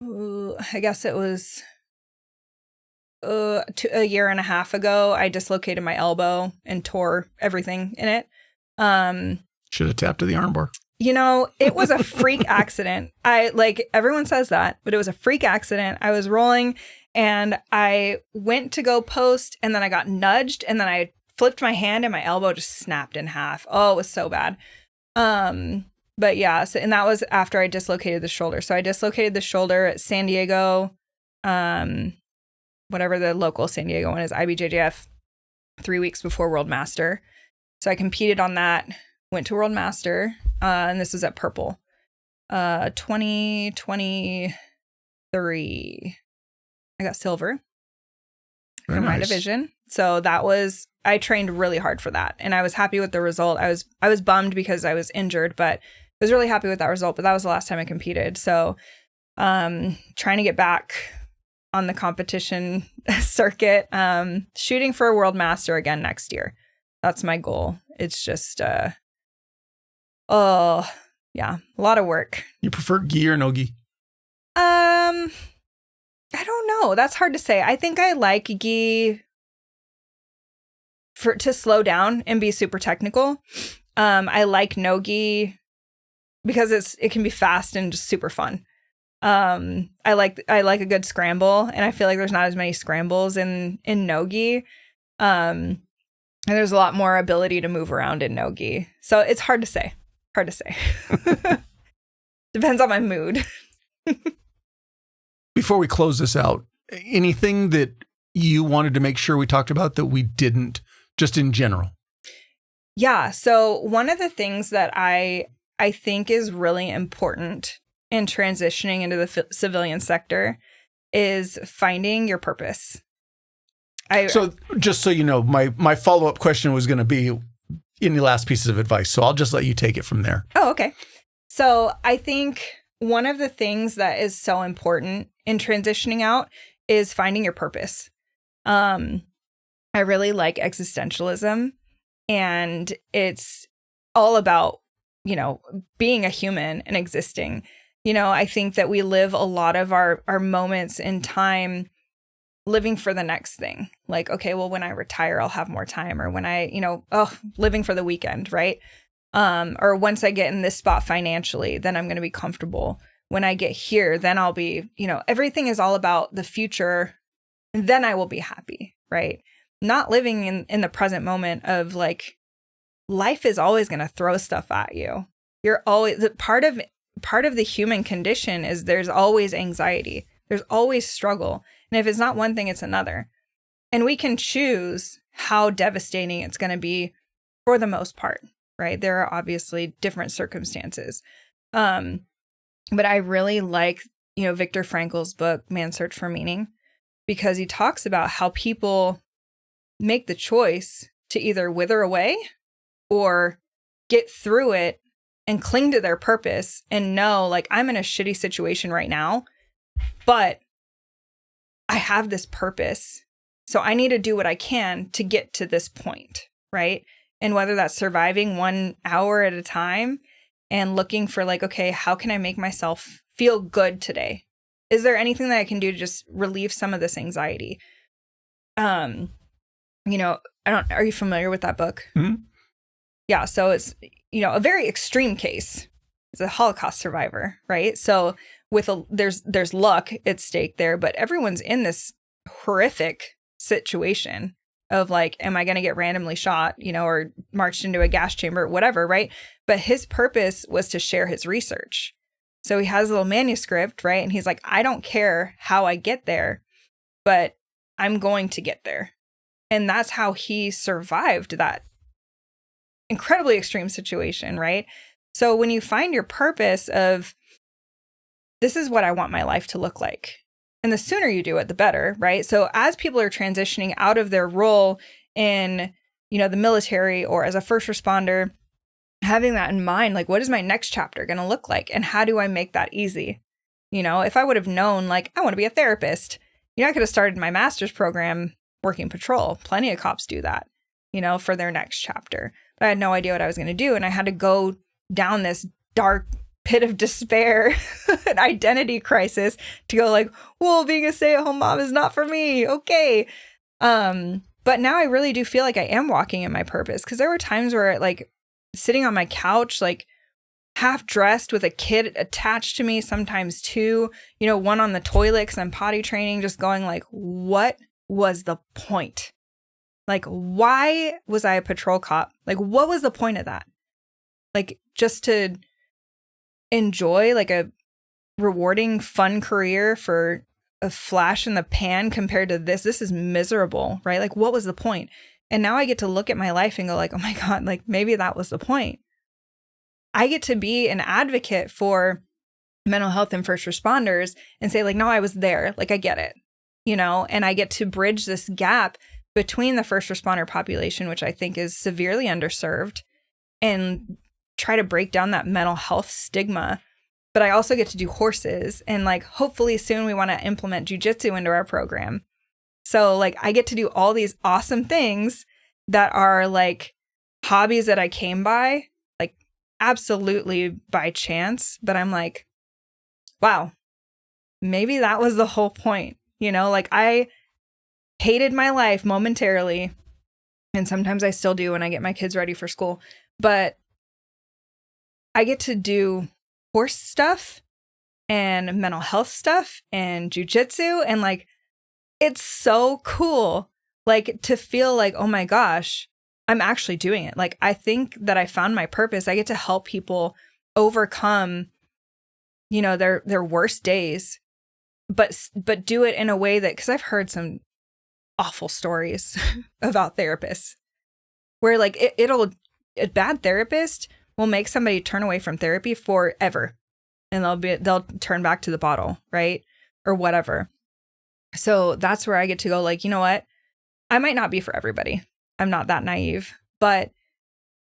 I guess it was a year and a half ago, I dislocated my elbow and tore everything in it. Should have tapped to the armbar. It was a freak accident. Everyone says that, but it was a freak accident. I was rolling and I went to go post and then I got nudged and then I flipped my hand and my elbow just snapped in half. Oh, it was so bad. But yeah, and that was after I dislocated the shoulder. So I dislocated the shoulder at San Diego, whatever the local San Diego one is, IBJJF, 3 weeks before World Master. So I competed on that, went to World Master, and this was at Purple, 2023. I got silver for my division. So I trained really hard for that. And I was happy with the result. I was bummed because I was injured, but I was really happy with that result. But that was the last time I competed. So trying to get back on the competition circuit, shooting for a World Master again next year. That's my goal. It's just, yeah, a lot of work. You prefer gi or no gi? I don't know. That's hard to say. I think I like gi to slow down and be super technical. I like no gi because it can be fast and just super fun. I like a good scramble, and I feel like there's not as many scrambles in no gi. And there's a lot more ability to move around in no gi. So it's hard to say. Depends on my mood. Before we close this out, anything that you wanted to make sure we talked about that we didn't, just in general? Yeah. So one of the things that I think is really important in transitioning into the civilian sector is finding your purpose. So just so you know, my follow-up question was going to be any last pieces of advice. So I'll just let you take it from there. Oh, okay. So I think one of the things that is so important in transitioning out is finding your purpose. I really like existentialism, and it's all about, being a human and existing. I think that we live a lot of our moments in time living for the next thing. Like, okay, well, when I retire, I'll have more time, or when I, living for the weekend, right? Or once I get in this spot financially, then I'm going to be comfortable. When I get here, then I'll be, everything is all about the future. And then I will be happy, right? Not living in the present moment of like, life is always going to throw stuff at you. You're always part of the human condition is there's always anxiety. There's always struggle. And if it's not one thing, it's another. And we can choose how devastating it's going to be for the most part, right? There are obviously different circumstances. But I really like, Viktor Frankl's book, Man's Search for Meaning, because he talks about how people make the choice to either wither away or get through it and cling to their purpose and know, like, I'm in a shitty situation right now, but I have this purpose. So I need to do what I can to get to this point, right? And whether that's surviving 1 hour at a time and looking for like, okay, how can I make myself feel good today? Is there anything that I can do to just relieve some of this anxiety? Are you familiar with that book? Mm-hmm. Yeah. So it's, a very extreme case. It's a Holocaust survivor, right? So there's luck at stake there, but everyone's in this horrific situation of like, am I going to get randomly shot, or marched into a gas chamber, whatever, right? But his purpose was to share his research. So he has a little manuscript, right? And he's like, I don't care how I get there, but I'm going to get there. And that's how he survived that incredibly extreme situation, right? So when you find your purpose of, this is what I want my life to look like, And the sooner you do it, the better, right? So as people are transitioning out of their role in, the military or as a first responder, having that in mind, like, what is my next chapter going to look like? And how do I make that easy? If I would have known, like, I want to be a therapist, I could have started my master's program working patrol. Plenty of cops do that, for their next chapter. But I had no idea what I was going to do. And I had to go down this dark pit of despair, an identity crisis, to go like, well, being a stay-at-home mom is not for me. Okay. But now I really do feel like I am walking in my purpose, because there were times where, like, sitting on my couch, like, half dressed with a kid attached to me, sometimes two, one on the toilet because I'm potty training, just going like, what was the point? Like, why was I a patrol cop? Like, what was the point of that? Like, just to enjoy like a rewarding, fun career for a flash in the pan compared to this is miserable, right? Like, what was the point? And now I get to look at my life and go like, oh my God, like maybe that was the point. I get to be an advocate for mental health and first responders and say like, no, I was there. Like, I get it, and I get to bridge this gap between the first responder population, which I think is severely underserved, and try to break down that mental health stigma. But I also get to do horses, and like, hopefully soon we want to implement jujitsu into our program. So like, I get to do all these awesome things that are like hobbies that I came by, like absolutely by chance. But I'm like, wow, maybe that was the whole point. Like, I hated my life momentarily, and sometimes I still do when I get my kids ready for school. But I get to do horse stuff and mental health stuff and jujitsu, and like, it's so cool, like, to feel like, oh my gosh, I'm actually doing it. Like, I think that I found my purpose. I get to help people overcome, their worst days, but do it in a way that, because I've heard some awful stories about therapists where like a bad therapist will make somebody turn away from therapy forever, and they'll turn back to the bottle, right? Or whatever. So that's where I get to go like, you know what? I might not be for everybody. I'm not that naive, but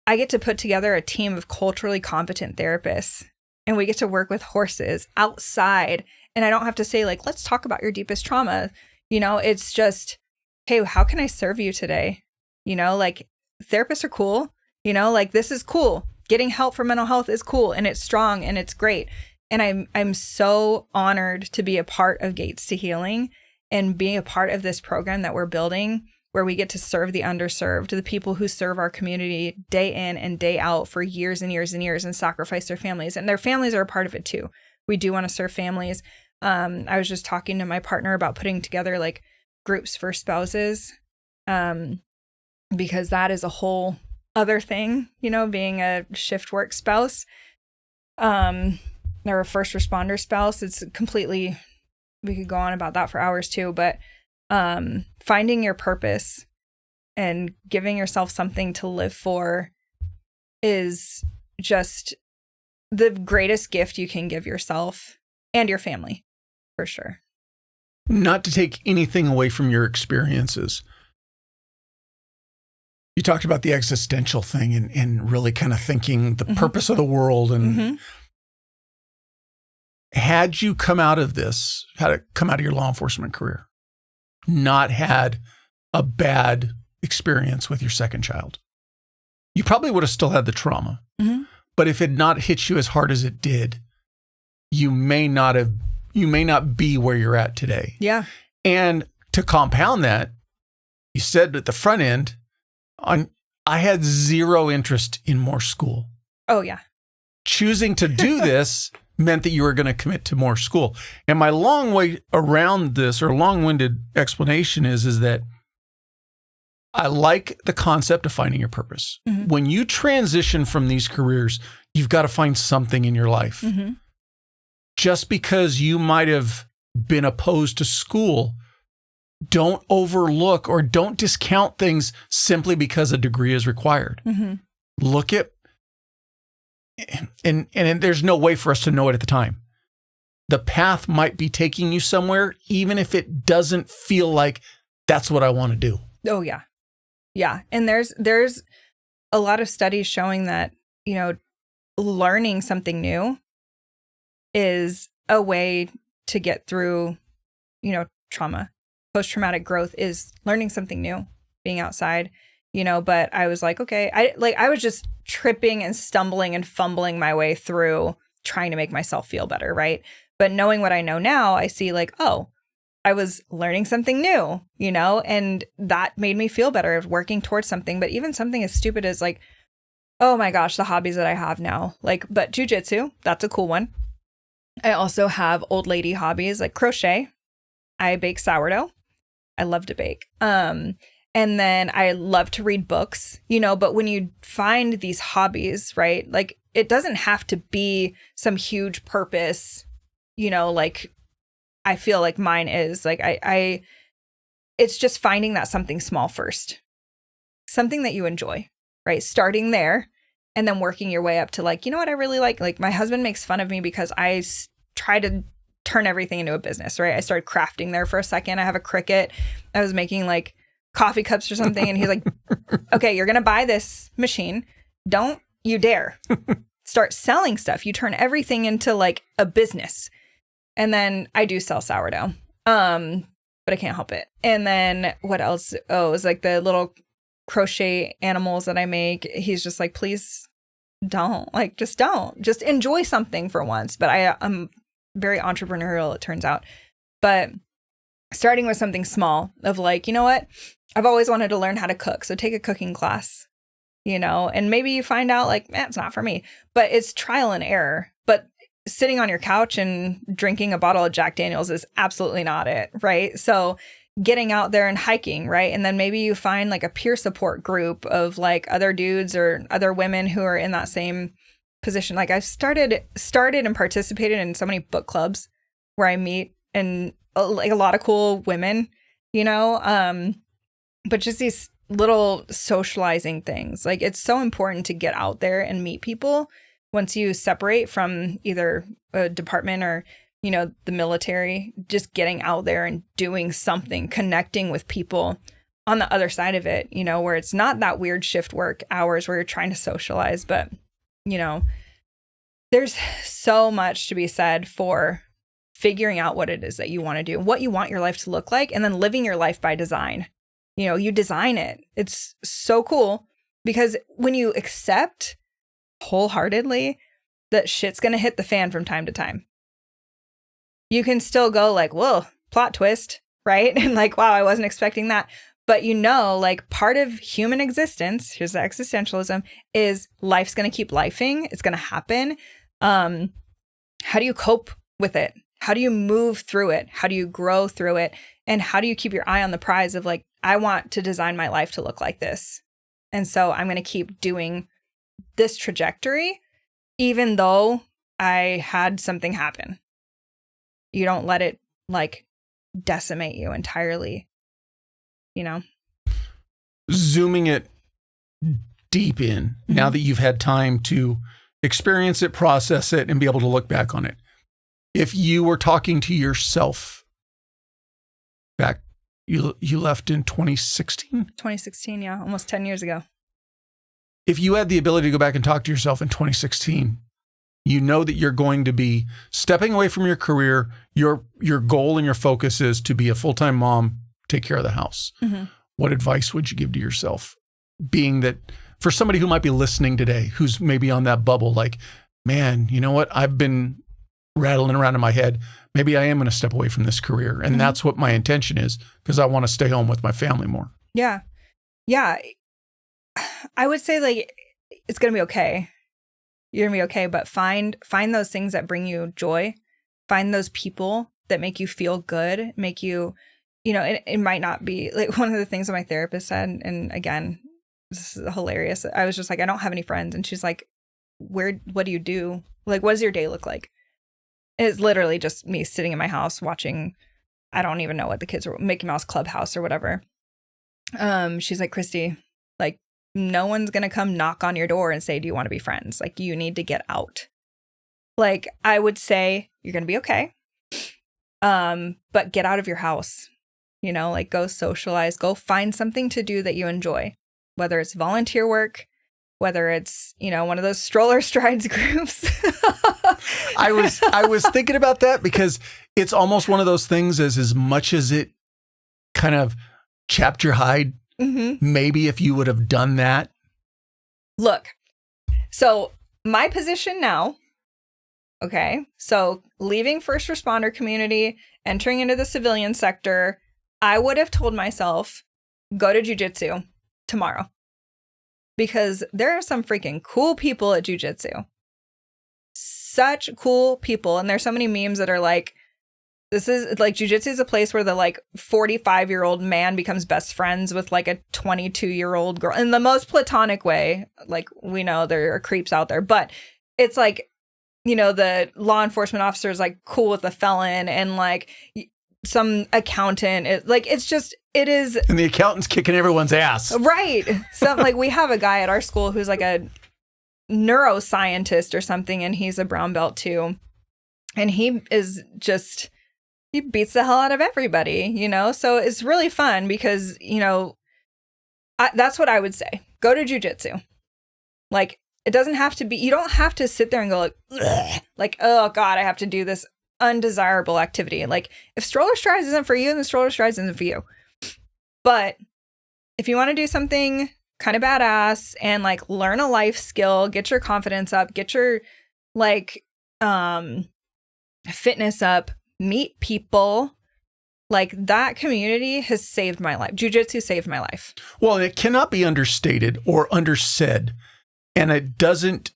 I get to put together a team of culturally competent therapists, and we get to work with horses outside. And I don't have to say like, let's talk about your deepest trauma. It's just, hey, how can I serve you today? Like, therapists are cool, like, this is cool. Getting help for mental health is cool, and it's strong, and it's great. And I'm so honored to be a part of Gaites to Healing and being a part of this program that we're building, where we get to serve the underserved, the people who serve our community day in and day out for years and years and years, and sacrifice their families. And their families are a part of it too. We do want to serve families. I was just talking to my partner about putting together like groups for spouses, because that is a whole other thing, being a shift work spouse, or a first responder spouse. It's completely, we could go on about that for hours too, but finding your purpose and giving yourself something to live for is just the greatest gift you can give yourself and your family, for sure. Not to take anything away from your experiences, you talked about the existential thing and really kind of thinking the purpose of the world. And had you come out of this, had it come out of your law enforcement career, not had a bad experience with your second child, you probably would have still had the trauma. But if it had not hit you as hard as it did, you may not be where you're at today. Yeah. And to compound that, you said at the front end, I had zero interest in more school. Oh, yeah. Choosing to do this meant that you were going to commit to more school. And my long way around this, or long-winded explanation is that I like the concept of finding your purpose. When you transition from these careers, you've got to find something in your life. Just because you might have been opposed to school, don't overlook or don't discount things simply because a degree is required. Look at, and there's no way for us to know it at the time, the path might be taking you somewhere, even if it doesn't feel like that's what I want to do. Oh, yeah. Yeah. And there's a lot of studies showing that, learning something new is a way to get through, trauma. Post-traumatic growth is learning something new, being outside, but I was like, okay, I was just tripping and stumbling and fumbling my way through trying to make myself feel better. Right. But knowing what I know now, I see like, oh, I was learning something new, and that made me feel better working towards something. But even something as stupid as like, oh my gosh, the hobbies that I have now, but jujitsu, that's a cool one. I also have old lady hobbies like crochet. I bake sourdough. I love to bake. And then I love to read books, but when you find these hobbies, right, like it doesn't have to be some huge purpose, like I feel like mine is like, it's just finding that something small first, something that you enjoy, right? Starting there and then working your way up to like, what I really like my husband makes fun of me because I try to turn everything into a business, right? I started crafting there for a second. I have a Cricut. I was making like coffee cups or something. And he's like, okay, you're going to buy this machine. Don't you dare start selling stuff. You turn everything into like a business. And then I do sell sourdough, but I can't help it. And then what else? Oh, it was like the little crochet animals that I make. He's just like, please don't. Like, just don't. Just enjoy something for once. But I'm very entrepreneurial, it turns out. But starting with something small of like, you know what? I've always wanted to learn how to cook. So take a cooking class, and maybe you find out like, it's not for me. But it's trial and error. But sitting on your couch and drinking a bottle of Jack Daniels is absolutely not it, right? So getting out there and hiking, right? And then maybe you find like a peer support group of like other dudes or other women who are in that same position. Like I've started and participated in so many book clubs where I meet and like a lot of cool women, but just these little socializing things. Like it's so important to get out there and meet people. Once you separate from either a department or, the military, just getting out there and doing something, connecting with people on the other side of it, where it's not that weird shift work hours where you're trying to socialize. But, there's so much to be said for figuring out what it is that you want to do, what you want your life to look like, and then living your life by design. You design it. It's so cool because when you accept wholeheartedly that shit's going to hit the fan from time to time, you can still go like, whoa, plot twist, right? And like, wow, I wasn't expecting that. But like part of human existence, here's the existentialism, is life's going to keep lifing. It's going to happen. How do you cope with it? How do you move through it? How do you grow through it? And how do you keep your eye on the prize of like, I want to design my life to look like this. And so I'm going to keep doing this trajectory, even though I had something happen. You don't let it like decimate you entirely, Zooming it deep in, now that you've had time to experience it, process it, and be able to look back on it. If you were talking to yourself back, you left in 2016? 2016, yeah, almost 10 years ago. If you had the ability to go back and talk to yourself in 2016, you know that you're going to be stepping away from your career. Your goal and your focus is to be a full-time mom, take care of the house. Mm-hmm. What advice would you give to yourself? Being that for somebody who might be listening today, who's maybe on that bubble, like, man, you know what? I've been rattling around in my head. Maybe I am going to step away from this career. And that's what my intention is, because I want to stay home with my family more. Yeah. Yeah. I would say like, it's going to be okay. You're going to be okay. But find those things that bring you joy. Find those people that make you feel good, make you, it might not be like one of the things that my therapist said. And again, this is hilarious. I was just like, I don't have any friends. And she's like, what do you do? Like, what does your day look like? And it's literally just me sitting in my house watching, I don't even know what the kids are, Mickey Mouse Clubhouse or whatever. She's like, Kristi, like, no one's going to come knock on your door and say, do you want to be friends? Like, you need to get out. Like, I would say you're going to be okay. But get out of your house, you know, like go socialize, go find something to do that you enjoy, whether it's volunteer work, whether it's, you know, one of those stroller strides groups. I was thinking about that because it's almost one of those things as much as it kind of chapped your hide, maybe if you would have done that. Look, so my position now, okay, so leaving first responder community, entering into the civilian sector, I would have told myself, go to jiu-jitsu tomorrow. Because there are some freaking cool people at jiu-jitsu. Such cool people. And there's so many memes that are like, this is like jiu-jitsu is a place where the like 45-year-old man becomes best friends with like a 22-year-old girl in the most platonic way. Like, we know there are creeps out there, but it's like, you know, the law enforcement officer is like cool with the felon, and like some accountant, it is. And the accountant's kicking everyone's ass. Right. So like we have a guy at our school who's like a neuroscientist or something, and he's a brown belt too. And he beats the hell out of everybody, you know? So it's really fun because, you know, that's what I would say. Go to jiu-jitsu. Like, it doesn't have to be, you don't have to sit there and go like, oh God, I have to do this undesirable activity. Like, if stroller strides isn't for you, then stroller strides isn't for you. But if you want to do something kind of badass and like learn a life skill, get your confidence up, get your like fitness up, meet people, like that community has saved my life. Jiu-jitsu saved my life. Well, it cannot be understated or undersaid. And it doesn't,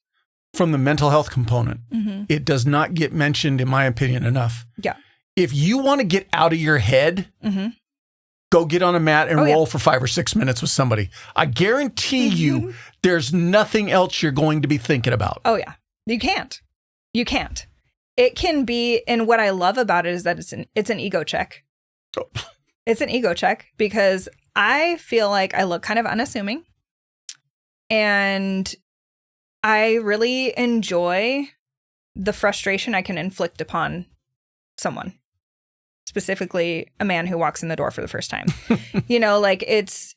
from the mental health component, it does not get mentioned, in my opinion, enough. Yeah. If you want to get out of your head, go get on a mat and roll for 5 or 6 minutes with somebody. I guarantee you there's nothing else you're going to be thinking about. Oh, yeah. You can't. You can't. It can be, and what I love about it is that it's an ego check. Oh. It's an ego check because I feel like I look kind of unassuming, and I really enjoy the frustration I can inflict upon someone, specifically a man who walks in the door for the first time. You know, like, it's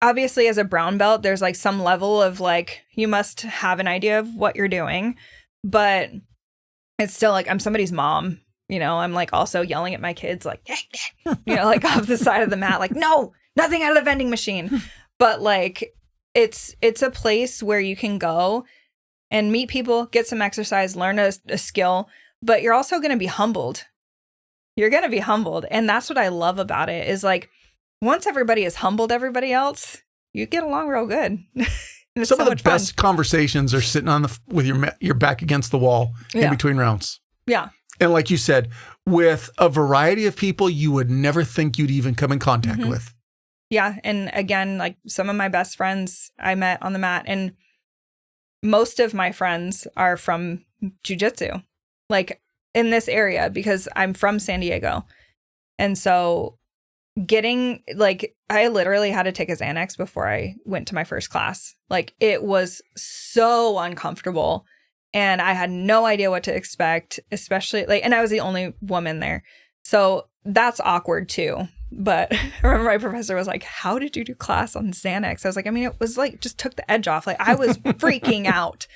obviously, as a brown belt, there's like some level of like, you must have an idea of what you're doing, but it's still like, I'm somebody's mom, you know, I'm like also yelling at my kids, like, you know, like off the side of the mat, like, no, nothing out of the vending machine. But like, it's a place where you can go and meet people, get some exercise, learn a skill, but you're also going to be humbled. You're going to be humbled. And that's what I love about it is like, once everybody has humbled everybody else, you get along real good. Some of the best conversations are sitting on with your back against the wall in between rounds. Yeah. And like you said, with a variety of people you would never think you'd even come in contact with. Yeah. And again, like some of my best friends I met on the mat, and most of my friends are from jiu-jitsu, like in this area, because I'm from San Diego. And so getting like, I literally had to take a Xanax before I went to my first class. Like, it was so uncomfortable and I had no idea what to expect, especially like, and I was the only woman there. So that's awkward too. But I remember my professor was like, how did you do class on Xanax? I was like, I mean, it was like, just took the edge off. Like, I was freaking out.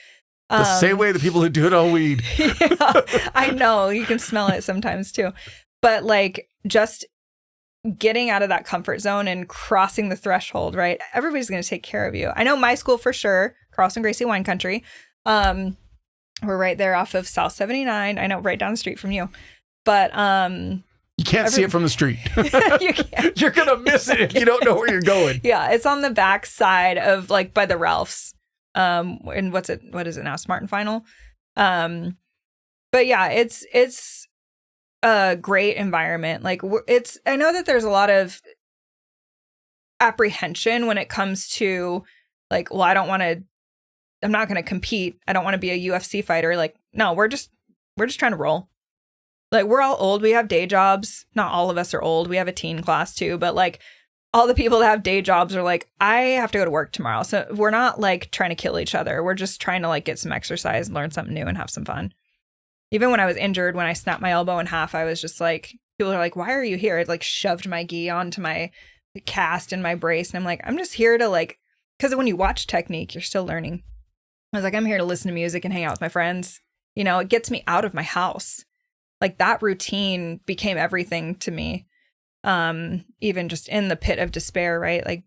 The same way the people who do it on weed. Yeah, I know. You can smell it sometimes too. But like, just getting out of that comfort zone and crossing the threshold, right? Everybody's going to take care of you. I know my school for sure, Carlson Gracie Wine Country. We're right there off of South 79. I know, right down the street from you. But you can't see it from the street. You can't. You're going to miss it if you don't know where you're going. Yeah, it's on the back side of like by the Ralphs. And what is it now? Smart and Final. But yeah, it's a great environment. Like, I know that there's a lot of apprehension when it comes to like, well, I'm not going to compete. I don't want to be a UFC fighter. Like, no, we're just trying to roll. Like, we're all old. We have day jobs. Not all of us are old. We have a teen class too, but like all the people that have day jobs are like, I have to go to work tomorrow. So we're not like trying to kill each other. We're just trying to like get some exercise and learn something new and have some fun. Even when I was injured, when I snapped my elbow in half, I was just like, people are like, why are you here? I'd like shoved my gi onto my cast and my brace. And I'm like, I'm just here to like, because when you watch technique, you're still learning. I was like, I'm here to listen to music and hang out with my friends. You know, it gets me out of my house. Like that routine became everything to me. Even just in the pit of despair, right? Like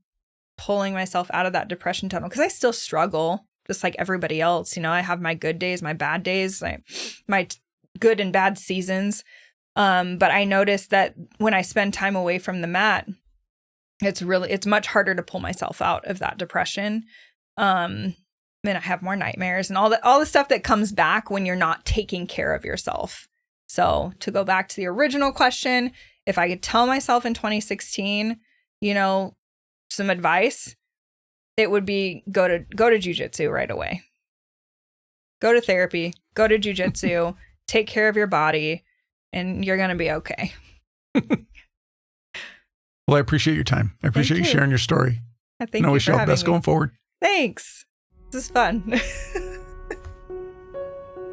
pulling myself out of that depression tunnel, because I still struggle just like everybody else. You know, I have my good days, my bad days, my good and bad seasons. But I noticed that when I spend time away from the mat, it's much harder to pull myself out of that depression. And I have more nightmares and all the stuff that comes back when you're not taking care of yourself. So to go back to the original question, if I could tell myself in 2016, you know, some advice, it would be go to jiu-jitsu right away. Go to therapy, go to jiu-jitsu, take care of your body, and you're going to be okay. Well, I appreciate your time. I appreciate you sharing your story. Thank you. I wish you all the best going forward. Thanks. This is fun.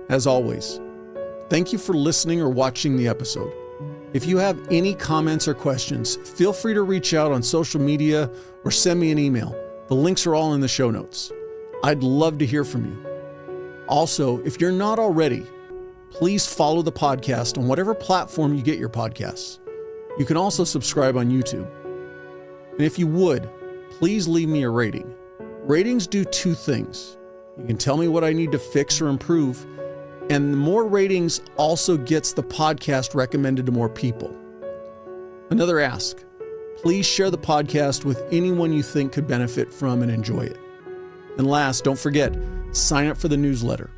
As always, thank you for listening or watching the episode. If you have any comments or questions, feel free to reach out on social media or send me an email. The links are all in the show notes. I'd love to hear from you. Also, if you're not already, please follow the podcast on whatever platform you get your podcasts. You can also subscribe on YouTube. And if you would, please leave me a rating. Ratings do two things. You can tell me what I need to fix or improve, and the more ratings also gets the podcast recommended to more people. Another ask, please share the podcast with anyone you think could benefit from and enjoy it. And last, don't forget, sign up for the newsletter.